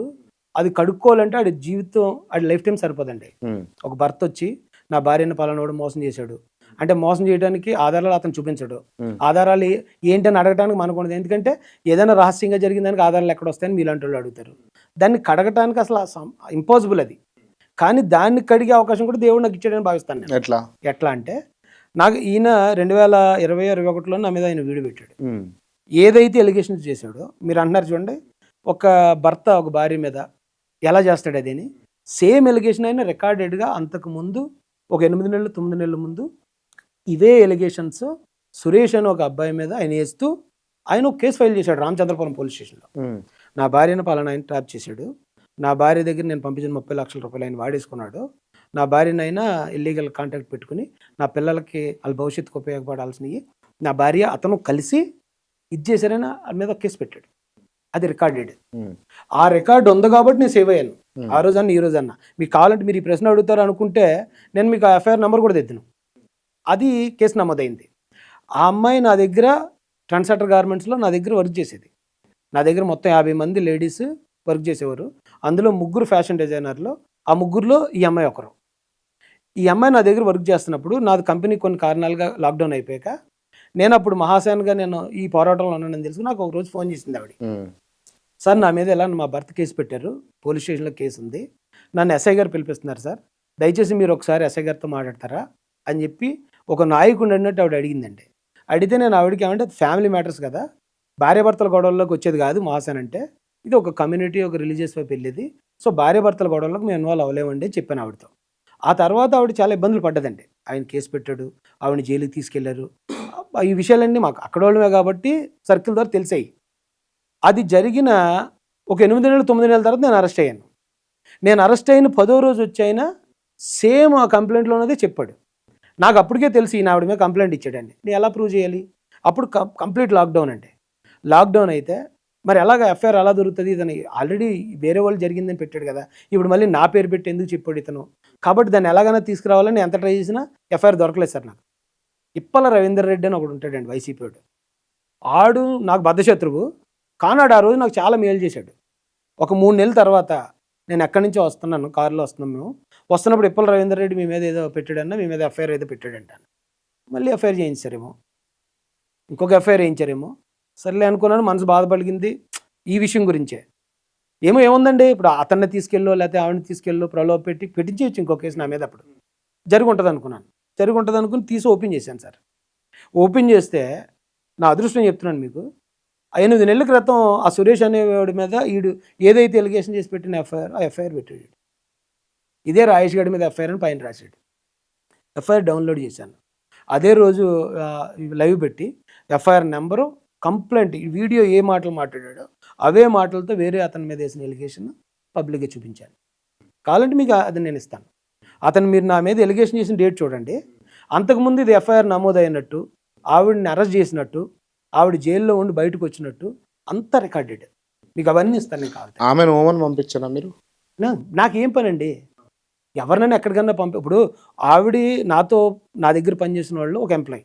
అది కడుక్కోవాలంటే ఆడి జీవితం, ఆడి లైఫ్ టైం సరిపోదండి. ఒక భర్త వచ్చి నా భార్యను పలానాడు మోసం చేశాడు అంటే మోసం చేయడానికి ఆధారాలు అతను చూపించడు. ఆధారాలు ఏంటని అడగడానికి మనకు ఉండదు, ఎందుకంటే ఏదైనా రహస్యంగా జరిగిన దానికి ఆధారాలు ఎక్కడ వస్తాయని మీలాంటి వాళ్ళు అడుగుతారు. దాన్ని కడగటానికి అసలు ఇంపాసిబుల్ అది. కానీ దాన్ని కడిగే అవకాశం కూడా దేవుడు నాకు ఇచ్చాడని భావిస్తాను నేను. ఎట్లా అంటే నాకు ఈయన 2020-21లో నా మీద ఆయన వీడియో పెట్టాడు. ఏదైతే ఎలిగేషన్స్ చేశాడో మీరు అంటున్నారు చూడండి, ఒక భర్త ఒక భార్య మీద ఎలా చేస్తాడు అదేని, సేమ్ ఎలిగేషన్ అయినా రికార్డెడ్గా అంతకుముందు ఒక 8 నెలలు 9 నెలల ముందు ఇవే ఎలిగేషన్స్ సురేష్ అని ఒక అబ్బాయి మీద ఆయన వేస్తూ ఆయన ఒక కేసు ఫైల్ చేశాడు రామచంద్రపురం పోలీస్ స్టేషన్లో. నా భార్యను పలానా ఆయన ట్రాప్ చేశాడు, నా భార్య దగ్గర నేను పంపించిన 30 లక్షల రూపాయలు ఆయన వాడేసుకున్నాడు, నా భార్యనైనా ఇల్లీగల్ కాంటాక్ట్ పెట్టుకుని నా పిల్లలకి వాళ్ళ భవిష్యత్తుకు ఉపయోగపడాల్సినవి నా భార్య అతను కలిసి ఇది చేశారని వాళ్ళ మీద కేసు పెట్టాడు. అది రికార్డెడ్. ఆ రికార్డు ఉంది కాబట్టి నేను సేవ్ అయ్యాను ఆ రోజన్నా ఈ రోజన్నా. మీకు కావాలంటే మీరు ఈ ప్రశ్న అడుగుతారు అనుకుంటే నేను మీకు ఆ ఎఫ్ఐఆర్ నెంబర్ కూడా తెద్దును. అది కేసు నమోదైంది. ఆ అమ్మాయి నా దగ్గర ట్రాన్సాక్టర్ గార్మెంట్స్లో నా దగ్గర వర్క్ చేసేది. నా దగ్గర మొత్తం 50 మంది లేడీస్ వర్క్ చేసేవారు. అందులో 3 ఫ్యాషన్ డిజైనర్లు, ఆ 3లో ఈ అమ్మాయి ఒకరు. ఈ అమ్మాయి నా దగ్గర వర్క్ చేస్తున్నప్పుడు నాది కంపెనీ కొన్ని కారణాలుగా లాక్డౌన్ అయిపోయాక నేను అప్పుడు మహాసేన్గా నేను ఈ పోరాటంలో ఉన్నానని తెలుసు. నాకు ఒక రోజు ఫోన్ చేసింది ఆవిడ, సార్ నా మీద ఎలా మా భర్త కేసు పెట్టారు, పోలీస్ స్టేషన్లో కేసు ఉంది, నన్ను ఎస్ఐ గారు పిలిపిస్తున్నారు సార్, దయచేసి మీరు ఒకసారి ఎస్ఐ గారితో మాట్లాడతారా అని చెప్పి ఒక నాయకుడు అన్నట్టు ఆవిడ అడిగిందండి. అడిగితే నేను ఆవిడకి ఏమంటే ఫ్యామిలీ మ్యాటర్స్ కదా, భార్యాభర్తల గొడవల్లోకి వచ్చేది కాదు మహాసేన్ అంటే, ఇది ఒక కమ్యూనిటీ ఒక రిలీజియస్ వైపు వెళ్ళేది, సో భార్యాభర్తల గొడవల్లోకి మేము ఇన్వాల్వ్ అవ్వలేమండి అని చెప్పాను ఆవిడతో. ఆ తర్వాత ఆవిడ చాలా ఇబ్బందులు పడ్డదండి. ఆయన కేసు పెట్టాడు, ఆవిడని జైలుకి తీసుకెళ్లారు. ఈ విషయాలన్నీ మాకు అక్కడ వాళ్ళమే కాబట్టి సర్కిల్ ద్వారా తెలిసాయి. అది జరిగిన ఒక 8 నెలలు 9 నెలల తర్వాత నేను అరెస్ట్ అయ్యాను. నేను అరెస్ట్ అయిన 10వ రోజు వచ్చి అయినా సేమ్ ఆ కంప్లైంట్లో ఉన్నదే చెప్పాడు. నాకు అప్పటికే తెలిసి ఈయన ఆవిడ మీద కంప్లైంట్ ఇచ్చాడండి. నేను ఎలా ప్రూవ్ చేయాలి? అప్పుడు కంప్లీట్ లాక్డౌన్ అండి. లాక్డౌన్ అయితే మరి ఎలాగ ఎఫ్ఐఆర్ ఎలా దొరుకుతుంది? ఇతను ఆల్రెడీ వేరే వాళ్ళు జరిగిందని పెట్టాడు కదా, ఇప్పుడు మళ్ళీ నా పేరు పెట్టి ఎందుకు చెప్పాడు ఇతను? కాబట్టి దాన్ని ఎలాగైనా తీసుకురావాలని ఎంత ట్రై చేసినా ఎఫ్ఐఆర్ దొరకలేదు సార్ నాకు. ఇప్పల రవీందర్ రెడ్డి అని ఒకడు ఉంటాడండి, వైసీపీ వాడు. ఆడు నాకు బద్ధశత్రువు, కానాడు ఆ రోజు నాకు చాలా మేలు చేశాడు. ఒక 3 నెలల తర్వాత నేను ఎక్కడి నుంచో వస్తున్నాను, కారులో వస్తున్నాం మేము, వస్తున్నప్పుడు ఇప్పల రవీందర్ రెడ్డి మీ మీద ఏదో పెట్టాడన్నా, మీ మీద ఎఫ్ఐఆర్ ఏదో పెట్టాడంటాను. మళ్ళీ ఎఫ్ఐఆర్ చేయించారేమో, ఇంకొక ఎఫ్ఐఆర్ వేయించారేమో, సర్లే అనుకున్నాను. మనసు బాధపడిగింది ఈ విషయం గురించే. ఏముందండి, ఇప్పుడు అతన్ని తీసుకెళ్ళో లేకపోతే ఆవిడని తీసుకెళ్ళో ప్రలోభ పెట్టి పెట్టించేయచ్చు ఇంకో కేసు నా మీద. అప్పుడు జరిగి ఉంటుంది అనుకుని తీసి ఓపెన్ చేశాను సార్. ఓపెన్ చేస్తే నా అదృష్టం చెప్తున్నాను మీకు, 8 నెలల క్రితం ఆ సురేష్ అనేవాడి మీద ఈడు ఏదైతే ఎలిగేషన్ చేసి పెట్టిన ఎఫ్ఐఆర్ పెట్టాడు. ఇదే రాయేష్ గడి మీద ఎఫ్ఐఆర్ అని పైన రాశాడు. ఎఫ్ఐఆర్ డౌన్లోడ్ చేశాను. అదే రోజు లైవ్ పెట్టి ఎఫ్ఐఆర్ నెంబరు, కంప్లైంట్, ఈ వీడియో ఏ మాటలు మాట్లాడాడో అవే మాటలతో వేరే అతని మీద వేసిన ఎలిగేషన్ పబ్లిక్గా చూపించాను. కావాలంటే మీకు అది నేను ఇస్తాను. అతను మీరు నా మీద ఎలిగేషన్ చేసిన డేట్ చూడండి, అంతకుముందు ఇది ఎఫ్ఐఆర్ నమోదైనట్టు, ఆవిడని అరెస్ట్ చేసినట్టు, ఆవిడ జైల్లో ఉండి బయటకు వచ్చినట్టు అంతా రికార్డెడ్. మీకు అవన్నీ ఇస్తాను నేను కావాలి. ఆమెను ఓమన్ పంపించారా మీరు? నాకేం పని అండి, ఎవరినైనా ఎక్కడికన్నా ఇప్పుడు ఆవిడ నా దగ్గర పనిచేసిన వాళ్ళు ఒక ఎంప్లాయీ,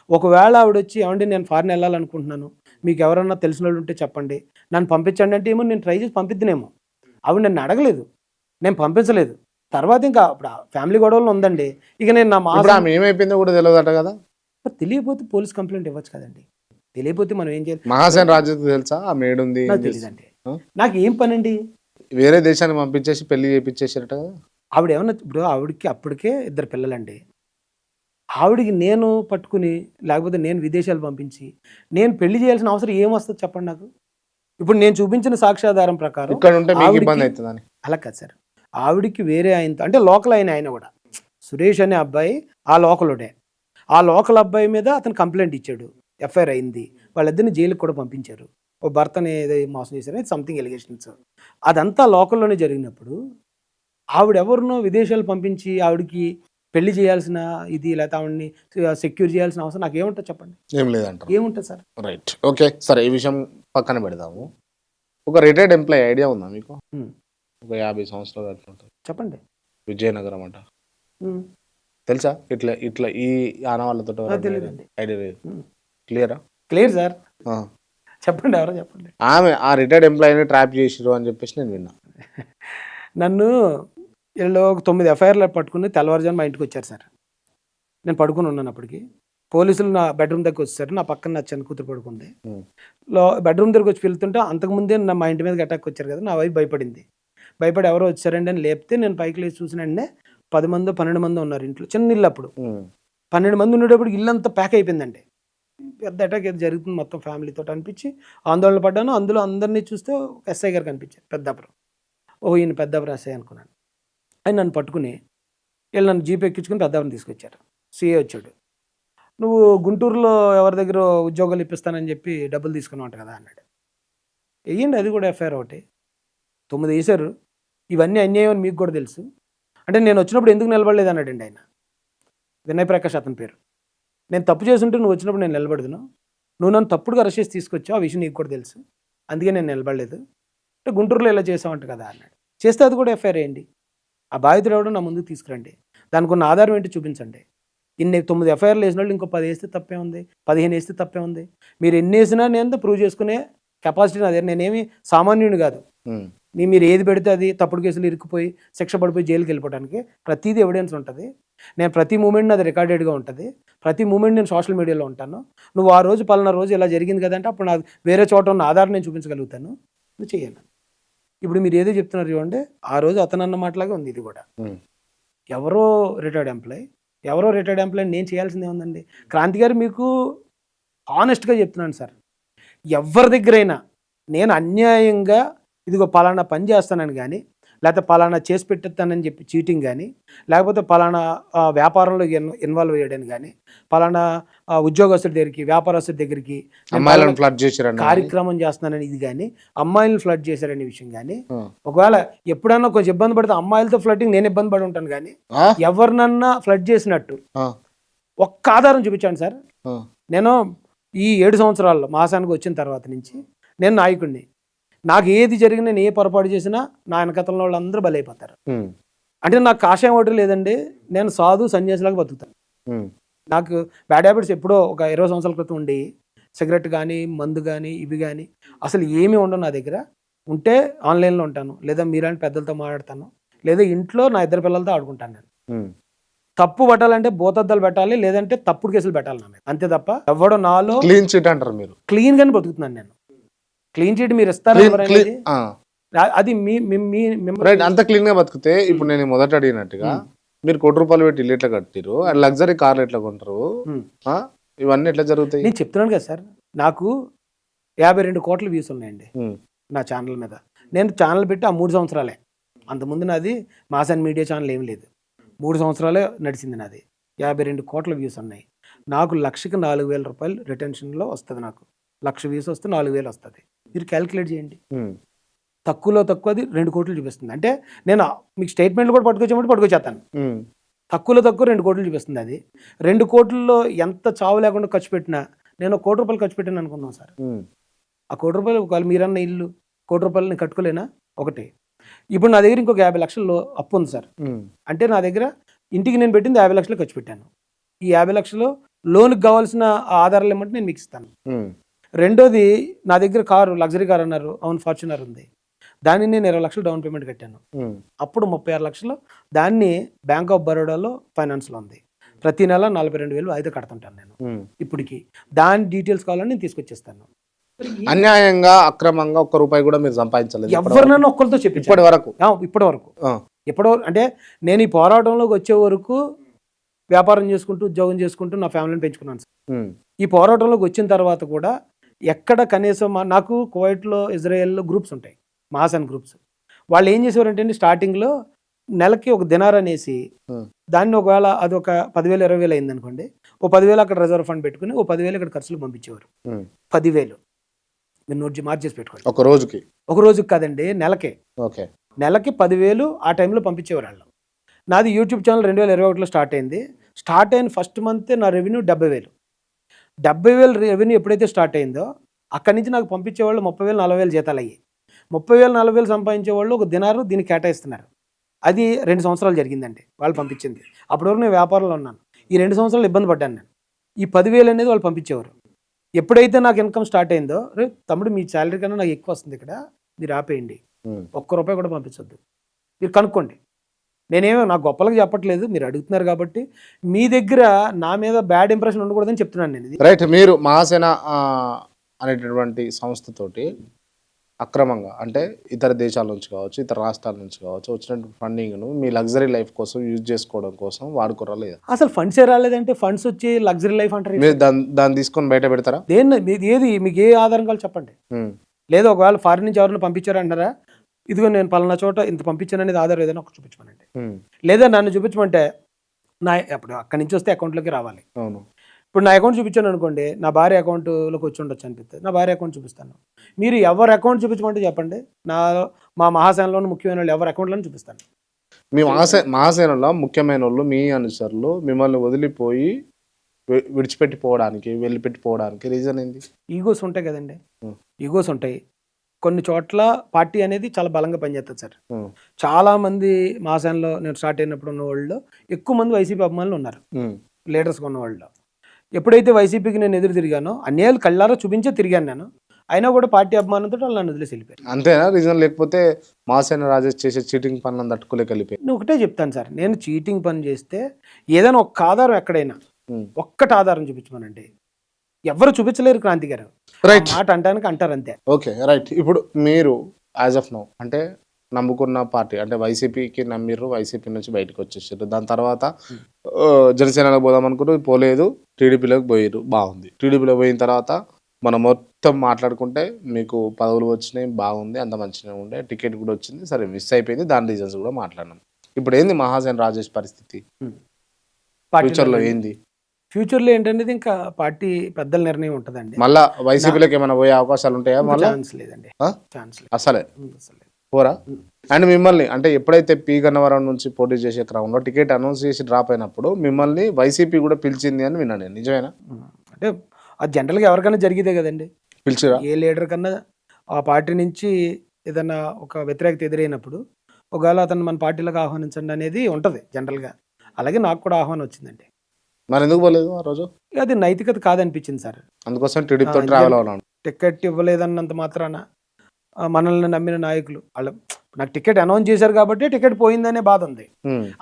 ఒకవేళ ఆవిడ వచ్చి ఏమంటే నేను ఫారిన్ వెళ్ళాలనుకుంటున్నాను, మీకు ఎవరన్నా తెలిసిన వాళ్ళు ఉంటే చెప్పండి, నన్ను పంపించండి అంటే ఏమో నేను ట్రై చేసి పంపిద్దినేమో. ఆవిడ నన్ను అడగలేదు, నేను పంపించలేదు. తర్వాత ఇంకా అప్పుడు ఫ్యామిలీ గొడవలు ఉందండి, ఇక నేను నా ఏమైపోయిందో కూడా తెలియదట కదా. తెలియకపోతే పోలీస్ కంప్లైంట్ ఇవ్వచ్చు కదండి, తెలియకపోతే మనం ఏం చేయాలి? మహాసేన్ రాజు తెలుసా? ఆ మేడుంది నాకు తెలియదండి. నాకు ఏం పని అండి, వేరే దేశానికి పంపించేసి పెళ్లి చేయించేసారట కదా. ఆవిడ ఏమన్నా ఇప్పుడు ఆవిడకి అప్పటికే 2 పిల్లలండి. ఆవిడికి నేను పట్టుకుని లేకపోతే నేను విదేశాలు పంపించి నేను పెళ్లి చేయాల్సిన అవసరం ఏమొస్తుంది చెప్పండి నాకు. ఇప్పుడు నేను చూపించిన సాక్ష్యాధారం ప్రకారం ఇక్కడ ఉంటే మీకు ఆవిడకి- ఇబ్బంది అవుతుందని. అలా కాదు సార్. ఆవిడికి వేరే ఆయనతో అంటే లోకల్ ఆయన కూడా సురేష్ అనే అబ్బాయి ఆ లోకలుడే. ఆ లోకల్ అబ్బాయి మీద అతను కంప్లైంట్ ఇచ్చాడు, ఎఫ్ఐఆర్ అయింది, వాళ్ళిద్దరిని జైలుకి కూడా పంపించారు. ఓ భర్తని ఏదో మోసం చేశారని సంథింగ్ ఎలిగేషన్స్. అదంతా లోకల్లోనే జరిగినప్పుడు ఆవిడెవరినో విదేశాలు పంపించి ఆవిడకి పెళ్లి చేయాల్సిన ఇది లేకపోతే ఆవిడని సెక్యూర్ చేయాల్సిన అవసరం నాకు ఏముంటుంది చెప్పండి. ఏం లేదంటారు. ఏముంటుంది సార్? రైట్, ఓకే, సరే ఈ విషయం పక్కన పెడదాము. ఒక రిటైర్డ్ ఎంప్లాయీ ఐడియా ఉందా మీకు? ఒక 50 సంవత్సరాలు అట్లా ఉంటుంది, చెప్పండి. విజయనగరం అంట, తెలుసా? ఇట్లా ఇట్లా ఈ ఆనవాళ్ళతో తెలియదండి. ఐడియా లేదు. క్లియరా? క్లియర్ సార్, చెప్పండి. ఎవరో చెప్పండి. ఆమె ఆ రిటైర్డ్ ఎంప్లాయీని ట్రాప్ చేసిరు అని చెప్పేసి నేను విన్నా. నన్ను వీళ్ళు ఒక 9 ఎఫ్ఐఆర్లు పట్టుకుని తెల్లవారుజాము మా ఇంటికి వచ్చారు సార్. నేను పడుకుని ఉన్నాను అప్పటికి. పోలీసులు నా బెడ్రూమ్ దగ్గర వచ్చారు. నా పక్కన నా చిన్న కూతురు పడుకుంది. బెడ్రూమ్ దగ్గరకు వచ్చి వెళ్తుంటే అంతకుముందే మా ఇంటి మీదకి అటాక్ వచ్చారు కదా, నా వైఫ్ భయపడింది. భయపడి ఎవరో వచ్చారండి అని లేపితే నేను పైకి లేచి చూసిన వెంటనే 10 మందో 12 మందో ఉన్నారు ఇంట్లో. చిన్న ఇల్లు అప్పుడు. 12 మంది ఉండేటప్పుడు ఇల్లు అంతా ప్యాక్ అయిపోయిందండి. పెద్ద అటాక్ ఏదో జరుగుతుంది మొత్తం ఫ్యామిలీతో అనిపించి ఆందోళన పడ్డాను. అందులో అందరినీ చూస్తే ఎస్ఐ గారు కనిపించారు, పెద్దాపురం. ఈయన పెద్దాపురం ఎస్ఐ అనుకున్నాను. ఆయన నన్ను పట్టుకుని వీళ్ళు నన్ను జీప్ ఎక్కించుకుని పెద్దాపురం తీసుకొచ్చారు. సిఏ వచ్చాడు. నువ్వు గుంటూరులో ఎవరి దగ్గర ఉద్యోగాలు ఇప్పిస్తానని చెప్పి డబ్బులు తీసుకున్నావు కదా అన్నాడు. వెయ్యండి, అది కూడా ఎఫ్ఐఆర్ ఒకటి. 9 వేశారు. ఇవన్నీ అన్యాయం అని మీకు కూడా తెలుసు. అంటే నేను వచ్చినప్పుడు ఎందుకు నిలబడలేదు అన్నాడండి ఆయన. వినయ్ ప్రకాష్ అతని పేరు. నేను తప్పు చేస్తుంటే నువ్వు వచ్చినప్పుడు నేను నిలబడదును, నువ్వు నన్ను తప్పుడుగా అరెస్ట్ చేసి తీసుకొచ్చావు, ఆ విషయం నీకు కూడా తెలుసు, అందుకే నేను నిలబడలేదు. అంటే గుంటూరులో ఇలా చేసావంట కదా అన్నాడు. చేస్తే అది కూడా ఎఫ్ఐఆర్ వేయండి, ఆ బాధితుడు ఎవడో నా ముందుకు తీసుకురండి, దానికి ఉన్న ఆధారం ఏంటి చూపించండి. ఇన్ని 9 ఎఫ్ఐఆర్లు వేసిన వాళ్ళు ఇంకో 10 వేస్తే తప్పే ఉంది, 15 వేస్తే తప్పే ఉంది. మీరు ఎన్ని వేసినా నేను ప్రూవ్ చేసుకునే కెపాసిటీ నాదే. నేనేమి సామాన్యుని కాదు. మీరు ఏది పెడితే అది తప్పుడు కేసులు ఇరుక్కుపోయి శిక్ష పడిపోయి జైలుకి వెళ్ళిపోవడానికి ప్రతిదీ ఎవిడెన్స్ ఉంటుంది. నేను ప్రతి మూమెంట్ అది రికార్డెడ్గా ఉంటుంది. ప్రతి మూమెంట్ నేను సోషల్ మీడియాలో ఉంటాను. నువ్వు ఆ రోజు పలానా రోజు ఇలా జరిగింది కదంటే అప్పుడు నాకు వేరే చోట ఉన్న ఆధారం నేను చూపించగలుగుతాను, నువ్వు చెయ్యను. ఇప్పుడు మీరు ఏదో చెప్తున్నారు చూడండి, ఆ రోజు అతను అన్న మాటలాగే ఉంది ఇది కూడా. ఎవరో రిటైర్డ్ ఎంప్లాయీ నేను చేయాల్సిందే ఉందండి. క్రాంతి గారు మీకు ఆనెస్ట్గా చెప్తున్నాను సార్, ఎవరి దగ్గరైనా నేను అన్యాయంగా ఇదిగో పలానా పని చేస్తానని కానీ, లేకపోతే పలానా చేసి పెట్టేస్తానని చెప్పి చీటింగ్ కానీ, లేకపోతే పలానా వ్యాపారంలో ఇన్వాల్వ్ అయ్యాడని కానీ, పలానా ఉద్యోగస్తుడి దగ్గరికి వ్యాపారస్తుడి దగ్గరికి అమ్మాయిలను ఫ్లడ్ చేశారని కార్యక్రమం చేస్తున్నానని ఇది కానీ, అమ్మాయిలను ఫ్లడ్ చేశారనే విషయం కానీ, ఒకవేళ ఎప్పుడన్నా కొంచెం ఇబ్బంది పడితే అమ్మాయిలతో ఫ్లడ్డింగ్ నేను ఇబ్బంది పడి ఉంటాను కానీ ఎవరినన్నా ఫ్లడ్ చేసినట్టు ఒక్క ఆధారం చూపించాను సార్. నేను ఈ 7 సంవత్సరాల్లో మాసానికి వచ్చిన తర్వాత నుంచి నేను నాయకుడిని. నాకు ఏది జరిగినా నేను ఏ పొరపాటు చేసినా నా వెనకతల వాళ్ళందరూ బలైపోతారు. అంటే నాకు కాషాయం ఒకటి లేదండి, నేను సాధు సన్యాసిలాగా బతుకుతాను. నాకు బ్యాడ్ హ్యాబిట్స్ ఎప్పుడో ఒక 20 సంవత్సరాల క్రితం ఉండి సిగరెట్ కానీ మందు కానీ ఇవి కానీ అసలు ఏమీ ఉండవు నా దగ్గర. ఉంటే ఆన్లైన్లో ఉంటాను, లేదా మీలాంటి పెద్దలతో మాట్లాడతాను, లేదా ఇంట్లో నా 2 పిల్లలతో ఆడుకుంటాను. నేను తప్పు పట్టాలంటే బోతద్దాలు పెట్టాలి, లేదంటే తప్పుడు కేసులు పెట్టాలి నా మీద, అంతే తప్ప ఎవడో నాలో క్లీన్ చిట్ అంటారు. మీరు క్లీన్ గానే బతుకుతున్నాను నేను. క్లీన్ చిట్ మీరు ఇస్తారా? అది అంత క్లీన్ గా బతికితే ఇప్పుడు నేను మొదట అడిగినట్టుగా మీరు ₹1 పెట్టి ఇల్లు ఎట్లా కట్టిరు, లగ్జరీ కార్లు ఎట్లా కొంటారు, ఇవన్నీ ఎట్లా జరుగుతాయి? నేను చెప్తున్నాను కదా సార్, నాకు 52 కోట్ల వ్యూస్ ఉన్నాయండి నా ఛానల్ మీద. నేను ఛానల్ పెట్టి ఆ 3 సంవత్సరాలే. అంతకుముందు నాది మాసన్ మీడియా ఛానల్ ఏం లేదు. 3 సంవత్సరాలే నడిచింది నాది. 52 కోట్ల వ్యూస్ ఉన్నాయి. నాకు లక్షకి ₹4,000 రిటెన్షన్లో వస్తుంది. నాకు 1,00,000 వ్యూస్ వస్తే 4,000 వస్తుంది. మీరు క్యాలిక్యులేట్ చేయండి. తక్కువలో తక్కువ అది 2 కోట్లు చూపిస్తుంది. అంటే నేను మీకు స్టేట్మెంట్లు కూడా పట్టుకొచ్చేస్తాను. తక్కువలో తక్కువ 2 కోట్లు చూపిస్తుంది. అది 2 కోట్లలో ఎంత చావు లేకుండా ఖర్చు పెట్టినా నేను ₹1,00,000 ఖర్చు పెట్టాను అనుకుందాం సార్. ఆ ₹1,00,000 ఒకవేళ మీరన్న ఇల్లు ₹1,00,000 నేను కట్టుకోలేనా? ఒకటి. ఇప్పుడు నా దగ్గర ఇంకొక 50 లక్షలు అప్పు ఉంది సార్. అంటే నా దగ్గర ఇంటికి నేను పెట్టింది 50 లక్షలు ఖర్చు పెట్టాను. ఈ 50 లక్షలు లోన్కి కావాల్సిన ఆధారాలు ఏమంటే నేను మీకు ఇస్తాను. రెండోది, నా దగ్గర కారు లగ్జరీ కార్ అన్నారు, అవును ఫార్చునర్ ఉంది, దాన్ని నేను 20 లక్షలు డౌన్ పేమెంట్ కట్టాను. అప్పుడు 36 లక్షలు దాన్ని బ్యాంక్ ఆఫ్ బరోడాలో ఫైనాన్స్లో ఉంది. ప్రతి నెల 42,000 వాయిదా కడుతుంటాను నేను ఇప్పటికి. దాని డీటెయిల్స్ కావాలని నేను తీసుకొచ్చేస్తాను. అన్యాయంగా అక్రమంగా ఒక్క రూపాయి కూడా మీరు సంపాదించలేదు ఎవరినైనా ఒక్కరితో చెప్పించారు ఇప్పటి వరకు. ఇప్పటి వరకు అంటే నేను ఈ పోరాటంలోకి వచ్చే వరకు వ్యాపారం చేసుకుంటూ ఉద్యోగం చేసుకుంటూ నా ఫ్యామిలీని పెంచుకున్నాను సార్. ఈ పోరాటంలోకి వచ్చిన తర్వాత కూడా ఎక్కడ కనీసం నాకు కువైట్లో ఇజ్రాయెల్లో గ్రూప్స్ ఉంటాయి, మహాసన్ గ్రూప్స్. వాళ్ళు ఏం చేసేవారంటే స్టార్టింగ్లో నెలకి ఒక దినార్ అనేసి దాన్ని ఒకవేళ అది ఒక 10,000 20,000 అయింది అనుకోండి, ఓ 10,000 అక్కడ రిజర్వ్ ఫండ్ పెట్టుకుని ఓ 10,000 ఇక్కడ ఖర్చులు పంపించేవారు. 10,000 మీరు నోట్ మార్చేసి పెట్టుకోండి. ఒక రోజుకి కాదండి, నెలకి 10,000 ఆ టైంలో పంపించేవారు వాళ్ళు. నాది యూట్యూబ్ ఛానల్ 2021లో స్టార్ట్ అయింది. స్టార్ట్ అయిన ఫస్ట్ మంత్ నా రెవెన్యూ 70,000. 70,000 రెవెన్యూ ఎప్పుడైతే స్టార్ట్ అయిందో అక్కడి నుంచి నాకు పంపించేవాళ్ళు 30,000 40,000 జీతాలు అయ్యి 30,000 40,000 సంపాదించేవాళ్ళు ఒక దినారు దీన్ని కేటాయిస్తున్నారు. అది 2 సంవత్సరాలు జరిగిందండి వాళ్ళు పంపించింది. అప్పటి వరకు నేను వ్యాపారంలో ఉన్నాను. ఈ 2 సంవత్సరాలు ఇబ్బంది పడ్డాను నేను. ఈ 10,000 అనేది వాళ్ళు పంపించేవారు. ఎప్పుడైతే నాకు ఇన్కమ్ స్టార్ట్ అయిందో, రే తమ్ముడు మీ శాలరీ కన్నా నాకు ఎక్కువ వస్తుంది ఇక్కడ, మీరు ఆపేయండి, ఒక్క రూపాయి కూడా పంపించొద్దు, మీరు కనుక్కోండి. నేనేమో నాకు గొప్పలకు చెప్పట్లేదు, మీరు అడుగుతున్నారు కాబట్టి మీ దగ్గర నా మీద బ్యాడ్ ఇంప్రెషన్ ఉండకూడదని చెప్తున్నాను నేను. రైట్. మీరు మహాసేన అనేటటువంటి సంస్థతోటి అక్రమంగా అంటే ఇతర దేశాల నుంచి కావచ్చు, ఇతర రాష్ట్రాల నుంచి కావచ్చు వచ్చినటువంటి ఫండింగ్ను మీ లగ్జరీ లైఫ్ కోసం యూజ్ చేసుకోవడం కోసం వాడుకోరా లేదా? అసలు ఫండ్సే రాలేదంటే ఫండ్స్ వచ్చి లగ్జరీ లైఫ్ అంటారు. మీరు దాన్ని తీసుకొని బయట పెడతారా? ఏది మీకు ఏ ఆధారం కావాలి చెప్పండి. లేదా ఒకవేళ ఫారిన్ నుంచి ఎవరైనా పంపించారంటారా, ఇదిగో నేను పలానా చోట ఇంత పంపించాను అనేది ఆధారం ఏదైనా ఒక చూపించమనండి. లేదా నన్ను చూపించమంటే అప్పుడు అక్కడి నుంచి వస్తే అకౌంట్లోకి రావాలి. అవును. ఇప్పుడు నా అకౌంట్ చూపించాను అనుకోండి, నా భార్య అకౌంట్లోకి వచ్చి ఉండొచ్చు అనిపిస్తుంది, నా భార్య అకౌంట్ చూపిస్తాను. మీరు ఎవరి అకౌంట్ చూపించమంటే చెప్పండి, మా మహాసేనలోని ముఖ్యమైన వాళ్ళు ఎవరి అకౌంట్లను చూపిస్తాను. మీ మహాసేనలో ముఖ్యమైన వాళ్ళు మీ అనుచరులు మిమ్మల్ని వదిలిపోయి వెళ్ళిపెట్టిపోవడానికి రీజన్ ఏంటి? ఈగోస్ ఉంటాయి కదండి, ఈగోస్ ఉంటాయి. కొన్ని చోట్ల పార్టీ అనేది చాలా బలంగా పనిచేస్తుంది సార్. చాలా మంది మహాసేనలో నేను స్టార్ట్ అయినప్పుడు ఉన్న వాళ్ళు ఎక్కువ మంది వైసీపీ అభిమానులు ఉన్నారు, లీడర్స్గా ఉన్న వాళ్ళు. ఎప్పుడైతే వైసీపీకి నేను ఎదురు తిరిగానో అన్యాయాలు కళ్ళారా చూపించే తిరిగాను నేను, అయినా కూడా పార్టీ అభిమానంతో వాళ్ళు నన్ను వదిలేసి వెళ్ళిపోయారు. అంతేనా రీజన్? లేకపోతే మహాసేన రాజేష్ చేసే చీటింగ్ పనులను తట్టుకోలేక వెళ్ళిపోయి? నేను ఒకటే చెప్తాను సార్, నేను చీటింగ్ పని చేస్తే ఏదైనా ఒక్క ఆధారం ఎక్కడైనా ఒక్కటి ఆధారం చూపించమనండి, ఎవరు చూపించలేరు క్రాంతి గారు. రైట్. మాట అంటానికి అంటారు అంతే. Okay right. ఇప్పుడు మీరు యాజ్ ఆఫ్ నౌ అంటే నమ్ముకున్న పార్టీ అంటే వైసీపీకి నమ్మిర్రు, వైసీపీ నుంచి బయటకు వచ్చేసారు. దాని తర్వాత జనసేనలో పోదాం అనుకుంటూ పోలేదు, టీడీపీలోకి పోయారు, బాగుంది. టీడీపీలో పోయిన తర్వాత మనం మొత్తం మాట్లాడుకుంటే మీకు పదవులు వచ్చినాయి, బాగుంది, అంత మంచిగా ఉండే, టికెట్ కూడా వచ్చింది, సరే మిస్ అయిపోయింది, దాని రీజన్స్ కూడా మాట్లాడినాం. ఇప్పుడు ఏంది మహాసేన రాజేష్ పరిస్థితి? ఫ్యూచర్లో ఏంది? ఫ్యూచర్లో ఏంటనేది ఇంకా పార్టీ పెద్దల నిర్ణయం ఉంటుందండి. మళ్ళా వైసీపీలోకి ఏమైనా పోయే అవకాశాలు ఉంటాయా? మళ్ళీ ఛాన్స్ లేదండి, ఛాన్స్ లేదు అసలే పోరా. అండ్ మిమ్మల్ని అంటే ఎప్పుడైతే పి గన్నవరం నుంచి పోటీ చేసే క్రమంలో టికెట్ అనౌన్స్ చేసి డ్రాప్ అయినప్పుడు మిమ్మల్ని వైసీపీ కూడా పిలిచింది అని విన్నాను, నిజమేనా? అంటే అది జనరల్గా ఎవరికైనా జరిగితే కదండి, పిలిచిరా? ఏ లీడర్ కన్నా ఆ పార్టీ నుంచి ఏదన్నా ఒక వ్యతిరేకత ఎదురైనప్పుడు ఒకవేళ అతను మన పార్టీలోకి ఆహ్వానించండి అనేది ఉంటుంది జనరల్గా. అలాగే నాకు కూడా ఆహ్వానం వచ్చిందండి. మరి ఎందుకు పోలేదు ఆ రోజు? అది నైతికత కాదనిపించింది సార్, అందుకోసం టీడీపీతో ట్రావెల్ అవ్వను. టికెట్ ఇవ్వలేదన్నంత మాత్రాన మనల్ని నమ్మిన నాయకులు వాళ్ళు నాకు టికెట్ అనౌన్స్ చేశారు కాబట్టి టికెట్ పోయిందనే బాధ ఉంది.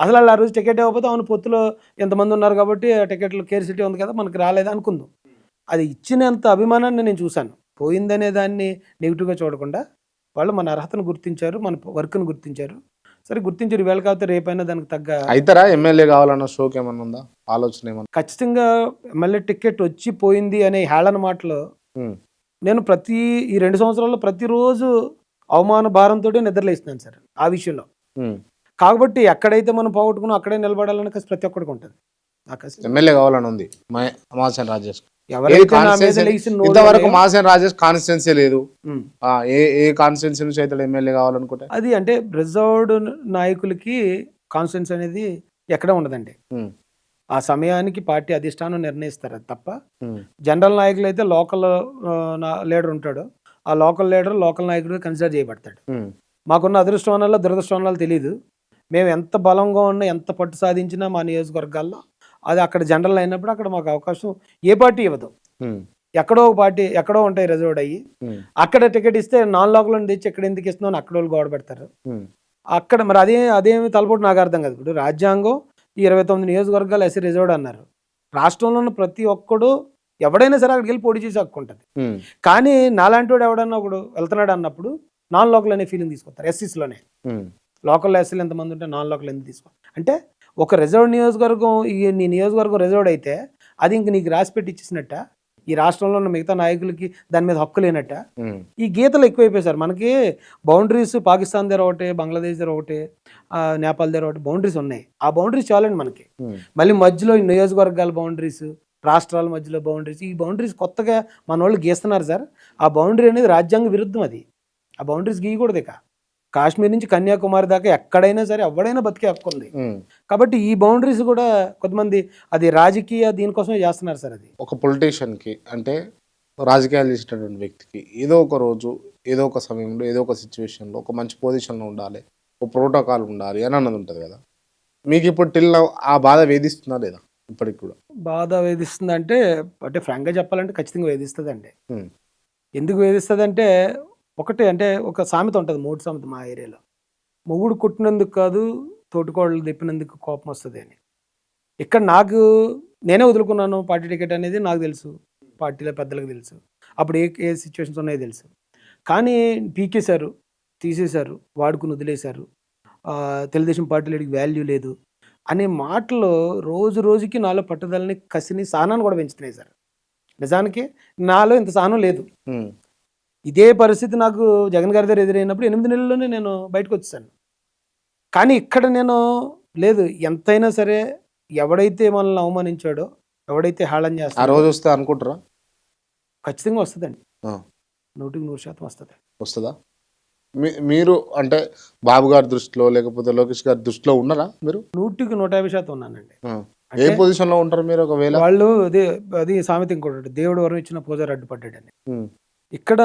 అసలు వాళ్ళు ఆ రోజు టికెట్ ఇవ్వకపోతే అవును పొత్తులో ఎంతమంది ఉన్నారు కాబట్టి ఆ టికెట్లు కేర్ సిటీ ఉంది కదా మనకు రాలేదు అనుకుందాం. అది ఇచ్చినంత అభిమానాన్ని నేను చూశాను. పోయిందనే దాన్ని నెగిటివ్గా చూడకుండా వాళ్ళు మన అర్హతను గుర్తించారు, మన వర్క్ను గుర్తించారు. సరే గుర్తించారు, వేళ కాకపోతే రేపైనా దానికి తగ్గ అయితారా? ఎమ్మెల్యే కావాలన్న షోకి ఏమన్నా ఉందా ఆలోచన? ఏమన్నా ఖచ్చితంగా ఎమ్మెల్యే టికెట్ వచ్చి పోయింది అనే హేళన మాటలో నేను ఈ 2 సంవత్సరాల్లో ప్రతిరోజు అవమాన భారంతో నిద్రలేస్తున్నాను సార్ ఆ విషయంలో. కాబట్టి ఎక్కడైతే మనం పోగొట్టుకున్నాం అక్కడే నిలబడాలని కసి ప్రతి ఒక్కడికి ఉంటుంది. ఎమ్మెల్యే కావాలని ఉంది మహాసేన రాజేష్. ఇంతవరకు మహాసేన రాజేష్ కాన్స్టిట్యున్సీ లేదు, ఏ కాన్స్టిట్యున్సీ నుంచి అయితే ఎమ్మెల్యే కావాలనుకుంటే అది అంటే రిజర్వ్డ్ నాయకులకి కాన్స్టిట్యున్సీ అనేది ఎక్కడ ఉండదండి. ఆ సమయానికి పార్టీ అధిష్టానం నిర్ణయిస్తారు అది తప్ప జనరల్ నాయకులు అయితే లోకల్ లీడర్ ఉంటాడు, ఆ లోకల్ లీడర్ లోకల్ నాయకుడు కన్సిడర్ చేయబడతాడు. మాకున్న అదృష్టం వల్ల దురదృష్టం వల్ల తెలియదు, మేము ఎంత బలంగా ఉన్నా ఎంత పట్టు సాధించినా మా నియోజకవర్గాల్లో అది అక్కడ జనరల్ అయినప్పుడు అక్కడ మాకు అవకాశం ఏ పార్టీ ఇవ్వదు. ఎక్కడో ఒక పార్టీ ఎక్కడో ఉంటాయి రిజర్వ్డ్ అయ్యి, అక్కడ టికెట్ ఇస్తే నాన్ లోకల్ తెచ్చి ఎక్కడ ఎందుకు ఇస్తున్నావు అక్కడ వాళ్ళు గోడ పెడతారు. అక్కడ మరి అదేమి తలపోటు నాకు అర్థం కాదు. ఇప్పుడు రాజ్యాంగం ఈ 29 నియోజకవర్గాలు ఎస్సీ రిజర్వ్డ్ అన్నారు, రాష్ట్రంలో ఉన్న ప్రతి ఒక్కడు ఎవడైనా సరే అక్కడికి వెళ్ళి పోటీ చేసి హక్కు ఉంటుంది. ఉమ్, కానీ నాలాంటి వాడు ఎవడన్నా ఒకడు వెళ్తున్నాడు అన్నప్పుడు నాన్ లోకల్ అనే ఫీలింగ్ తీసుకొస్తారు. ఎస్సీస్లోనే ఉమ్, లోకల్ ఎస్సీలు ఎంతమంది ఉంటే నాన్ లోకల్ ఎందుకు తీసుకో అంటే ఒక రిజర్వ్ నియోజకవర్గం నీ నియోజకవర్గం రిజర్వ్డ్ అయితే అది ఇంక నీకు రాసి పెట్టి ఇచ్చేసినట్ట, ఈ రాష్ట్రంలో ఉన్న మిగతా నాయకులకి దాని మీద హక్కు లేనట్ట. ఉమ్, ఈ గీతలు ఎక్కువైపోయాయి సార్. మనకి బౌండరీస్ పాకిస్తాన్ దగ్గర ఒకటి, బంగ్లాదేశ్ దగ్గర ఒకటి, నేపాల్ దగ్గర ఒకటి బౌండరీస్ ఉన్నాయి. ఆ బౌండరీస్ చాలండి మనకి. ఉమ్, మళ్ళీ మధ్యలో ఈ నియోజకవర్గాల బౌండరీస్, రాష్ట్రాల మధ్యలో బౌండరీస్, ఈ బౌండరీస్ కొత్తగా మన వాళ్ళు గీస్తున్నారు సార్. ఆ బౌండరీ అనేది రాజ్యాంగ విరుద్ధం. అది ఆ బౌండరీస్ గీయకూడదు. ఇక కాశ్మీర్ నుంచి కన్యాకుమారి దాకా ఎక్కడైనా సరే ఎవడైనా బతికే హక్కు ఉంది. ఉమ్. కాబట్టి ఈ బౌండరీస్ కూడా కొంతమంది అది రాజకీయ దీనికోసమే చేస్తున్నారు సార్. అది ఒక పొలిటీషియన్కి అంటే రాజకీయాలు చేసేటటువంటి వ్యక్తికి ఏదో ఒక రోజు ఏదో ఒక సమయంలో ఏదో ఒక సిచ్యువేషన్లో ఒక మంచి పొజిషన్లో ఉండాలి, ఒక ప్రోటోకాల్ ఉండాలి అని అన్నది ఉంటుంది కదా. మీకు ఇప్పుడు టిల్ ఆ బాధ వేధిస్తుందా లేదా ఇప్పటికి కూడా? బాధ వేధిస్తుంది అంటే ఫ్రాంక్గా చెప్పాలంటే ఖచ్చితంగా వేధిస్తుందండి. ఉమ్, ఎందుకు వేధిస్తుంది అంటే ఒకటి అంటే ఒక సామెత ఉంటుంది, మూడు సామెత మా ఏరియాలో. మొగుడు కొట్టినందుకు కాదు తోటికోడలు తిప్పినందుకు కోపం వస్తుంది అని. ఇక్కడ నాకు నేనే వదులుకున్నాను పార్టీ టికెట్ అనేది నాకు తెలుసు, పార్టీలో పెద్దలకు తెలుసు, అప్పుడు ఏ సిచ్యువేషన్స్ ఉన్నాయో తెలుసు. కానీ పీకేశారు, తీసేశారు, వాడుకుని వదిలేశారు, తెలుగుదేశం పార్టీలో వాల్యూ లేదు అనే మాటలు రోజు రోజుకి నాలో పట్టుదలని, కసిని, సహనాన్ని కూడా పెంచుతున్నాయి సార్. నిజానికి నాలో ఇంత సహనం లేదు. ఉమ్, ఇదే పరిస్థితి నాకు జగన్ గారి దగ్గర ఎదురైనప్పుడు 8 నెలల్లోనే నేను బయటకు వచ్చేసాను. కానీ ఇక్కడ నేను లేదు, ఎంతైనా సరే ఎవడైతే మనల్ని అవమానించాడో, ఎవడైతే హేళన ఆ చేస్తాడో రోజు వస్తే అనుకుంటారా? ఖచ్చితంగా వస్తుందండి. ఆ, 100% వస్తుంది. వస్తుందా? మీరు అంటే బాబు గారి దృష్టిలో లేకపోతే లోకేష్ గారి దృష్టిలో ఉన్నారా మీరు? 100% ఉన్నానండి. ఆ, ఏ అంటే పొజిషన్లో ఉంటారు మీరు ఒకవేళ? వాళ్ళు అది సామెత ఇంకోటి, దేవుడు వరం ఇచ్చిన పూజారి అడ్డుపడ్డాడని. ఉమ్, ఇక్కడ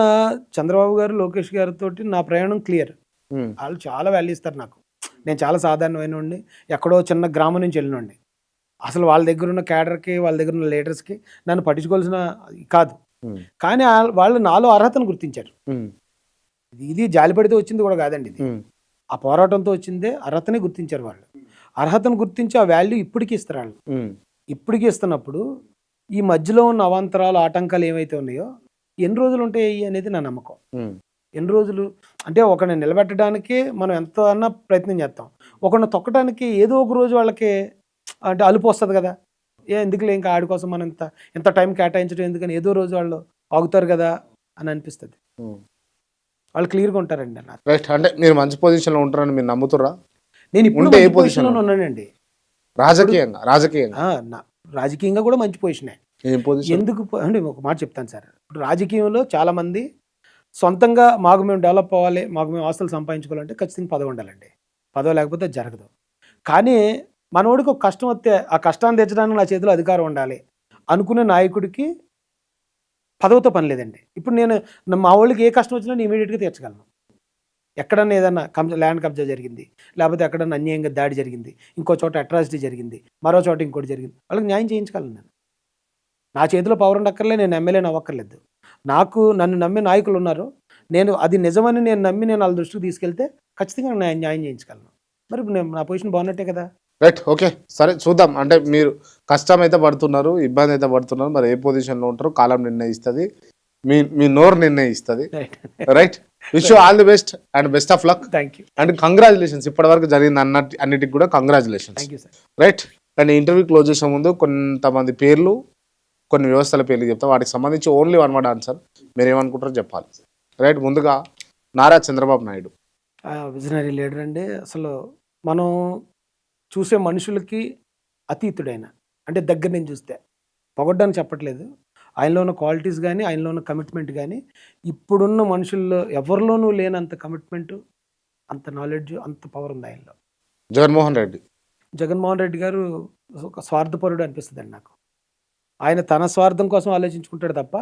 చంద్రబాబు గారు, లోకేష్ గారితో నా ప్రయాణం క్లియర్. ఉమ్, వాళ్ళు చాలా వాల్యూ ఇస్తారు నాకు. నేను చాలా సాధారణమైన వాడిని, ఎక్కడో చిన్న గ్రామం నుంచి వెళ్ళినండి. అసలు వాళ్ళ దగ్గర ఉన్న క్యాడర్కి, వాళ్ళ దగ్గర ఉన్న లీడర్స్కి నన్ను పట్టించుకోవాల్సిన కాదు. ఉమ్, కానీ వాళ్ళు నాలో అర్హతను గుర్తించారు. ఉమ్, ఇది జాలిపడితే వచ్చింది కూడా కాదండి. ఇది ఉమ్, ఆ పోరాటంతో వచ్చిందే. అర్హతని గుర్తించారు వాళ్ళు. అర్హతను గుర్తించి ఆ వాల్యూ ఇప్పటికీ ఇస్తారు వాళ్ళు. ఉమ్, ఇప్పటికీ ఇస్తున్నప్పుడు ఈ మధ్యలో ఉన్న అవాంతరాలు, ఆటంకాలు ఏవైతే ఉన్నాయో ఎన్ని రోజులు ఉంటాయి అనేది నా నమ్మకం. ఉమ్, ఎన్ని రోజులు అంటే ఒకరిని నిలబెట్టడానికి మనం ఎంత అన్నా ప్రయత్నం చేస్తాం, ఒకరిని తొక్కడానికి ఏదో ఒక రోజు వాళ్ళకి అంటే అలుపు వస్తుంది కదా. ఎందుకులే ఇంకా ఆడి కోసం మనం ఎంత టైం కేటాయించడం ఎందుకని ఏదో రోజు వాళ్ళు ఆగుతారు కదా అని అనిపిస్తుంది. ఉమ్. వాళ్ళు క్లియర్గా ఉంటారండి నాకు. రైట్. అంటే మీరు మంచి పొజిషన్లో ఉంటారని మీరు నమ్ముతురా? నేను ఇప్పుడు ఉంటే ఏ మంచి పొజిషన్లో పొజిషన్లో ఉన్నానండి. రాజకీయంగా రాజకీయంగా కూడా మంచి పొజిషనే. ఏం పొజిషన్? ఎందుకు అంటే ఒక మాట చెప్తాను సార్. ఇప్పుడు రాజకీయంలో చాలామంది సొంతంగా మాకు మేము డెవలప్ అవ్వాలి, మాకు మేము ఆస్తులు సంపాదించుకోవాలంటే ఖచ్చితంగా పదవి ఉండాలండి. పదవి లేకపోతే జరగదు. కానీ మనోడికి ఒక కష్టం వస్తే ఆ కష్టాన్ని తెచ్చడానికి నా చేతిలో అధికారం ఉండాలి అనుకునే నాయకుడికి పదవితో పని లేదండి. ఇప్పుడు నేను మా వాళ్ళకి ఏ కష్టం వచ్చినా నేను ఇమీడియట్గా తీర్చగలను. ఎక్కడన్నా ఏదన్నా ల్యాండ్ కబ్జా జరిగింది, లేకపోతే ఎక్కడన్నా అన్యాయంగా దాడి జరిగింది, ఇంకో చోట అట్రాసిటీ జరిగింది, మరో చోట ఇంకోటి జరిగింది, వాళ్ళకి న్యాయం చేయించగలను నేను. నా చేతిలో పవర్ ఉండక్కర్లే, నేను ఎమ్మెల్యేని అవ్వక్కర్లేదు. నన్ను నమ్మే నాయకులు ఉన్నారు. నేను అది నిజమని నేను నమ్మి నేను వాళ్ళ దృష్టికి తీసుకెళ్తే ఖచ్చితంగా నేను న్యాయం చేయించగలను. మరి ఇప్పుడు నా పొజిషన్ బాగున్నట్టే కదా. రైట్. ఓకే, సరే చూద్దాం. అంటే మీరు కష్టం అయితే పడుతున్నారు, ఇబ్బంది అయితే పడుతున్నారు. మరి ఏ పొజిషన్లో ఉంటారో కాలం నిర్ణయిస్తుంది, మీ నోరు నిర్ణయిస్తుంది. Right. Wish you all the best and best of luck. Thank you. And congratulations. ఇప్పటివరకు జరిగిన అన్నిటికి కూడా congratulations. Thank you sir. Right. And interview close చేసే ముందు కొంతమంది పేర్లు, కొన్ని వ్యవస్థల పేర్లు చెప్తాం. వాటికి సంబంధించి ఓన్లీ 1 word ఆన్సర్. మీరు ఏమనుకుంటారో చెప్పాలి. రైట్. ముందుగా నారా చంద్రబాబు నాయుడు. విజనరీ లీడర్ అండి. అసలు మనం చూసే మనుషులకి అతీతుడైన, అంటే దగ్గర నుంచి చూస్తే పొగడ్డానికి చెప్పట్లేదు. ఆయనలో ఉన్న క్వాలిటీస్ కానీ, ఆయనలో ఉన్న కమిట్మెంట్ కానీ ఇప్పుడున్న మనుషుల్లో ఎవరిలోనూ లేనంత కమిట్మెంట్, అంత నాలెడ్జ్, అంత పవర్ ఉంది ఆయనలో. జగన్మోహన్ రెడ్డి గారు ఒక స్వార్థపరుడు అనిపిస్తుందండి నాకు. ఆయన తన స్వార్థం కోసం ఆలోచించుకుంటాడు తప్ప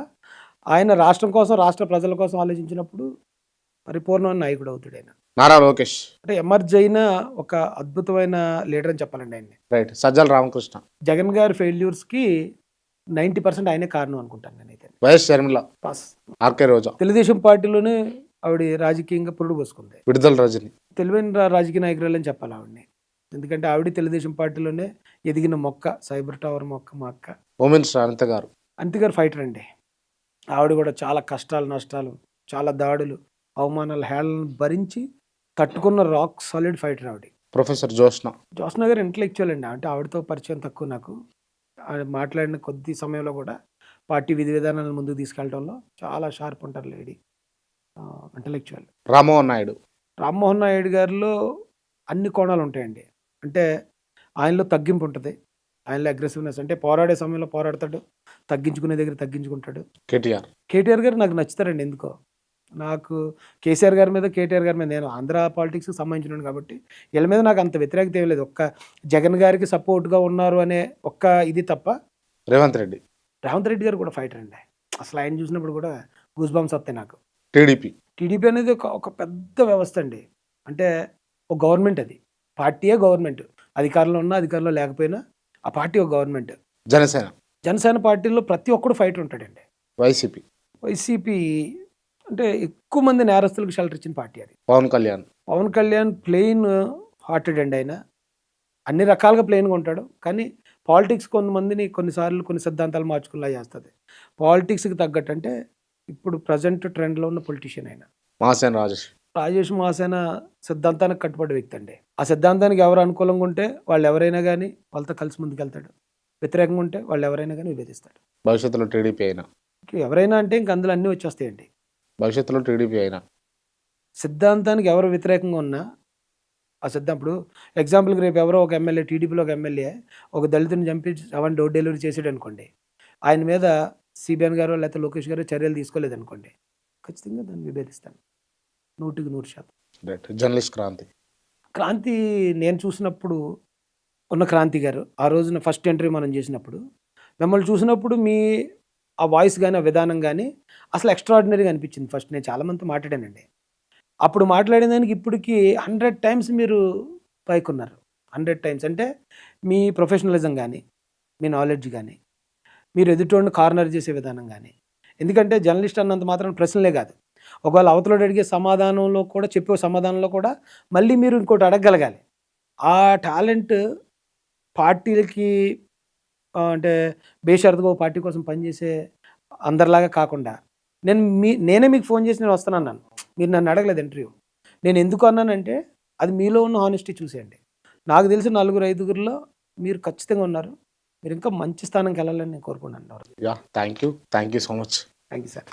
ఆయన రాష్ట్రం కోసం, రాష్ట్ర ప్రజల కోసం ఆలోచించినప్పుడు పరిపూర్ణమైన నాయకుడు అవుతాడు ఆయన. నారా లోకేష్. అంటే ఎమర్జ్ అయిన ఒక అద్భుతమైన లీడర్ అని చెప్పాలండి ఆయన్ని. రైట్. సజ్జల రామకృష్ణ. జగన్ గారి ఫెయిల్యూర్స్కి 90% ఆయనే కారణం అనుకుంటాను నేనైతే. వైఎస్ షర్మిల. పాస్. ఆర్కే రోజా. తెలుగుదేశం పార్టీలోనే ఆవిడ రాజకీయంగా పురుడు పోసుకుంది. విడుదల రజని. తెలివైన రాజకీయ నాయకురాలు అని చెప్పాలి ఆవిడని. ఎందుకంటే ఆవిడ తెలుగుదేశం పార్టీలోనే ఎదిగిన మొక్క, సైబర్ టవర్ మొక్క మా అక్క. ఉమెన్స్ అనిత గారు. అనిత గారు ఫైటర్ అండి. ఆవిడ కూడా చాలా కష్టాలు, నష్టాలు, చాలా దాడులు, అవమానాలు, హేళనలు భరించి తట్టుకున్న రాక్ సాలిడ్ ఫైటర్ ఆవిడ. ప్రొఫెసర్ జోష్న. జోష్న గారు ఇంటలెక్చువల్ అండి. అంటే ఆవిడతో పరిచయం తక్కువ నాకు. ఆవిడ మాట్లాడిన కొద్ది సమయంలో కూడా పార్టీ విధి విధానాలను ముందుకు తీసుకెళ్ళడంలో చాలా షార్ప్ ఉంటారు లేడీ. ఇంటలెక్చువల్. రామ్మోహన్ నాయుడు. రామ్మోహన్ నాయుడు గారిలో అన్ని కోణాలు ఉంటాయండి. అంటే ఆయనలో తగ్గింపు ఉంటుంది, ఆయనలో అగ్రెసివ్నెస్, అంటే పోరాడే సమయంలో పోరాడతాడు, తగ్గించుకునే దగ్గర తగ్గించుకుంటాడు. కేటీఆర్. కేటీఆర్ గారు నాకు నచ్చుతారండి. ఎందుకో నాకు కేసీఆర్ గారి మీద, కేటీఆర్ గారి మీద, నేను ఆంధ్ర పాలిటిక్స్కి సంబంధించినాను కాబట్టి వీళ్ళ మీద నాకు అంత వ్యతిరేకత ఏం లేదు. ఒక్క జగన్ గారికి సపోర్ట్గా ఉన్నారు అనే ఒక్క ఇది తప్ప. రేవంత్ రెడ్డి. రేవంత్ రెడ్డి గారు కూడా ఫైటర్ అండి. అసలు ఆయన చూసినప్పుడు కూడా గూస్ బంప్స్ వస్తాయి నాకు. టీడీపీ. టీడీపీ అనేది ఒక పెద్ద వ్యవస్థ అండి. అంటే ఒక గవర్నమెంట్, అది పార్టీయే గవర్నమెంట్. అధికారంలో ఉన్నా అధికారంలో లేకపోయినా ఆ పార్టీ ఒక గవర్నమెంట్. జనసేన. జనసేన పార్టీలో ప్రతి ఒక్కడు ఫైటర్ ఉంటాడండి. వైసీపీ. వైసీపీ అంటే ఎక్కువ మంది నేరస్తులకు షెల్టర్ ఇచ్చిన పార్టీ అది. పవన్ కళ్యాణ్. పవన్ కళ్యాణ్ ప్లెయిన్ హార్టెడ్ అండి. ఆయన అన్ని రకాలుగా ప్లెయిన్గా ఉంటాడు. కానీ పాలిటిక్స్ కొంతమందిని కొన్నిసార్లు కొన్ని సిద్ధాంతాలు మార్చుకునేలా చేస్తుంది. పాలిటిక్స్కి తగ్గట్టు, అంటే ఇప్పుడు ప్రజెంట్ ట్రెండ్లో ఉన్న పొలిటీషియన్ ఆయన మాసేన రాజేష్ మాసేన సిద్ధాంతానికి కట్టుబడి వ్యక్తి అండి. ఆ సిద్ధాంతానికి ఎవరు అనుకూలంగా ఉంటే వాళ్ళు ఎవరైనా కానీ వాళ్ళతో కలిసి ముందుకెళ్తాడు, వ్యతిరేకంగా ఉంటే వాళ్ళు ఎవరైనా కానీ విభేదిస్తాడు. భవిష్యత్తులో టీడీపీ అయినా, ఎవరైనా అంటే ఇంక అందులో అన్నీ వచ్చేస్తాయండి. భవిష్యత్తులో టీడీపీ అయినా సిద్ధాంతానికి ఎవరు వ్యతిరేకంగా ఉన్నా ఆ ఇప్పుడు ఎగ్జాంపుల్కి రేపు ఎవరో ఒక ఎమ్మెల్యే, టీడీపీలో ఒక ఎమ్మెల్యే ఒక దళితుని చంపి అవన్నీ డోర్ డెలివరీ చేసాడు అనుకోండి, ఆయన మీద సిబిఎన్ గారు లేకపోతే లోకేష్ గారు చర్యలు తీసుకోలేదు అనుకోండి, ఖచ్చితంగా దాన్ని విభేదిస్తాను 100%. రైట్. జర్నలిస్ట్ క్రాంతి నేను చూసినప్పుడు ఉన్న క్రాంతి గారు ఆ రోజున ఫస్ట్ ఇంటర్వ్యూ మనం చేసినప్పుడు మిమ్మల్ని చూసినప్పుడు మీ ఆ వాయిస్ కానీ, ఆ విధానం కానీ అసలు ఎక్స్ట్రాడినరీగా అనిపించింది. ఫస్ట్ నేను చాలామందితో మాట్లాడానండి. అప్పుడు మాట్లాడిన దానికి ఇప్పటికి 100 టైమ్స్ మీరు పైకున్నారు. 100 టైమ్స్. అంటే మీ ప్రొఫెషనలిజం కానీ, మీ నాలెడ్జ్ కానీ, మీరు ఎదుటోడిని కార్నర్ చేసే విధానం కానీ. ఎందుకంటే జర్నలిస్ట్ అన్నంత మాత్రం ప్రశ్నలే కాదు, ఒకవేళ అవతలోడు అడిగే సమాధానంలో కూడా, చెప్పే సమాధానంలో కూడా మళ్ళీ మీరు ఇంకోటి అడగగలగాలి. ఆ టాలెంట్ పార్టీలకి అంటే బేషరతుగా ఒక పార్టీ కోసం పనిచేసే అందరిలాగా కాకుండా, నేనే మీకు ఫోన్ చేసి నేను వస్తానన్నాను, మీరు నన్ను అడగలేదు ఇంటర్వ్యూ. నేను ఎందుకు అన్నానంటే అది మీలో ఉన్న హానెస్టీ చూసేయండి. నాకు తెలిసిన 4-5గురిలో మీరు ఖచ్చితంగా ఉన్నారు. మీరు ఇంకా మంచి స్థానంకి వెళ్ళాలని నేను కోరుకున్నాను. Thank you so much. Thank you sir.